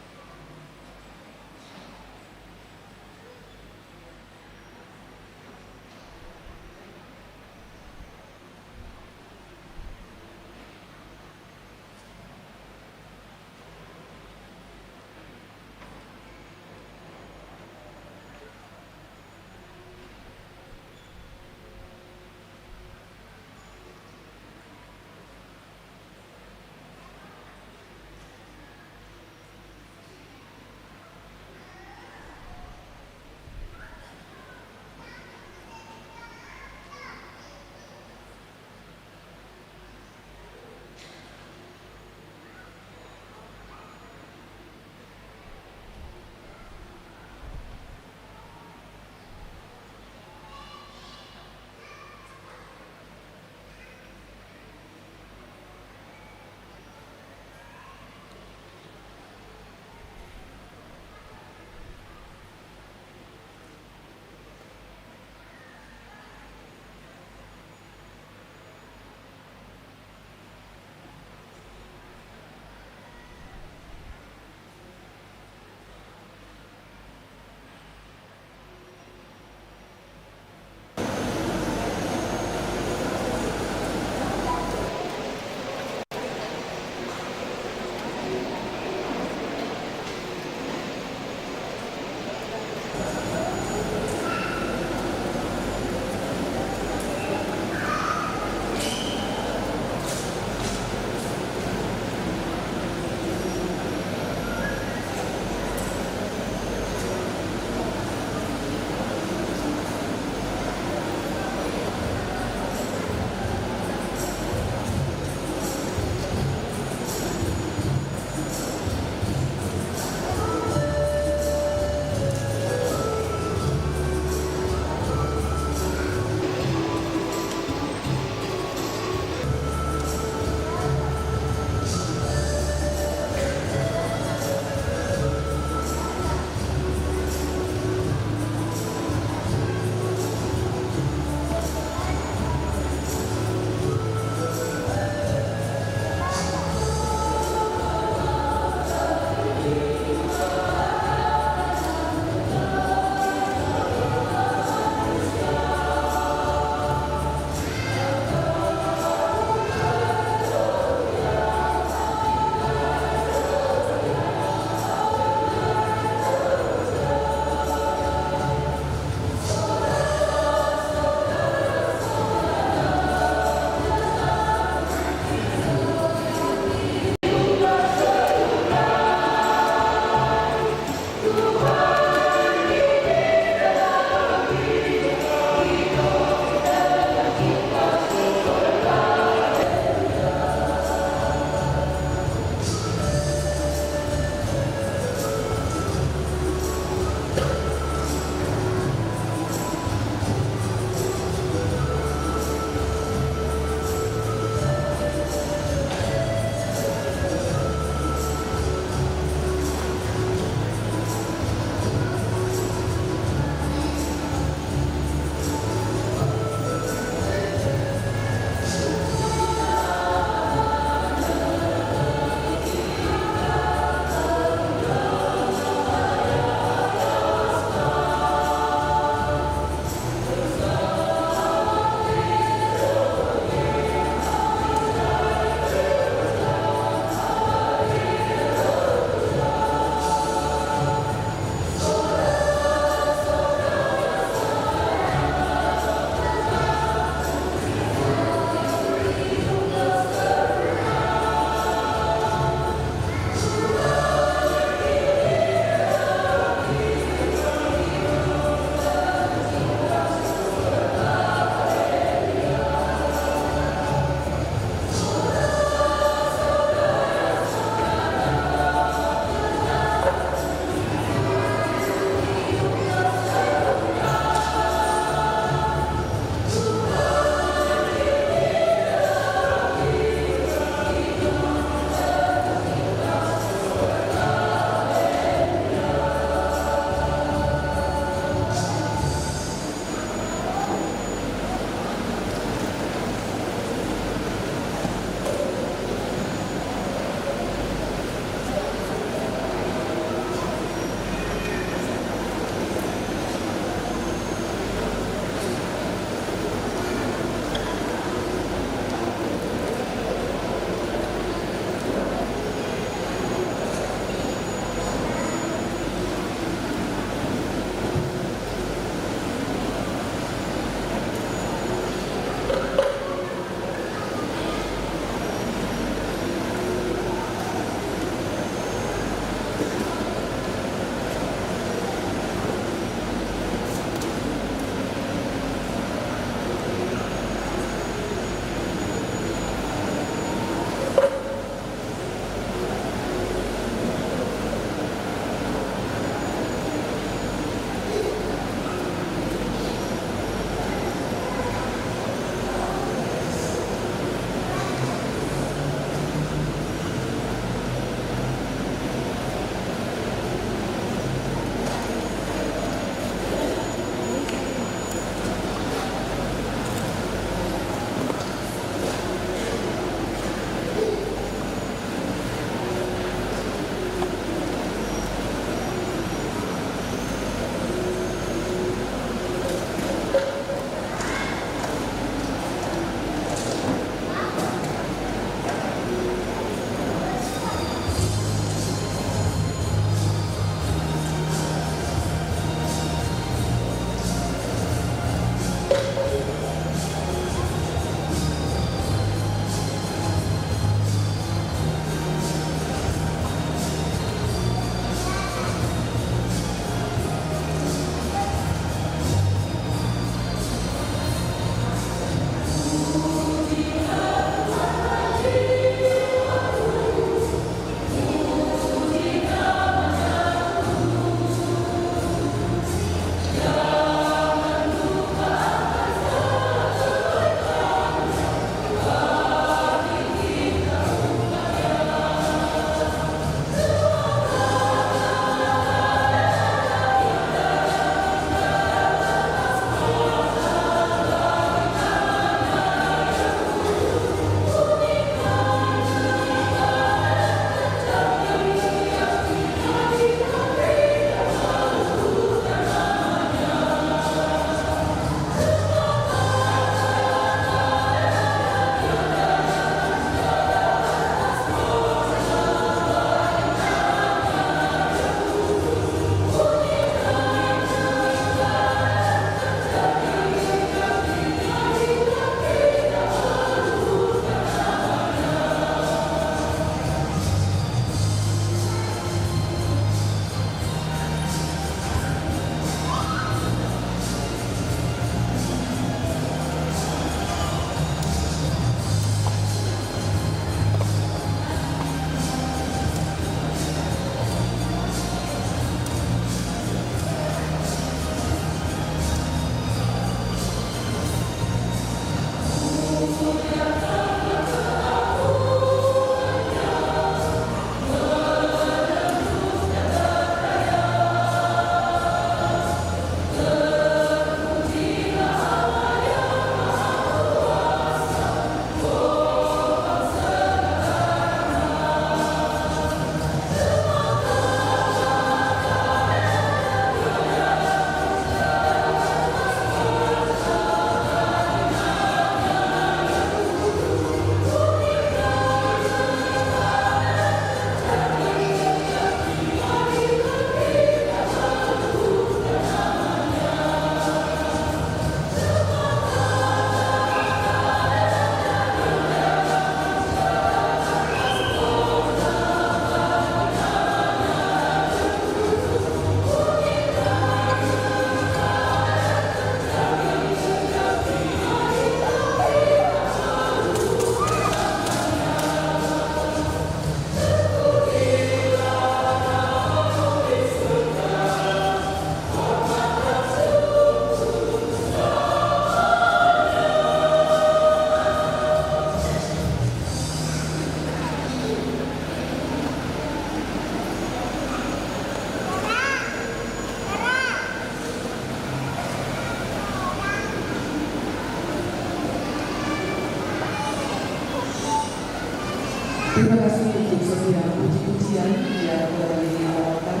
Terima kasih untuk setiap puji-pujian yang telah dibawakan.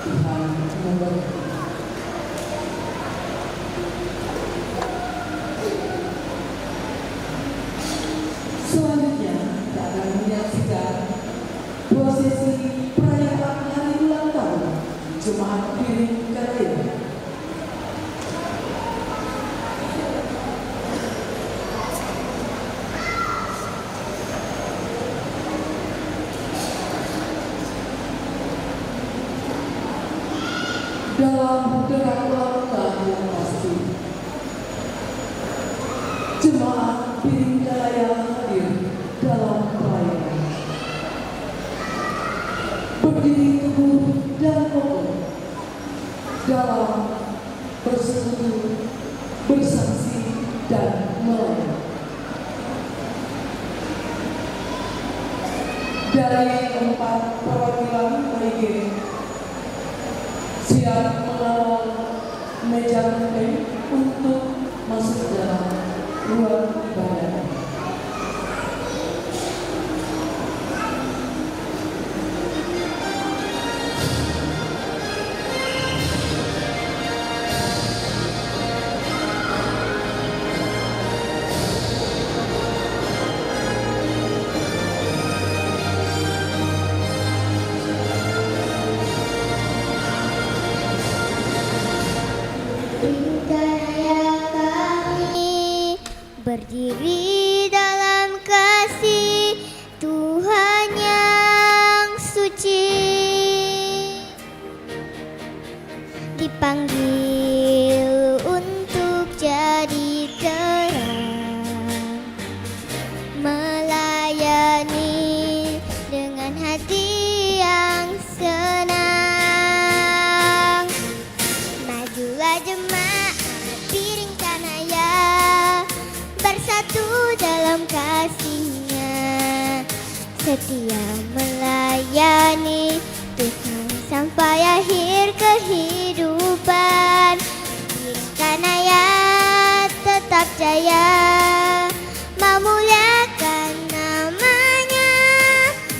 Tuhan memberkati. Selanjutnya kita akan menyaksikan prosesi perayaan hari ulang tahun Jemaat Piring Kanaya. Dalam dengan langkah yang pasti, Jemaat Piring Kanaya hadir dalam perayaan. Berdiri teguh dan kokoh dalam bersekutu, bersaksi dan melayani. Dari 4 perwakilan OIG siap mengawal meja campaign untuk masuk dalam ruang ibadah. Berdiri dalam kasih Tuhan yang suci, dipanggil untuk jadi terang, melayani dengan hati yang senang. Majulah jemaat Piring Kanaya, bersatu dalam kasih-Nya, setia melayani Tuhan sampai akhir kehidupan. Piring Kanaya tetap jaya, memuliakan nama-Nya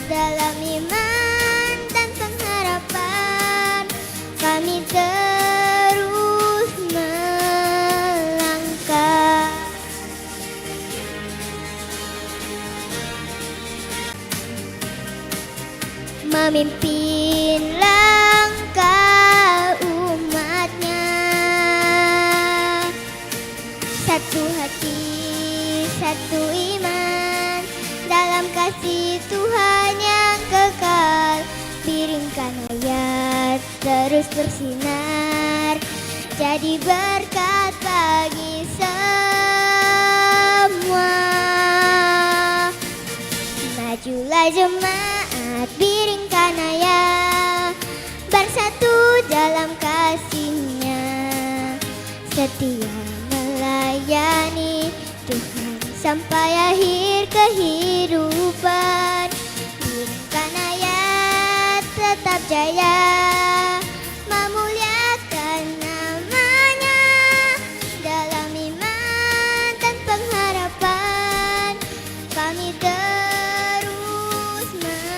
dalam iman dan pengharapan. Kami terus melangkah. Memimpin langkah umat-Nya, satu hati, satu iman, dalam kasih Tuhan yang kekal. Piring Kanaya terus bersinar, jadi berkat bagi semua. Majulah jemaat Piring Kanaya, bersatu dalam kasih-Nya, setia melayani Tuhan sampai akhir kehidupan. Piring Kanaya tetap jaya, memuliakan nama-Nya dalam iman dan pengharapan. Kami terus melangkah.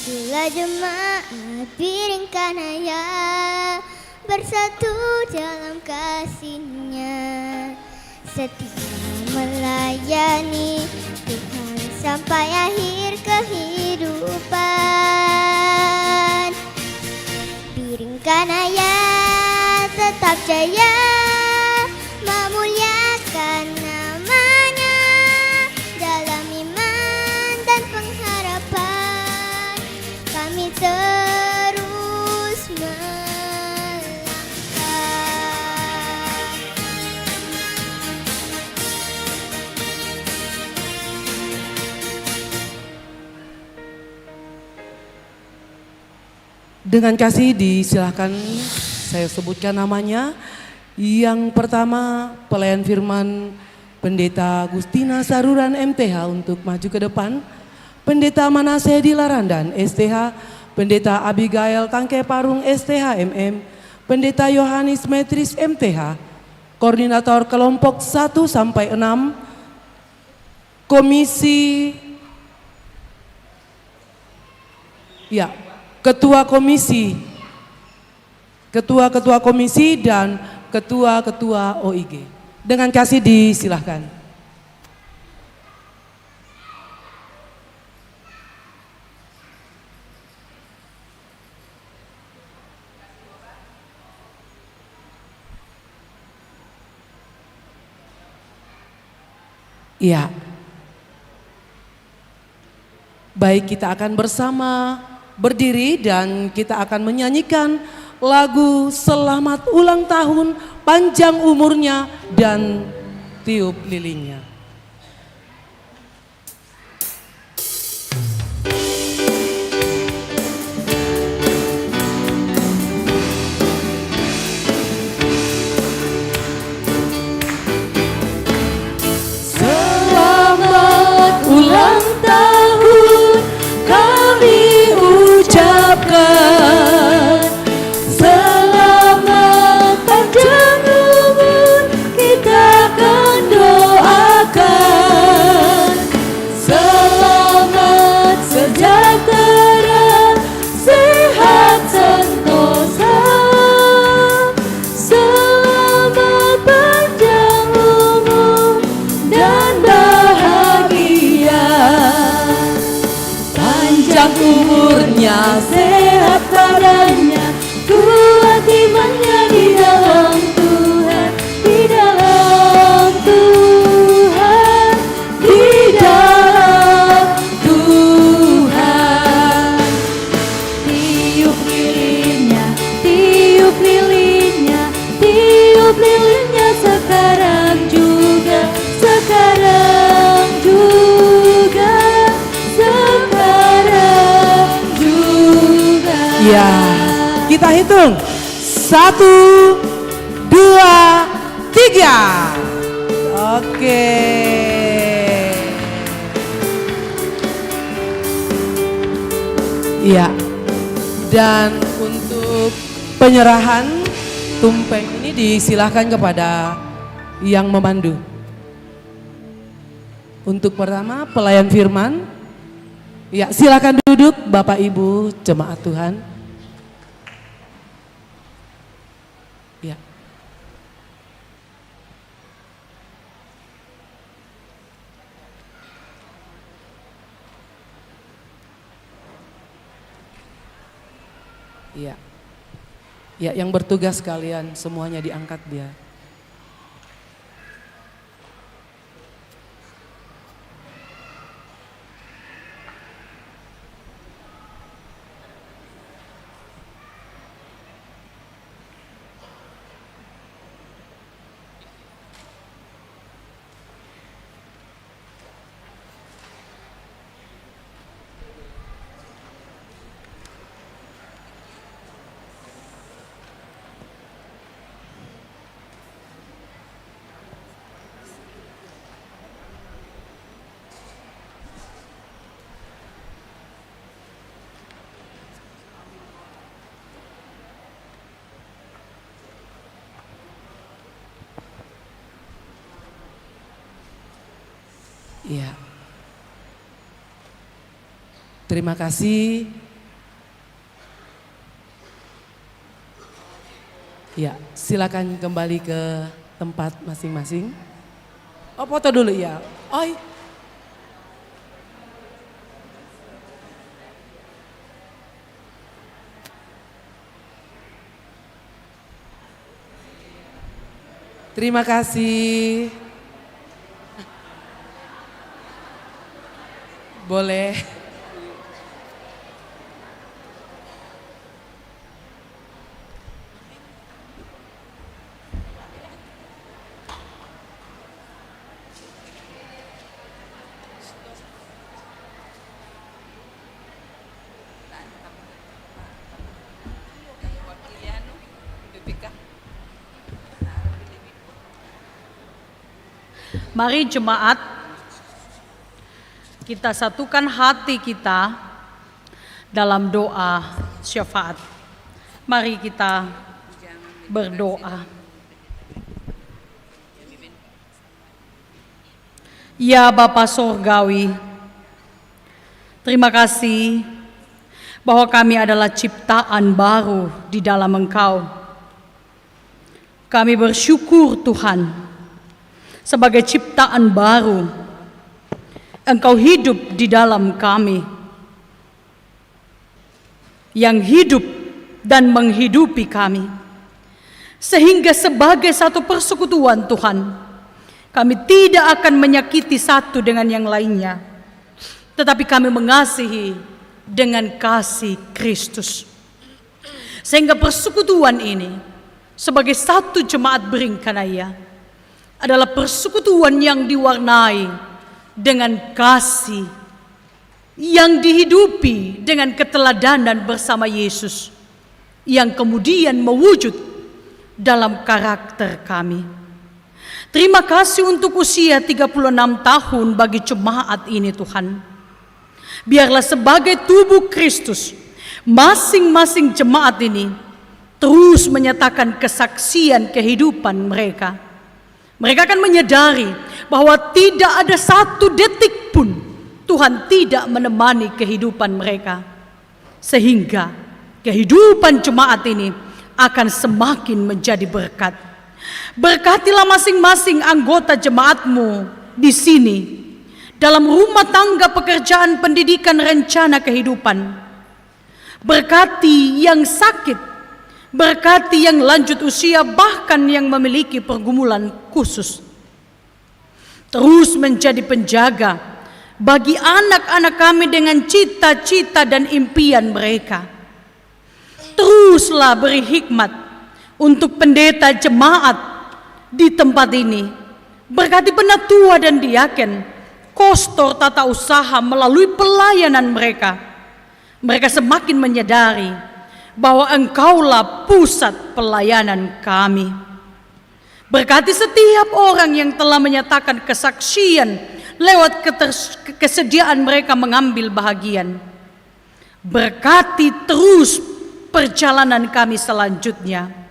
Majulah jemaat Piring Kanaya, bersatu dalam kasih-Nya, setia melayani Tuhan sampai akhir kehidupan. Piring Kanaya tetap jaya, memuliakan nama-Nya dalam iman dan pengharapan. Kami terus melangkah. Dengan kasih disilahkan saya sebutkan namanya. Yang pertama, pelayan firman Pendeta Agustina Saruran MTH untuk maju ke depan. Pendeta Manase Dilarandan STH, Pendeta Abigail Tangke Parung STH MM, Pendeta Yohanes Metris MTH, Koordinator kelompok 1 sampai 6, Komisi, ya, Ketua Komisi, Ketua-Ketua Komisi dan Ketua-Ketua OIG. Dengan kasih disilahkan. Ya, baik, kita akan bersama berdiri dan kita akan menyanyikan lagu Selamat Ulang Tahun, Panjang Umurnya dan Tiup Lilinnya. Ulang tahun kami ucapkan, selamat panjang umur kita akan doakan, selamat sejahtera sehat sentosa, selamat panjang umur dan panjang umurnya, sehat badannya, kuat imannya di dalam Tuhan, di dalam Tuhan, di dalam Tuhan. Tiup lilinnya, tiup lilinnya, tiup lilinnya sekarang juga, sekarang juga, sekarang juga. Ya, kita hitung 1, 2, 3. Oke. Ya, dan untuk penyerahan tumpeng ini disilahkan kepada yang memandu. Untuk pertama pelayan firman. Ya, silakan duduk Bapak Ibu jemaat Tuhan. Ya. Ya. Ya, yang bertugas kalian semuanya diangkat dia. Ya. Terima kasih. Ya, silakan kembali ke tempat masing-masing. Oh, foto dulu ya. Oh. Terima kasih. Boleh. Mari jemaat, kita satukan hati kita dalam doa syafaat. Mari kita berdoa. Ya Bapa Sorgawi, terima kasih bahwa kami adalah ciptaan baru di dalam Engkau. Kami bersyukur Tuhan, sebagai ciptaan baru, Engkau hidup di dalam kami, yang hidup dan menghidupi kami. Sehingga sebagai satu persekutuan Tuhan, kami tidak akan menyakiti satu dengan yang lainnya, tetapi kami mengasihi dengan kasih Kristus. Sehingga persekutuan ini sebagai satu jemaat Beringkanaya adalah persekutuan yang diwarnai dengan kasih, yang dihidupi dengan keteladanan bersama Yesus, yang kemudian mewujud dalam karakter kami. Terima kasih untuk usia 36 tahun bagi jemaat ini Tuhan. Biarlah sebagai tubuh Kristus, masing-masing jemaat ini terus menyatakan kesaksian kehidupan mereka. Mereka akan menyadari bahwa tidak ada satu detik pun Tuhan tidak menemani kehidupan mereka. Sehingga kehidupan jemaat ini akan semakin menjadi berkat. Berkatilah masing-masing anggota jemaatmu di sini, dalam rumah tangga, pekerjaan, pendidikan, rencana kehidupan. Berkati yang sakit, berkati yang lanjut usia, bahkan yang memiliki pergumulan khusus. Terus menjadi penjaga bagi anak-anak kami dengan cita-cita dan impian mereka. Teruslah beri hikmat untuk pendeta jemaat di tempat ini. Berkati penatua dan diaken, kostor tata usaha melalui pelayanan mereka. Mereka semakin menyadari bahwa Engkaulah pusat pelayanan kami. Berkati setiap orang yang telah menyatakan kesaksian lewat kesediaan mereka mengambil bahagian. Berkati terus perjalanan kami selanjutnya.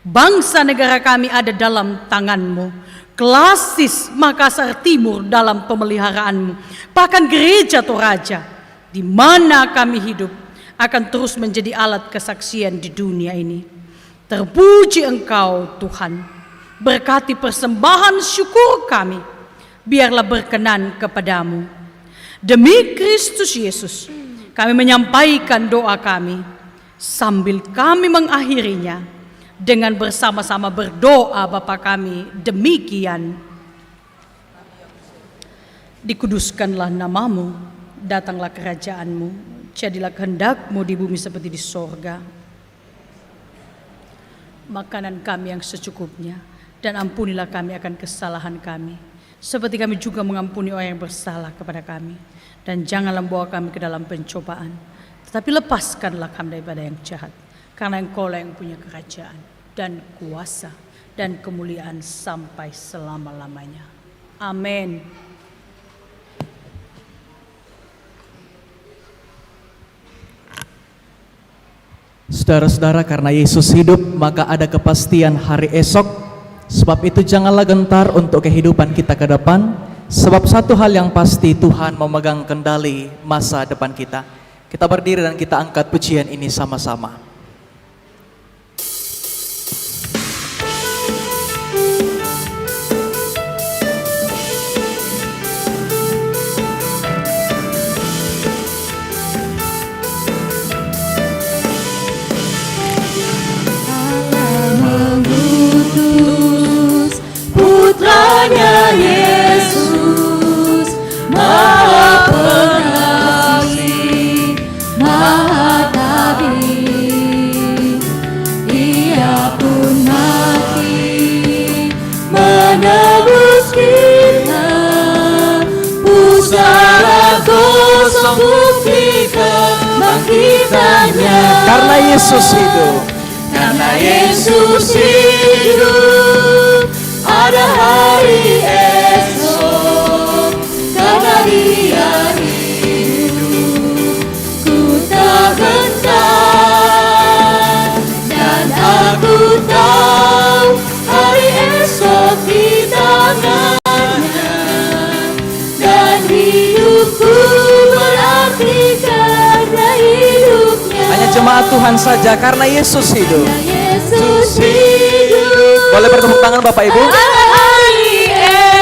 Bangsa negara kami ada dalam tangan-Mu. Klasis Makassar Timur dalam pemeliharaanmu. Bahkan gereja Toraja di mana kami hidup akan terus menjadi alat kesaksian di dunia ini. Terpuji Engkau Tuhan. Berkati persembahan syukur kami, biarlah berkenan kepadamu. Demi Kristus Yesus kami menyampaikan doa kami, sambil kami mengakhirinya dengan bersama-sama berdoa Bapa kami demikian. Dikuduskanlah namamu, datanglah kerajaanmu, jadilah kehendak-Mu di bumi seperti di sorga. Makanan kami yang secukupnya, dan ampunilah kami akan kesalahan kami, seperti kami juga mengampuni orang yang bersalah kepada kami. Dan janganlah membawa kami ke dalam pencobaan, tetapi lepaskanlah kami daripada yang jahat. Karena Engkaulah yang punya kerajaan dan kuasa dan kemuliaan sampai selama-lamanya. Amin. Saudara-saudara, karena Yesus hidup, maka ada kepastian hari esok. Sebab itu janganlah gentar untuk kehidupan kita ke depan. Sebab satu hal yang pasti, Tuhan memegang kendali masa depan kita. Kita berdiri dan kita angkat pujian ini sama-sama. Putranya Yesus, Maha Pengasih, Maha Tabib. Ia pun mati menebus kita, pusara kosong bukti kebangkitannya. Karena Yesus hidup, karena Yesus hidup, ada hari esok. Karena Dia hidup, jemaat Tuhan saja karena Yesus hidup. Yesus hidup. Boleh bertepuk tangan Bapak Ibu? Hari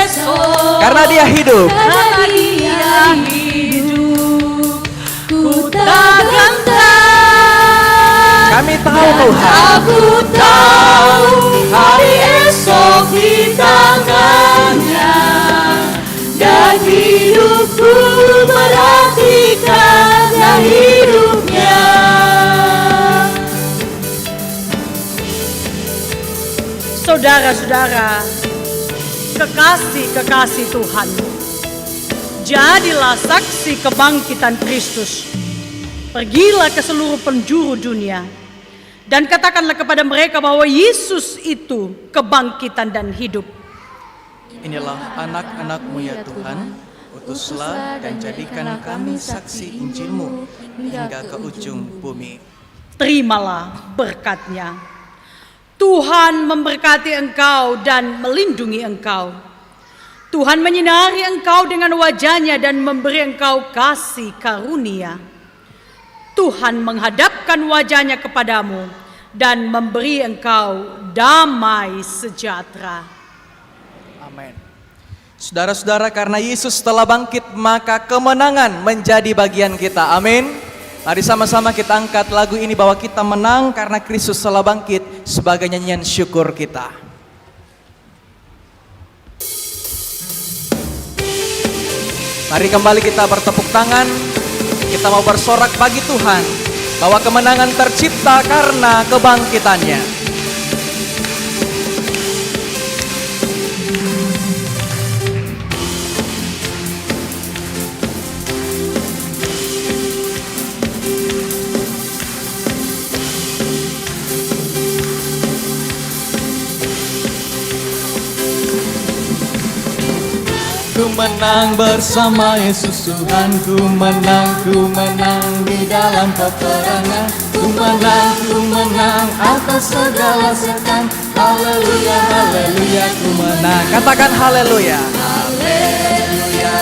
esok. Karena Dia hidup. Karena Dia hidup. Ku tak gentar. Kami tahu Tuhan. Aku tahu hari esok di tangannya. Dan hidupku menantikannya hidupnya. Saudara-saudara, kekasih-kekasih Tuhan, jadilah saksi kebangkitan Kristus. Pergilah ke seluruh penjuru dunia dan katakanlah kepada mereka bahwa Yesus itu kebangkitan dan hidup. Inilah anak-anak-Mu ya Tuhan, utuslah dan jadikan kami saksi Injil-Mu hingga ke ujung bumi. Terimalah berkat-Nya. Tuhan memberkati engkau dan melindungi engkau. Tuhan menyinari engkau dengan wajah-Nya dan memberi engkau kasih karunia. Tuhan menghadapkan wajah-Nya kepadamu dan memberi engkau damai sejahtera. Amin. Saudara-saudara, karena Yesus telah bangkit, maka kemenangan menjadi bagian kita. Amin. Mari sama-sama kita angkat lagu ini bahwa kita menang karena Kristus telah bangkit sebagai nyanyian syukur kita. Mari kembali kita bertepuk tangan. Kita mau bersorak bagi Tuhan bahwa kemenangan tercipta karena kebangkitannya. Ku menang bersama Yesus Tuhan, ku menang di dalam peperangan. Ku menang atas segala setan. Haleluya, haleluya, ku menang. Katakan haleluya. Haleluya,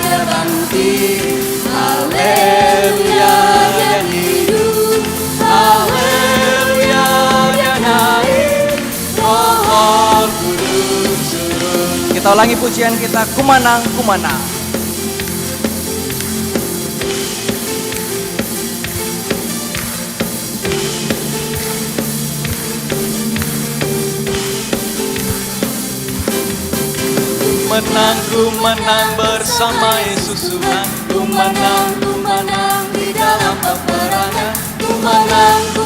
Dia bangkit. Haleluya, Dia hidup. Haleluya, Dia naik. Roh Kudus turun. Kita ulangi pujian kita, kumanang, kumanang. Ku menang bersama Yesus Tuhan. Ku menang di dalam peperangan. Ku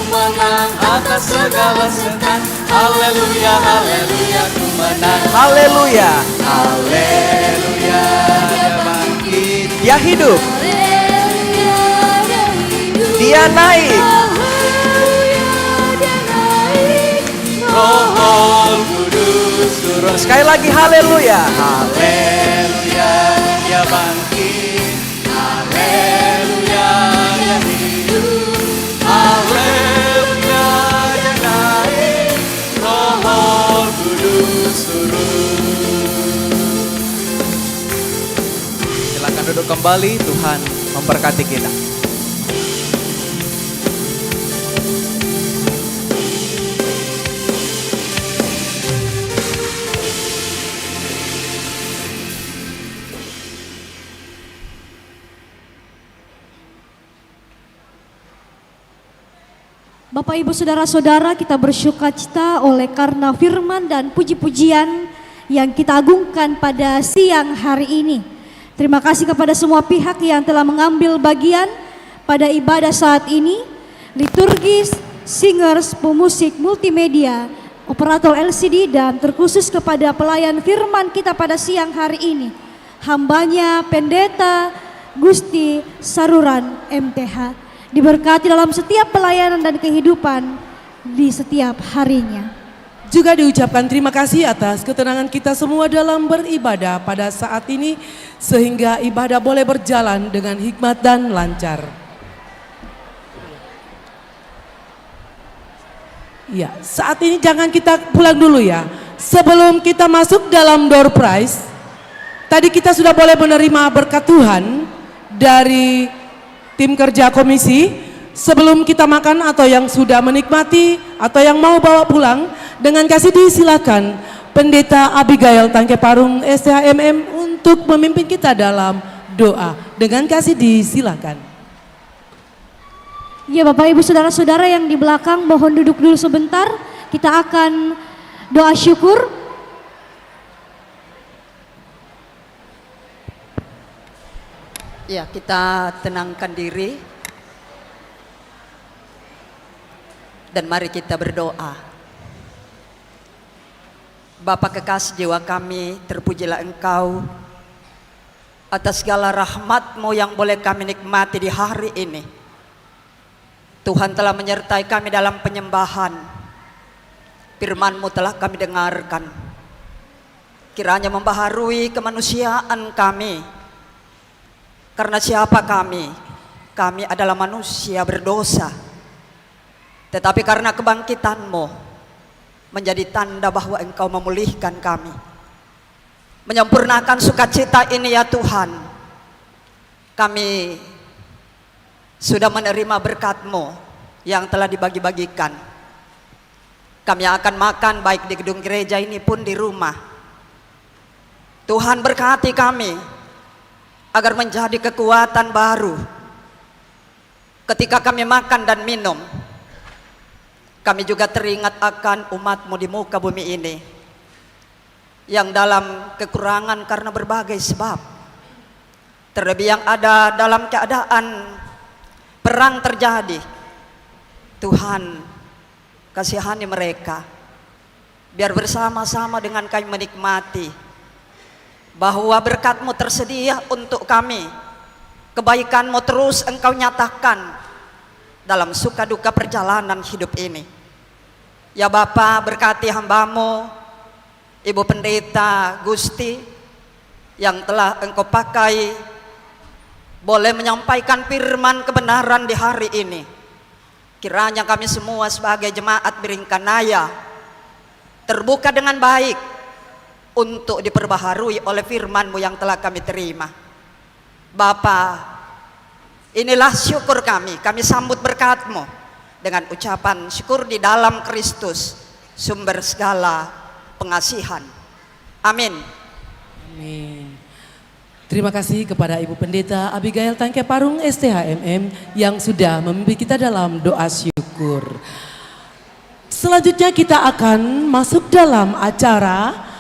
menang atas segala setan. Haleluya, haleluya, ku menang. Haleluya. Haleluya, Dia bangkit. Dia hidup. Haleluya, Dia hidup. Dia naik. Haleluya, Dia naik. Roh Kudus turun. Sekali lagi haleluya. Haleluya, Dia bangkit. Haleluya, Dia hidup. Haleluya, Dia naik. Roh Kudus turun. Silakan duduk kembali, Tuhan memberkati kita. Bapak Ibu Saudara-saudara, kita bersuka cita oleh karena firman dan puji-pujian yang kita agungkan pada siang hari ini. Terima kasih kepada semua pihak yang telah mengambil bagian pada ibadah saat ini. Liturgis, singers, pemusik, multimedia, operator LCD, dan terkhusus kepada pelayan firman kita pada siang hari ini. Hambanya Pendeta Gusti Saruran MTH. Diberkati dalam setiap pelayanan dan kehidupan di setiap harinya. Juga diucapkan terima kasih atas ketenangan kita semua dalam beribadah pada saat ini, sehingga ibadah boleh berjalan dengan hikmat dan lancar. Ya, saat ini jangan kita pulang dulu ya. Sebelum kita masuk dalam door prize, tadi kita sudah boleh menerima berkat Tuhan dari tim kerja komisi. sebelum kita makan atau yang sudah menikmati atau yang mau bawa pulang, dengan kasih disilakan Pendeta Abigail Tangke Parung STHMM untuk memimpin kita dalam doa. Dengan kasih disilakan. Ya Bapak Ibu Saudara-saudara yang di belakang mohon duduk dulu sebentar. Kita akan doa syukur. Ya, kita tenangkan diri dan mari kita berdoa. Bapa kekasih jiwa kami, terpujilah Engkau atas segala rahmat-Mu yang boleh kami nikmati di hari ini. Tuhan telah menyertai kami dalam penyembahan. Firman-Mu telah kami dengarkan. Kiranya membaharui kemanusiaan kami. Karena siapa kami? Kami adalah manusia berdosa. Tetapi karena kebangkitan-Mu menjadi tanda bahwa Engkau memulihkan kami. Menyempurnakan sukacita ini ya Tuhan. Kami sudah menerima berkat-Mu yang telah dibagi-bagikan. Kami akan makan baik di gedung gereja ini pun di rumah. Tuhan berkati kami agar menjadi kekuatan baru ketika kami makan dan minum. Kami juga teringat akan umat-Mu di muka bumi ini yang dalam kekurangan karena berbagai sebab. Terlebih yang ada dalam keadaan perang terjadi. Tuhan, kasihani mereka. Biar bersama-sama dengan kami menikmati bahwa berkat-Mu tersedia untuk kami. Kebaikan-Mu terus Engkau nyatakan dalam suka duka perjalanan hidup ini. Ya Bapa, berkati hamba-Mu, Ibu Pendeta Gusti, yang telah Engkau pakai boleh menyampaikan firman kebenaran di hari ini. Kiranya kami semua sebagai jemaat Biringkanaya terbuka dengan baik untuk diperbaharui oleh firman-Mu yang telah kami terima. Bapa, inilah syukur kami sambut berkat-Mu dengan ucapan syukur di dalam Kristus, sumber segala pengasihan. Amin. Amin. Terima kasih kepada Ibu Pendeta Abigail Tangke Parung STHMM yang sudah memimpin kita dalam doa syukur. Selanjutnya kita akan masuk dalam acara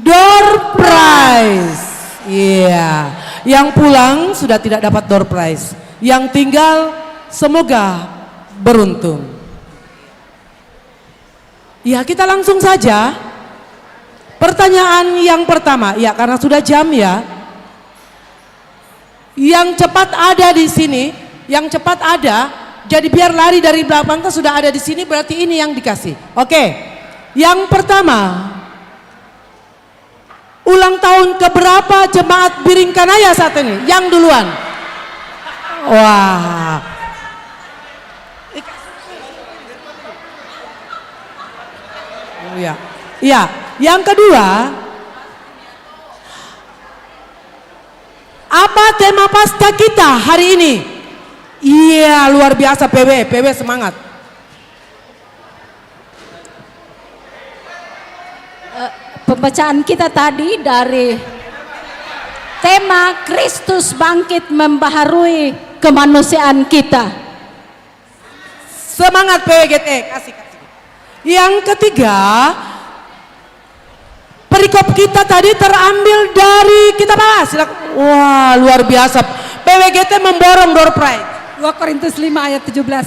door prize. Iya, yang pulang sudah tidak dapat door prize. Yang tinggal semoga beruntung. Ya, kita langsung saja. Pertanyaan yang pertama, ya karena sudah jam ya. Yang cepat ada di sini, yang cepat ada. Jadi biar lari dari belakang kan sudah ada di sini, berarti ini yang dikasih. Oke. Yang pertama, ulang tahun keberapa jemaat Biringkanaya saat ini? Yang duluan. Wah. Oh ya. Iya, yang kedua, apa tema pasca kita hari ini? Iya, luar biasa PW semangat. Pembacaan kita tadi dari tema Kristus bangkit membaharui kemanusiaan kita. Semangat PWGT, kasih. Yang ketiga, perikop kita tadi terambil dari kitab apa? Silakan. Wah, luar biasa. PWGT memborong door prize. 2 Korintus 5 ayat 17.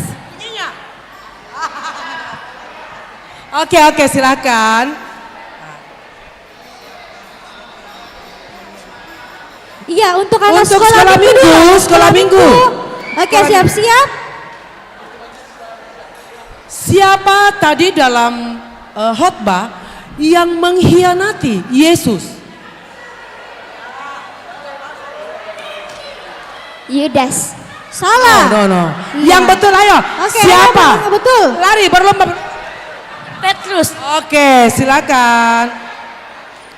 Oke, silakan. Iya, untuk anak Untuk sekolah minggu. Oke, siap-siap. Siapa tadi dalam khotbah yang mengkhianati Yesus? Yudas. Salah. No. Iya. Yang betul ayo. Oke, siapa? yang betul. Lari berlomba. Petrus. Oke, silakan.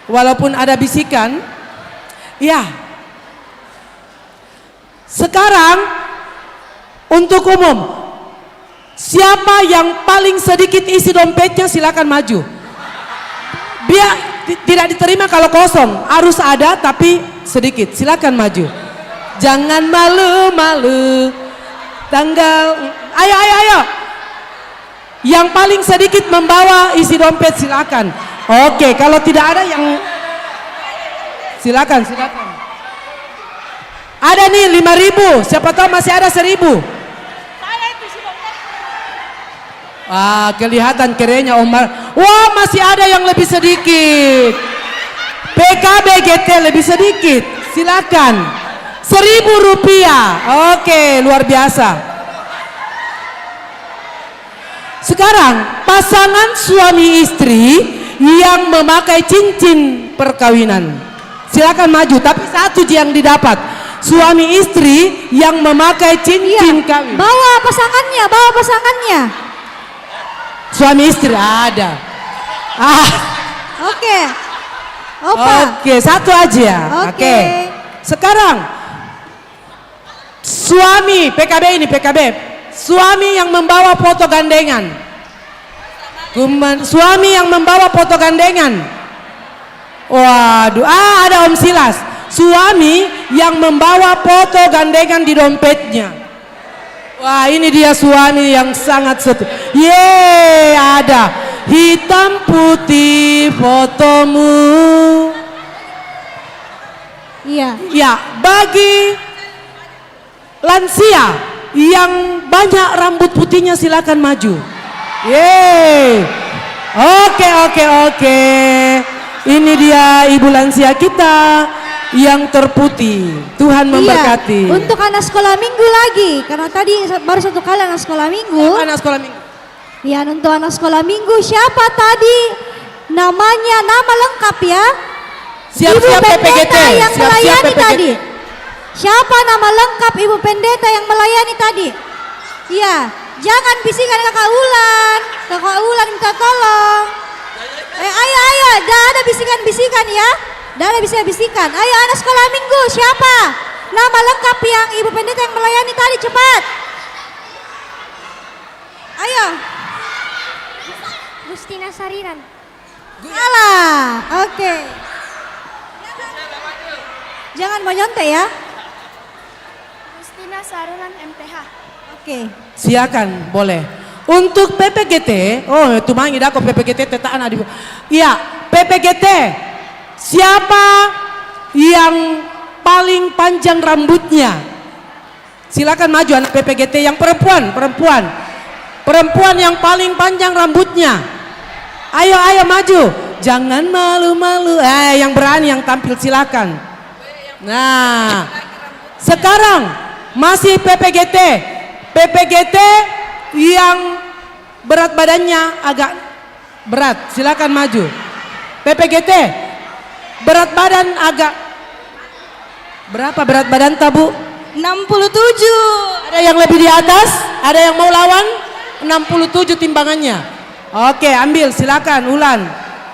Walaupun ada bisikan. Ya. Sekarang untuk umum, Siapa yang paling sedikit isi dompetnya silakan maju. Biar tidak diterima kalau kosong, harus ada tapi sedikit. Silakan maju. Jangan malu-malu. Ayo. Yang paling sedikit membawa isi dompet silakan. Oke, kalau tidak ada yang silakan. Ada nih 5.000, siapa tahu masih ada 1.000. Wah, kelihatan kerennya Omar. Wah, masih ada yang lebih sedikit. PKB GT lebih sedikit. Silakan. 1.000 rupiah. Oke, luar biasa. Sekarang pasangan suami istri yang memakai cincin perkawinan. Silakan maju, tapi satu yang didapat. Suami istri yang memakai cincin kawin. Bawa pasangannya. Suami istri ada. Oke. Opa. Oke, satu aja. Oke. Sekarang suami PKB. Suami yang membawa foto gandengan. Suami yang membawa foto gandengan. Waduh, ada Om Silas. Suami yang membawa foto gandengan di dompetnya. Wah, ini dia suami yang sangat setia. Ada hitam putih fotomu. Iya. Ya, bagi lansia yang banyak rambut putihnya silakan maju. Oke. Ini dia ibu lansia kita yang terputih. Tuhan memberkati. Iya, untuk anak sekolah minggu lagi, karena tadi baru satu kali anak sekolah minggu. Anak sekolah minggu. Ya, untuk anak sekolah minggu siapa tadi namanya, nama lengkap ya? Siap-siap Ibu PPGT pendeta yang melayani PPGT. tadi. Siapa nama lengkap ibu pendeta yang melayani tadi? Iya, jangan bisikan kakak Ulan minta tolong. Ayo, dah ada bisikan ya. Dah ada bisikan. Ayo anak sekolah minggu, siapa nama lengkap yang ibu pendeta yang melayani tadi, cepat. Ayo. Gustina Sariran. Alah, oke. Jangan menyontek ya. Gustina Sariran MTH. Oke. Silakan, boleh. Untuk PPGT, itu mangi dako PPGT tetaan adi. Iya, PPGT. Siapa yang paling panjang rambutnya? Silakan maju anak PPGT yang perempuan. Perempuan yang paling panjang rambutnya. Ayo maju. Jangan malu-malu. Yang berani yang tampil silakan. Nah, sekarang masih PPGT yang berat badannya agak berat, silakan maju. PPGT berat badan agak berapa berat badan tabu? 67. Ada yang lebih di atas? Ada yang mau lawan? 67 timbangannya. Oke, ambil silakan Ulan.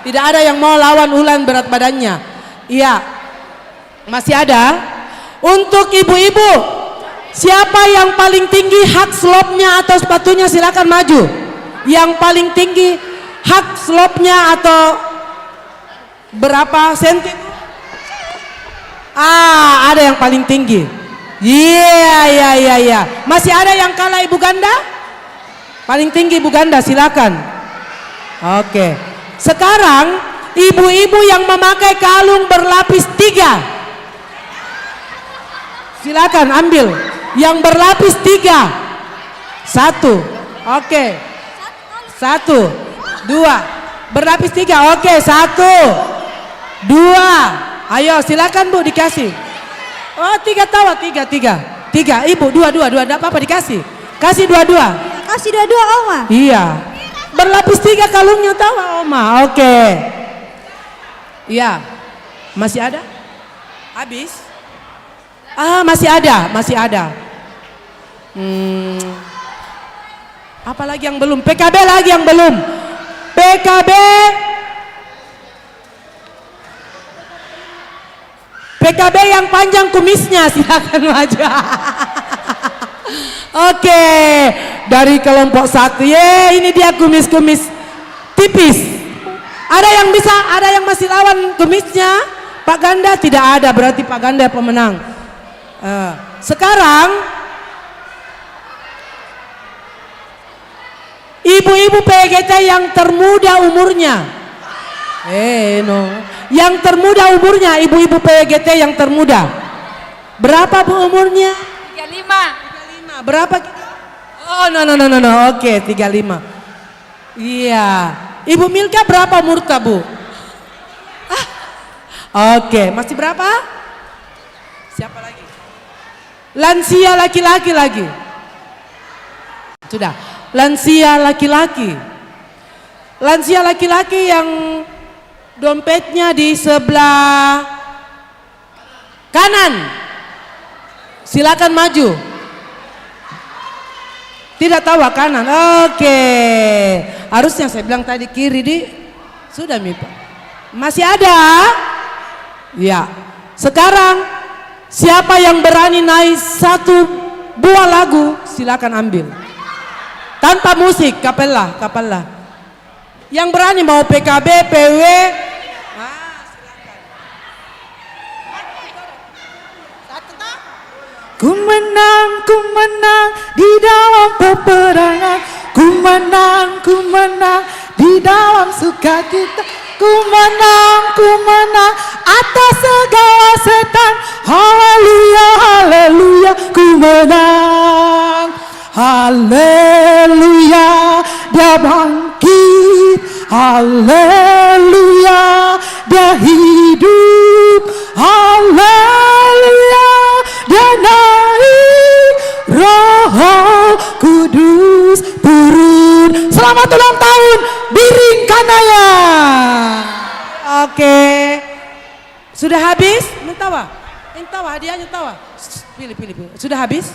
Tidak ada yang mau lawan Ulan berat badannya. Iya. Masih ada. Untuk ibu-ibu, siapa yang paling tinggi hak slopnya atau sepatunya silakan maju. Yang paling tinggi hak slopnya atau berapa senti? Ada yang paling tinggi. Iya. Masih ada yang kalah ibu ganda? Paling tinggi ibu ganda silakan. Oke. Sekarang ibu-ibu yang memakai kalung berlapis 3. Silakan ambil yang berlapis 3. 1. Oke. 1, 2. Berlapis 3. Oke, 1, 2. Ayo silakan Bu dikasih. 3 tawa 3. Ibu 2. Enggak apa-apa dikasih. Kasih 2. Kasih 2 Oma. Iya. Berlapis 3 kalungnya tawa Oma. Oke. Iya. Masih ada? Habis? Masih ada. Apa lagi yang belum? PKB lagi yang belum. PKB yang panjang kumisnya silakan maju. Oke. dari kelompok 1. Ini dia kumis-kumis tipis. Ada yang bisa, ada yang masih lawan kumisnya? Pak Ganda tidak ada, berarti Pak Ganda pemenang. Sekarang ibu-ibu PGT yang termuda umurnya. Yang termuda umurnya, ibu-ibu PGT yang termuda. Berapa Bu umurnya? 35. Berapa? Oh, no. Oke, 35. Iya. Ibu Milka berapa umur Bu? Oke, masih berapa? Siapa lagi? Lansia laki-laki lagi. Sudah. Lansia laki-laki. Lansia laki-laki yang dompetnya di sebelah kanan. Silakan maju. Tidak tahu kanan. Oke. Harusnya saya bilang tadi kiri di. Sudah Mipa. Masih ada? Ya. Sekarang siapa yang berani naik satu buah lagu silakan ambil. Tanpa musik, kapella. Yang berani mau PKB, PW. Ku menang di dalam peperangan. Ku menang di dalam sukacita. Ku menang atas segala setan. Haleluya, haleluya, ku menang. Haleluya, dia bangkit. Haleluya, dia hidup. Haleluya, dia naik. Roh Kudus turun. Selamat ulang tahun Biring Kanaya. Oke. Sudah habis? Mintawa hadiahnya tawa. Pilih. Sudah habis?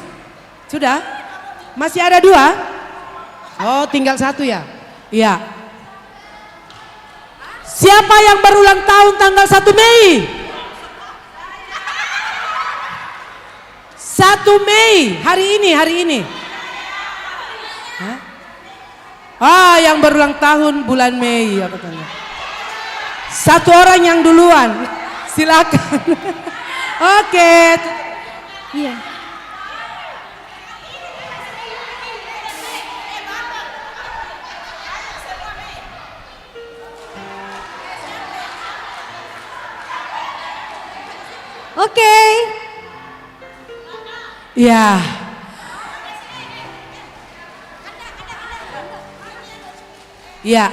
Sudah? Masih ada 2? Oh, tinggal 1 ya? Iya. Siapa yang berulang tahun tanggal 1 Mei? 1 Mei, hari ini. Hah? Yang berulang tahun bulan Mei, apa tanya? 1 orang yang duluan, silakan. Oke. Iya. Oke. Ya. Ya.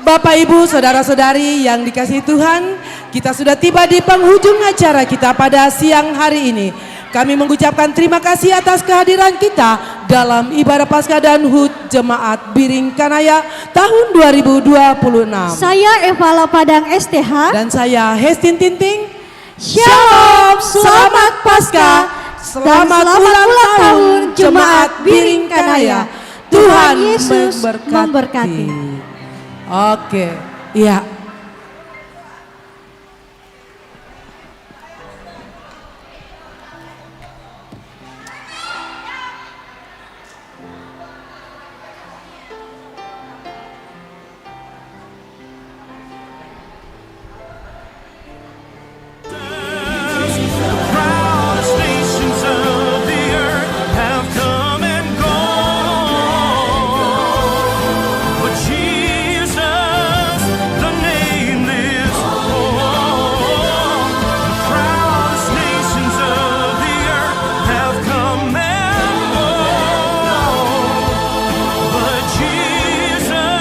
Bapak Ibu, saudara-saudari yang dikasihi Tuhan, kita sudah tiba di penghujung acara kita pada siang hari ini. Kami mengucapkan terima kasih atas kehadiran kita dalam ibadah Paskah dan HUT Jemaat Biring Kanaya tahun 2026. Saya Eva Padang STH. Dan saya Hestin Tinting. Shalom, selamat Paskah, selamat ulang tahun Jemaat Biring Kanaya. Tuhan Yesus memberkati. Oke, iya.